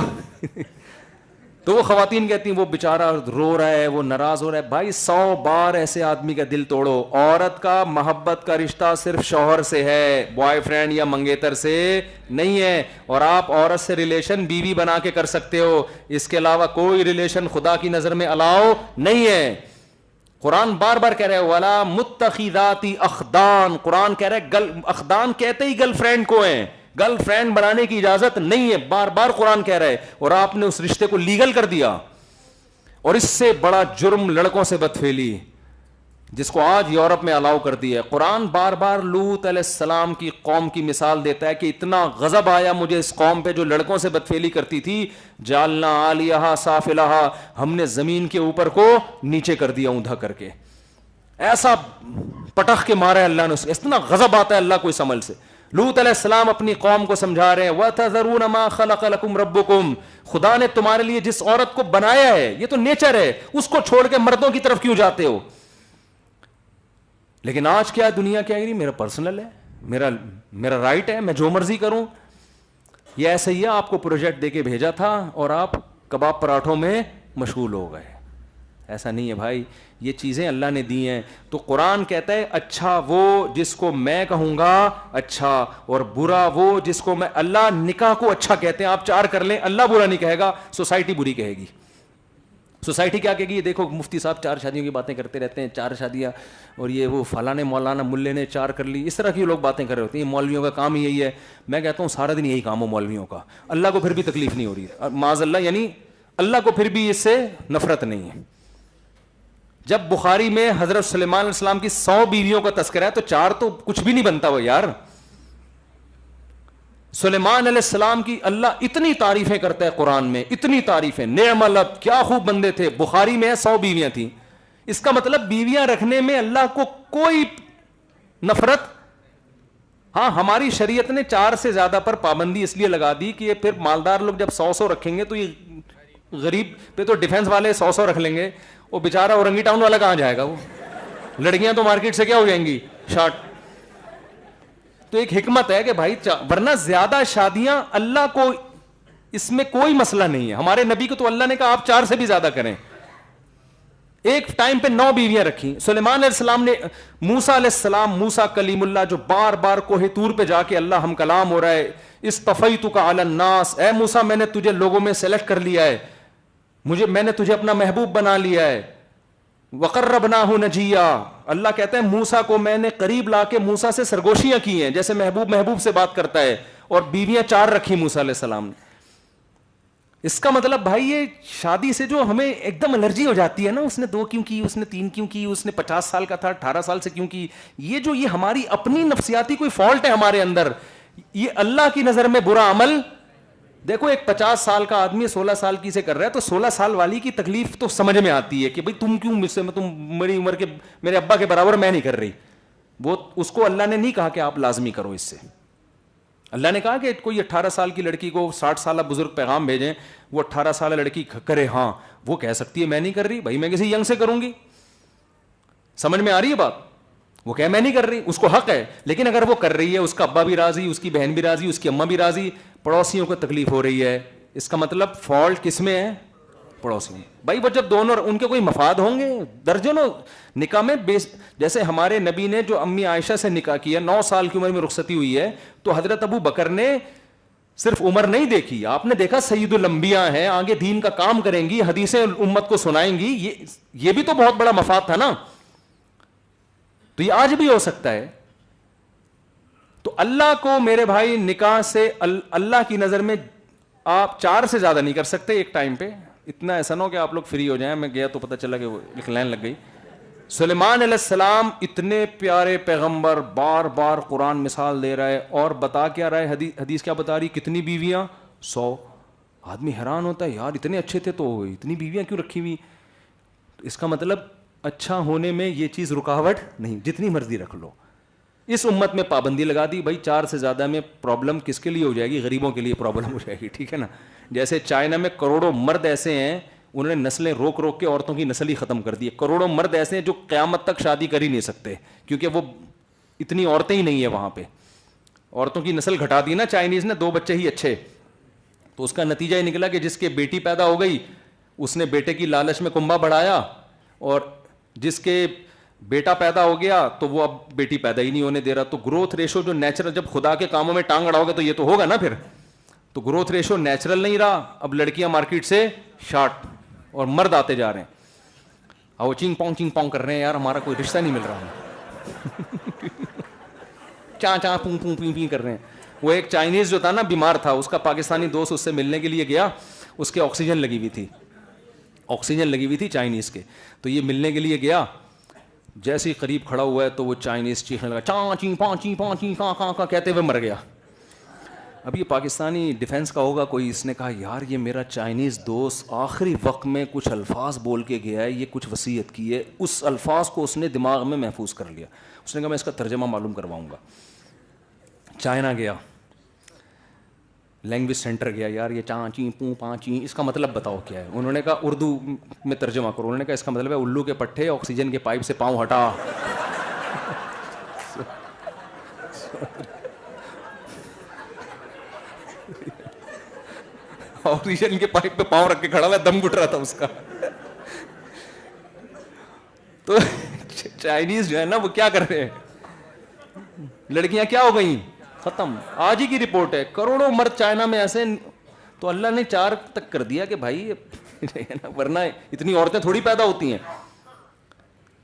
B: وہ خواتین کہتی ہیں وہ بیچارہ رو رہا ہے، وہ ناراض ہو رہا ہے۔ بھائی 100 بار ایسے آدمی کا دل توڑو، عورت کا محبت کا رشتہ صرف شوہر سے ہے، بوائے فرینڈ یا منگیتر سے نہیں ہے، اور آپ عورت سے ریلیشن بیوی بنا کے کر سکتے ہو، اس کے علاوہ کوئی ریلیشن خدا کی نظر میں الاؤ نہیں ہے۔ قرآن بار بار کہہ رہے ہیں وَلَا مُتَّخِذَاتِ أَخْدَانٍ، قرآن کہہ رہے ہیں اخدان کہتے ہی گرل فرینڈ کو ہیں، گرل فرینڈ بنانے کی اجازت نہیں ہے، بار بار قرآن کہہ رہے، اور آپ نے اس رشتے کو لیگل کر دیا۔ اور اس سے بڑا جرم لڑکوں سے بدفعلی، جس کو آج یورپ میں الاؤ کر دیا ہے۔ قرآن بار بار لوط علیہ السلام کی قوم کی مثال دیتا ہے کہ اتنا غضب آیا مجھے اس قوم پہ جو لڑکوں سے بدفعلی کرتی تھی، جعلنا عالیہا سافلہا، ہم نے زمین کے اوپر کو نیچے کر دیا اوندا کر کے، ایسا پٹخ کے مارا ہے اللہ نے، اتنا غضب آتا ہے اللہ کو اس عمل سے۔ لوط علیہ السلام اپنی قوم کو سمجھا رہے ہیں وَتَذَرُونَ مَا خَلَقَ لَكُمْ رَبُّكُمْ، خدا نے تمہارے لیے جس عورت کو بنایا ہے یہ تو نیچر ہے، اس کو چھوڑ کے مردوں کی طرف کیوں جاتے ہو؟ لیکن آج کیا دنیا کیا ہے، میرا پرسنل ہے، میرا رائٹ ہے، میں جو مرضی کروں۔ یہ ایسا ہی ہے، آپ کو پروجیکٹ دے کے بھیجا تھا اور آپ کباب پراٹھوں میں مشغول ہو گئے، ایسا نہیں ہے بھائی، یہ چیزیں اللہ نے دی ہیں۔ تو قرآن کہتا ہے اچھا وہ جس کو میں کہوں گا اچھا، اور برا وہ جس کو میں، اللہ نکاح کو اچھا کہتے ہیں، آپ 4 کر لیں، اللہ برا نہیں کہے گا، سوسائٹی بری کہے گی۔ سوسائٹی کیا کہے گی, دیکھو مفتی صاحب 4 شادیوں کی باتیں کرتے رہتے ہیں, 4 شادیاں, اور یہ وہ فلاں مولانا ملے نے 4 کر لی, اس طرح کی لوگ باتیں کر رہے ہوتے ہیں. مولویوں کا کام ہی یہی ہے. میں کہتا ہوں سارا دن یہی کام ہو مولویوں کا, اللہ کو پھر بھی تکلیف نہیں ہو رہی ہے معاذ اللہ, یعنی اللہ کو پھر بھی اس سے نفرت نہیں ہے. جب بخاری میں حضرت سلیمان علیہ السلام کی 100 بیویوں کا تذکرہ ہے تو 4 تو کچھ بھی نہیں بنتا وہ یار. سلیمان علیہ السلام کی اللہ اتنی تعریفیں کرتا ہے قرآن میں, اتنی تعریفیں, نعم العبد, کیا خوب بندے تھے. بخاری میں 100 بیویاں تھیں. اس کا مطلب بیویاں رکھنے میں اللہ کو کوئی نفرت. ہاں ہماری شریعت نے 4 سے زیادہ پر پابندی اس لیے لگا دی کہ یہ پھر مالدار لوگ جب 100 رکھیں گے تو یہ غریب پہ تو ڈیفنس والے 100 رکھ لیں گے, وہ بیچارہ اورنگی ٹاؤن والا کہاں جائے گا. وہ لڑکیاں تو مارکیٹ سے کیا ہو جائیں گی, شارٹ. تو ایک حکمت ہے کہ بھائی ورنہ زیادہ شادیاں اللہ کو اس میں کوئی مسئلہ نہیں ہے. ہمارے نبی کو تو اللہ نے کہا آپ 4 سے بھی زیادہ کریں. ایک ٹائم پہ 9 بیویاں رکھی. سلیمان علیہ السلام نے موسیٰ علیہ السلام, موسیٰ کلیم اللہ جو بار بار کوہ طور پہ جا کے اللہ ہم کلام ہو رہا ہے, اصطفیتک علی الناس, اے موسیٰ میں نے تجھے لوگوں میں سلیکٹ کر لیا ہے, میں نے تجھے اپنا محبوب بنا لیا ہے. وقربناہ نجیا, اللہ کہتے ہیں موسیٰ کو میں نے قریب لا کے موسیٰ سے سرگوشیاں کی ہیں, جیسے محبوب سے بات کرتا ہے. اور بیویاں 4 رکھی موسیٰ علیہ السلام نے. اس کا مطلب بھائی یہ شادی سے جو ہمیں ایک دم الرجی ہو جاتی ہے نا, اس نے 2 کیوں کی, اس نے 3 کیوں کی, اس نے 50 سال کا تھا 18 سال سے کیوں کی, یہ ہماری اپنی نفسیاتی کوئی فالٹ ہے ہمارے اندر. یہ اللہ کی نظر میں برا عمل. دیکھو ایک 50 سال کا آدمی 16 سال کی سے کر رہا ہے تو 16 سال والی کی تکلیف تو سمجھ میں آتی ہے کہ بھائی تم کیوں مجھ سے, تم میری عمر کے میرے ابا کے برابر میں نہیں کر رہی. وہ اس کو اللہ نے نہیں کہا کہ آپ لازمی کرو اس سے. اللہ نے کہا کہ کوئی 18 سال کی لڑکی کو 60 سالہ بزرگ پیغام بھیجیں, وہ 18 سالہ لڑکی کرے, ہاں وہ کہہ سکتی ہے میں نہیں کر رہی, بھائی میں کسی ینگ سے کروں گی. سمجھ میں آ رہی ہے بات. وہ کہ میں نہیں کر رہی, اس کو حق ہے. لیکن اگر وہ کر رہی ہے, اس کا ابا بھی راضی, اس کی بہن بھی راضی, اس کی اماں بھی راضی, پڑوسیوں کو تکلیف ہو رہی ہے, اس کا مطلب فالٹ کس میں ہے, پڑوسیوں میں. بھائی وہ جب دونوں ان کے کوئی مفاد ہوں گے درجنوں نکاح میں. جیسے ہمارے نبی نے جو امی عائشہ سے نکاح کیا, 9 سال کی عمر میں رخصتی ہوئی ہے, تو حضرت ابو بکر نے صرف عمر نہیں دیکھی, آپ نے دیکھا سید الانبیاء ہیں, آگے دین کا کام کریں گی, حدیثیں امت کو سنائیں گی, یہ بھی تو بہت بڑا مفاد تھا نا. تو یہ آج بھی ہو سکتا ہے. تو اللہ کو میرے بھائی نکاح سے اللہ کی نظر میں آپ 4 سے زیادہ نہیں کر سکتے ایک ٹائم پہ. اتنا ایسا نہ ہو کہ آپ لوگ فری ہو جائیں. میں گیا تو پتہ چلا کہ وہ لائن لگ گئی. سلیمان علیہ السلام اتنے پیارے پیغمبر, بار بار قرآن مثال دے رہا ہے اور بتا کیا رہا ہے, حدیث کیا بتا رہی, کتنی بیویاں, 100. آدمی حیران ہوتا ہے یار اتنے اچھے تھے تو اتنی بیویاں کیوں رکھی ہوئی. اس کا مطلب اچھا ہونے میں یہ چیز رکاوٹ نہیں, جتنی مرضی رکھ لو. اس امت میں پابندی لگا دی, بھائی 4 سے زیادہ میں پرابلم کس کے لیے ہو جائے گی, غریبوں کے لیے پرابلم ہو جائے گی, ٹھیک ہے نا. جیسے چائنا میں کروڑوں مرد ایسے ہیں, انہوں نے نسلیں روک روک کے عورتوں کی نسل ہی ختم کر دی ہے. کروڑوں مرد ایسے ہیں جو قیامت تک شادی کر ہی نہیں سکتے, کیونکہ وہ اتنی عورتیں ہی نہیں ہیں وہاں پہ. عورتوں کی نسل گھٹا دی نا چائنیز نے, 2 بچے ہی اچھے. تو اس کا نتیجہ یہ نکلا کہ جس کے بیٹی پیدا ہو گئی اس نے بیٹے کی لالچ میں کنبا بڑھایا, اور جس کے بیٹا پیدا ہو گیا تو وہ اب بیٹی پیدا ہی نہیں ہونے دے رہا. تو گروتھ ریشو جو نیچرل, جب خدا کے کاموں میں ٹانگ اڑاؤ گے تو یہ تو ہوگا نا پھر. تو گروتھ ریشو نیچرل نہیں رہا, اب لڑکیاں مارکیٹ سے شارٹ اور مرد آتے جا رہے ہیں. وہ چینگ پونگ کر رہے ہیں یار, ہمارا کوئی رشتہ نہیں مل رہا ہے. چاں چاں پوں پوں پیں پیں کر رہے ہیں. وہ ایک چائنیز جو تھا نا بیمار تھا, اس کا پاکستانی دوست اس سے ملنے کے لیے گیا, اس کے آکسیجن لگی ہوئی تھی چائنیز کے. تو یہ ملنے کے لیے گیا, جیسے ہی قریب کھڑا ہوا ہے تو وہ چائنیز چیخنے لگا, چاں چیں پاں چیں پاں چیں کاں کاں کا کہتے ہوئے مر گیا. اب یہ پاکستانی ڈیفینس کا ہوگا کوئی, اس نے کہا یار یہ میرا چائنیز دوست آخری وقت میں کچھ الفاظ بول کے گیا ہے, یہ کچھ وصیت کی ہے, اس الفاظ کو اس نے دماغ میں محفوظ کر لیا. اس نے کہا میں اس کا ترجمہ معلوم کرواؤں گا. چائنا گیا, لینگویج سینٹر گیا, یار یہ چاں چیں پوں پاں چیں اس کا مطلب بتاؤ کیا ہے. انہوں نے کہا اردو میں ترجمہ کرو. انہوں نے کہا اس کا مطلب ہے الو کے پٹھے, آکسیجن کے پائپ سے پاؤں ہٹا. آکسیجن کے پائپ پہ پاؤں رکھ کے کھڑا ہوا, دم گھٹ رہا تھا اس کا. تو چائنیز جو ہے نا وہ کیا کر رہے ہیں, لڑکیاں کیا ہو گئیں, ختم. آج ہی کی رپورٹ ہے, کروڑوں مرد چائنا میں ایسے. تو اللہ نے 4 تک کر دیا کہ بھائی ورنہ اتنی عورتیں تھوڑی پیدا ہوتی ہیں.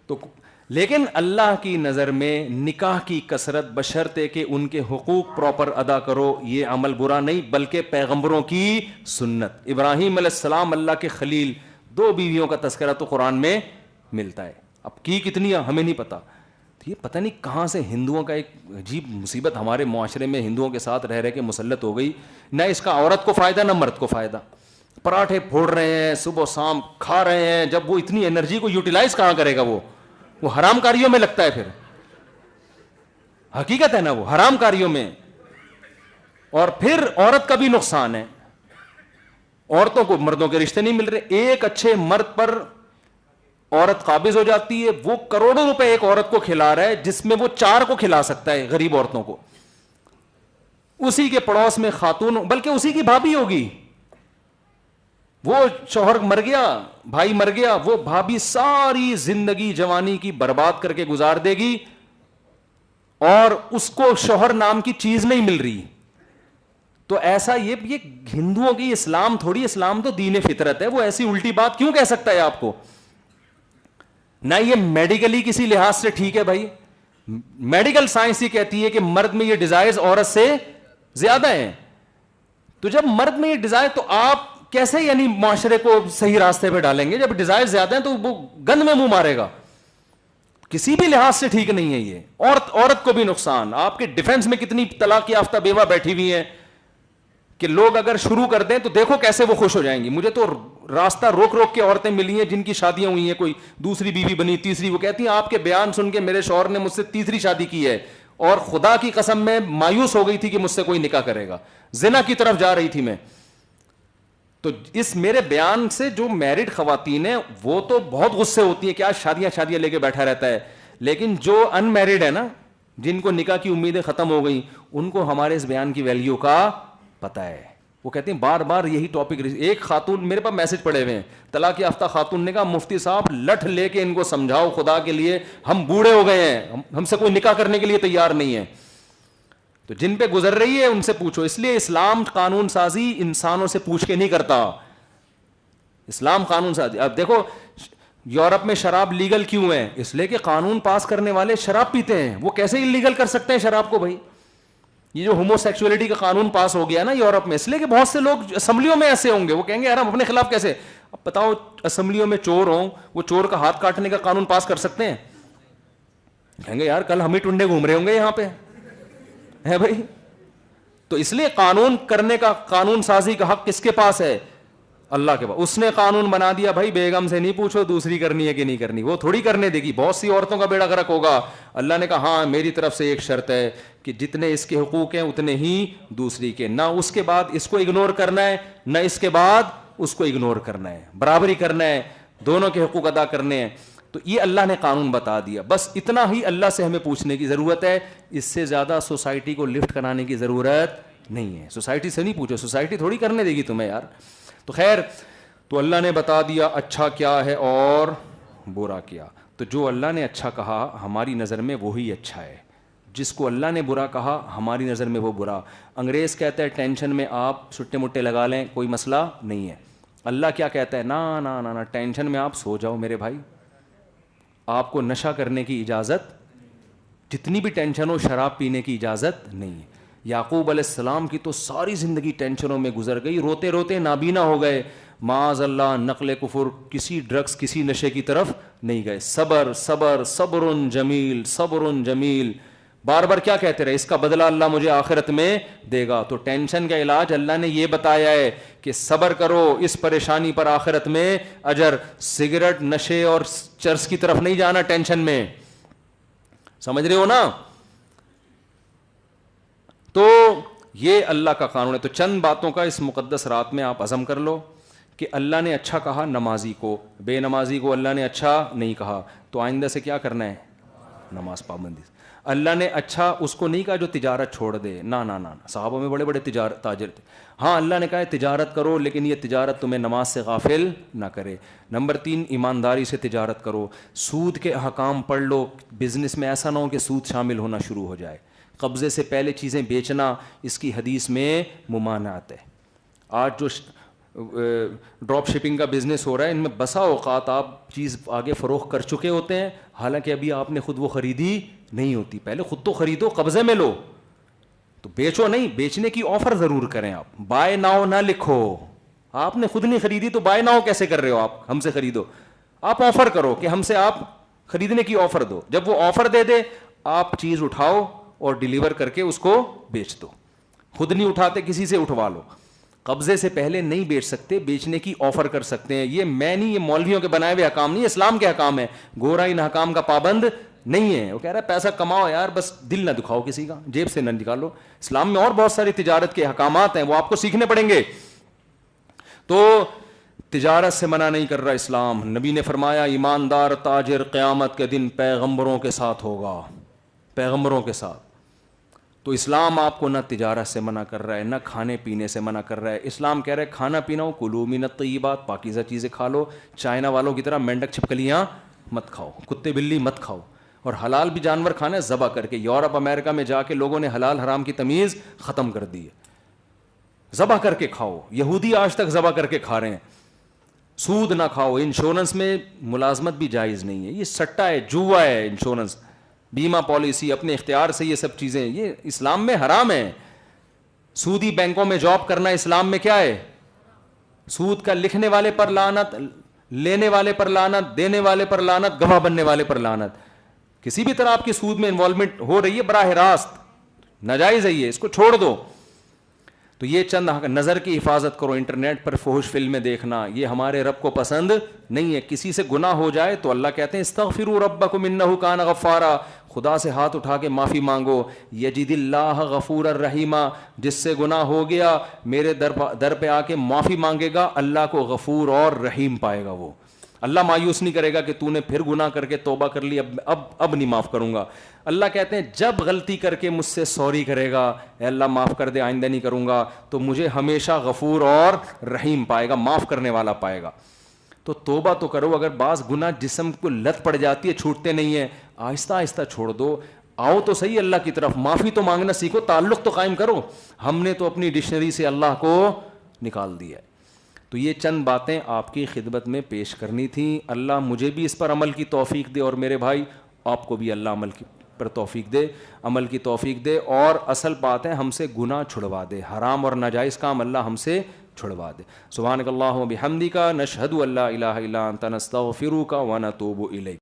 B: تو لیکن اللہ کی نظر میں نکاح کی کثرت بشرطے کہ ان کے حقوق پراپر ادا کرو یہ عمل برا نہیں بلکہ پیغمبروں کی سنت. ابراہیم علیہ السلام اللہ کے خلیل, 2 بیویوں کا تذکرہ تو قرآن میں ملتا ہے. اب کی کتنی ہمیں نہیں پتا. یہ پتہ نہیں کہاں سے ہندوؤں کا ایک عجیب مصیبت ہمارے معاشرے میں ہندوؤں کے ساتھ رہ کے مسلط ہو گئی. نہ اس کا عورت کو فائدہ نہ مرد کو فائدہ. پراٹھے پھوڑ رہے ہیں, صبح شام کھا رہے ہیں, جب وہ اتنی انرجی کو یوٹیلائز کہاں کرے گا, وہ حرام کاریوں میں لگتا ہے. پھر حقیقت ہے نا, وہ حرام کاریوں میں. اور پھر عورت کا بھی نقصان ہے, عورتوں کو مردوں کے رشتے نہیں مل رہے. ایک اچھے مرد پر عورت قابض ہو جاتی ہے, وہ کروڑوں روپے ایک عورت کو کھلا رہا ہے جس میں وہ 4 کو کھلا سکتا ہے غریب عورتوں کو. اسی کے پڑوس میں خاتون, بلکہ اسی کی بھابھی ہوگی, وہ شوہر مر گیا, بھائی مر گیا, وہ بھابھی ساری زندگی جوانی کی برباد کر کے گزار دے گی اور اس کو شوہر نام کی چیز نہیں مل رہی. تو ایسا یہ ہندوؤں کی اسلام تھوڑی, اسلام تو دین فطرت ہے. وہ ایسی الٹی بات کیوں کہہ سکتا ہے آپ کو؟ نہ یہ میڈیکلی کسی لحاظ سے ٹھیک ہے بھائی. میڈیکل سائنس یہ کہتی ہے کہ مرد میں یہ ڈیزائرز عورت سے زیادہ ہیں. تو جب مرد میں یہ ڈیزائر, تو آپ کیسے یعنی معاشرے کو صحیح راستے پہ ڈالیں گے؟ جب ڈیزائر زیادہ ہیں تو وہ گند میں منہ مارے گا. کسی بھی لحاظ سے ٹھیک نہیں ہے یہ. عورت کو بھی نقصان. آپ کے ڈیفنس میں کتنی طلاق یافتہ بیوہ بیٹھی ہوئی ہیں کہ لوگ اگر شروع کر دیں تو دیکھو کیسے وہ خوش ہو جائیں گی. مجھے تو راستہ روک روک کے عورتیں ملی ہیں جن کی شادیاں ہوئی ہیں, کوئی دوسری بیوی بنی, تیسری. وہ کہتی ہیں آپ کے بیان سن کے میرے شوہر نے مجھ سے تیسری شادی کی ہے اور خدا کی قسم میں مایوس ہو گئی تھی کہ مجھ سے کوئی نکاح کرے گا. زنا کی طرف جا رہی تھی میں. تو اس میرے بیان سے جو میرڈ خواتین ہیں وہ تو بہت غصے ہوتی ہیں کہ آج شادیاں لے کے بیٹھا رہتا ہے. لیکن جو ان میرڈ ہے نا, جن کو نکاح کی امیدیں ختم ہو گئی, ان کو ہمارے اس بیان کی ویلیو کا پتہ ہے. وہ کہتے ہیں بار بار یہی ٹاپک. ایک خاتون میرے پاس میسج پڑے ہوئے ہیں, طلاق یافتہ خاتون نے کہا مفتی صاحب لٹھ لے کے ان کو سمجھاؤ خدا کے لیے, ہم بوڑھے ہو گئے ہیں, ہم سے کوئی نکاح کرنے کے لیے تیار نہیں ہے. تو جن پہ گزر رہی ہے ان سے پوچھو. اس لیے اسلام قانون سازی انسانوں سے پوچھ کے نہیں کرتا. اسلام قانون سازی, اب دیکھو یورپ میں شراب لیگل کیوں ہے؟ اس لیے کہ قانون پاس کرنے والے شراب پیتے ہیں. وہ کیسے انلیگل کر سکتے ہیں شراب کو بھائی؟ یہ جو ہومو سیکسولیٹی کا قانون پاس ہو گیا نا یورپ میں, اس لیے کہ بہت سے لوگ اسمبلیوں میں ایسے ہوں گے, وہ کہیں گے یار ہم اپنے خلاف کیسے. اب بتاؤ اسمبلیوں میں چور ہوں, وہ چور کا ہاتھ کاٹنے کا قانون پاس کر سکتے ہیں؟ کہیں گے یار کل ہم ہی ٹنڈے گھوم رہے ہوں گے یہاں پہ, ہے بھائی. تو اس لیے قانون کرنے کا, قانون سازی کا حق کس کے پاس ہے؟ اللہ کے پاس. اس نے قانون بنا دیا بھائی بیگم سے نہیں پوچھو دوسری کرنی ہے کہ نہیں کرنی, وہ تھوڑی کرنے دے گی. بہت سی عورتوں کا بیڑا غرق ہوگا. اللہ نے کہا ہاں میری طرف سے ایک شرط ہے کہ جتنے اس کے حقوق ہیں اتنے ہی دوسری کے, نہ اس کے بعد اس کو اگنور کرنا ہے نہ اس کے بعد اس کو اگنور کرنا ہے, برابری کرنا ہے, دونوں کے حقوق ادا کرنے ہیں. تو یہ اللہ نے قانون بتا دیا. بس اتنا ہی اللہ سے ہمیں پوچھنے کی ضرورت ہے. اس سے زیادہ سوسائٹی کو لفٹ کرانے کی ضرورت نہیں ہے. سوسائٹی سے نہیں پوچھو, سوسائٹی تھوڑی کرنے دے گی تمہیں یار. تو خیر, تو اللہ نے بتا دیا اچھا کیا ہے اور برا کیا. تو جو اللہ نے اچھا کہا ہماری نظر میں وہی اچھا ہے, جس کو اللہ نے برا کہا ہماری نظر میں وہ برا. انگریز کہتا ہے ٹینشن میں آپ چھٹے مٹے لگا لیں کوئی مسئلہ نہیں ہے. اللہ کیا کہتا ہے؟ نا نا نا نا, ٹینشن میں آپ سو جاؤ میرے بھائی, آپ کو نشہ کرنے کی اجازت, جتنی بھی ٹینشن ہو شراب پینے کی اجازت نہیں ہے. یعقوب علیہ السلام کی تو ساری زندگی ٹینشنوں میں گزر گئی, روتے روتے نابینا ہو گئے. معاذ اللہ نقل کفر, کسی ڈرگس کسی نشے کی طرف نہیں گئے. صبر صبر صبر جمیل صبر جمیل, بار بار کیا کہتے رہے؟ اس کا بدلہ اللہ مجھے آخرت میں دے گا. تو ٹینشن کا علاج اللہ نے یہ بتایا ہے کہ صبر کرو, اس پریشانی پر آخرت میں اجر. سگریٹ نشے اور چرس کی طرف نہیں جانا ٹینشن میں, سمجھ رہے ہو نا؟ تو یہ اللہ کا قانون ہے. تو چند باتوں کا اس مقدس رات میں آپ عزم کر لو کہ اللہ نے اچھا کہا نمازی کو, بے نمازی کو اللہ نے اچھا نہیں کہا. تو آئندہ سے کیا کرنا ہے؟ نماز پابندی. اللہ نے اچھا اس کو نہیں کہا جو تجارت چھوڑ دے, نا نا نا, صحابہ میں بڑے بڑے تاجر تھے. ہاں اللہ نے کہا ہے تجارت کرو لیکن یہ تجارت تمہیں نماز سے غافل نہ کرے. نمبر 3, ایمانداری سے تجارت کرو. سود کے احکام پڑھ لو, بزنس میں ایسا نہ ہو کہ سود شامل ہونا شروع ہو جائے. قبضے سے پہلے چیزیں بیچنا اس کی حدیث میں ممانعت ہے. آج جو ڈراپ شپنگ کا بزنس ہو رہا ہے, ان میں بسا اوقات آپ چیز آگے فروخت کر چکے ہوتے ہیں, حالانکہ ابھی آپ نے خود وہ خریدی نہیں ہوتی. پہلے خود تو خریدو, قبضے میں لو, تو بیچو نہیں, بیچنے کی آفر ضرور کریں آپ. بائے ناؤ نہ لکھو, آپ نے خود نہیں خریدی تو بائے ناؤ کیسے کر رہے ہو آپ, ہم سے خریدو. آپ آفر کرو کہ ہم سے آپ خریدنے کی آفر دو, جب وہ آفر دے دے آپ چیز اٹھاؤ اور ڈیلیور کر کے اس کو بیچ دو. خود نہیں اٹھاتے, کسی سے اٹھوا لو. قبضے سے پہلے نہیں بیچ سکتے, بیچنے کی آفر کر سکتے ہیں. یہ میں نہیں, یہ مولویوں کے بنائے ہوئے احکام نہیں, اسلام کے احکام ہے. گورا ان احکام کا پابند نہیں ہے. وہ کہہ رہا ہے پیسہ کماؤ یار, بس دل نہ دکھاؤ کسی کا, جیب سے نہ نکالو. اسلام میں اور بہت ساری تجارت کے احکامات ہیں, وہ آپ کو سیکھنے پڑیں گے. تو تجارت سے منع نہیں کر رہا اسلام. نبی نے فرمایا ایماندار تاجر قیامت کے دن پیغمبروں کے ساتھ ہوگا, پیغمبروں کے ساتھ. تو اسلام آپ کو نہ تجارت سے منع کر رہا ہے, نہ کھانے پینے سے منع کر رہا ہے. اسلام کہہ رہا ہے کھانا پینا ہو, کلوا من الطیبات, پاکیزہ چیزیں کھا لو. چائنا والوں کی طرح مینڈک چھپکلیاں مت کھاؤ, کتے بلی مت کھاؤ. اور حلال بھی جانور کھانا ہے ذبح کر کے. یورپ امریکہ میں جا کے لوگوں نے حلال حرام کی تمیز ختم کر دی ہے. ذبح کر کے کھاؤ. یہودی آج تک ذبح کر کے کھا رہے ہیں. سود نہ کھاؤ. انشورنس میں ملازمت بھی جائز نہیں ہے, یہ سٹا ہے, جوا ہے. انشورنس, بیمہ پالیسی اپنے اختیار سے, یہ سب چیزیں یہ اسلام میں حرام ہے. سودی بینکوں میں جاب کرنا اسلام میں کیا ہے؟ سود کا لکھنے والے پر لعنت, لینے والے پر لعنت, دینے والے پر لعنت, گواہ بننے والے پر لعنت. کسی بھی طرح آپ کی سود میں انوالومنٹ ہو رہی ہے براہ راست, ناجائز ہے یہ, اس کو چھوڑ دو. تو یہ چند نظر کی حفاظت کرو. انٹرنیٹ پر فحش فلمیں دیکھنا یہ ہمارے رب کو پسند نہیں ہے. کسی سے گناہ ہو جائے تو اللہ کہتے ہیں استغفروا ربکم انہ کان غفارا, خدا سے ہاتھ اٹھا کے معافی مانگو. یجد اللہ غفور الرحیم, جس سے گناہ ہو گیا میرے در پہ آ کے معافی مانگے گا, اللہ کو غفور اور رحیم پائے گا. وہ اللہ مایوس نہیں کرے گا کہ تو نے پھر گناہ کر کے توبہ کر لی, اب نہیں معاف کروں گا. اللہ کہتے ہیں جب غلطی کر کے مجھ سے سوری کرے گا, اے اللہ معاف کر دے آئندہ نہیں کروں گا, تو مجھے ہمیشہ غفور اور رحیم پائے گا, معاف کرنے والا پائے گا. تو توبہ تو کرو. اگر بعض گناہ جسم کو لت پڑ جاتی ہے, چھوٹتے نہیں ہیں, آہستہ آہستہ چھوڑ دو. آؤ تو صحیح اللہ کی طرف, معافی تو مانگنا سیکھو, تعلق تو قائم کرو. ہم نے تو اپنی ڈکشنری سے اللہ کو نکال دیا ہے. تو یہ چند باتیں آپ کی خدمت میں پیش کرنی تھیں. اللہ مجھے بھی اس پر عمل کی توفیق دے, اور میرے بھائی آپ کو بھی اللہ عمل کی پر توفیق دے, عمل کی توفیق دے. اور اصل بات ہے ہم سے گناہ چھڑوا دے, حرام اور ناجائز کام اللہ ہم سے چھڑوا دے. سبحانک اللہم و بحمدک, نشہد ان لا الہ الا انت, نستغفرک و نتوب الیک.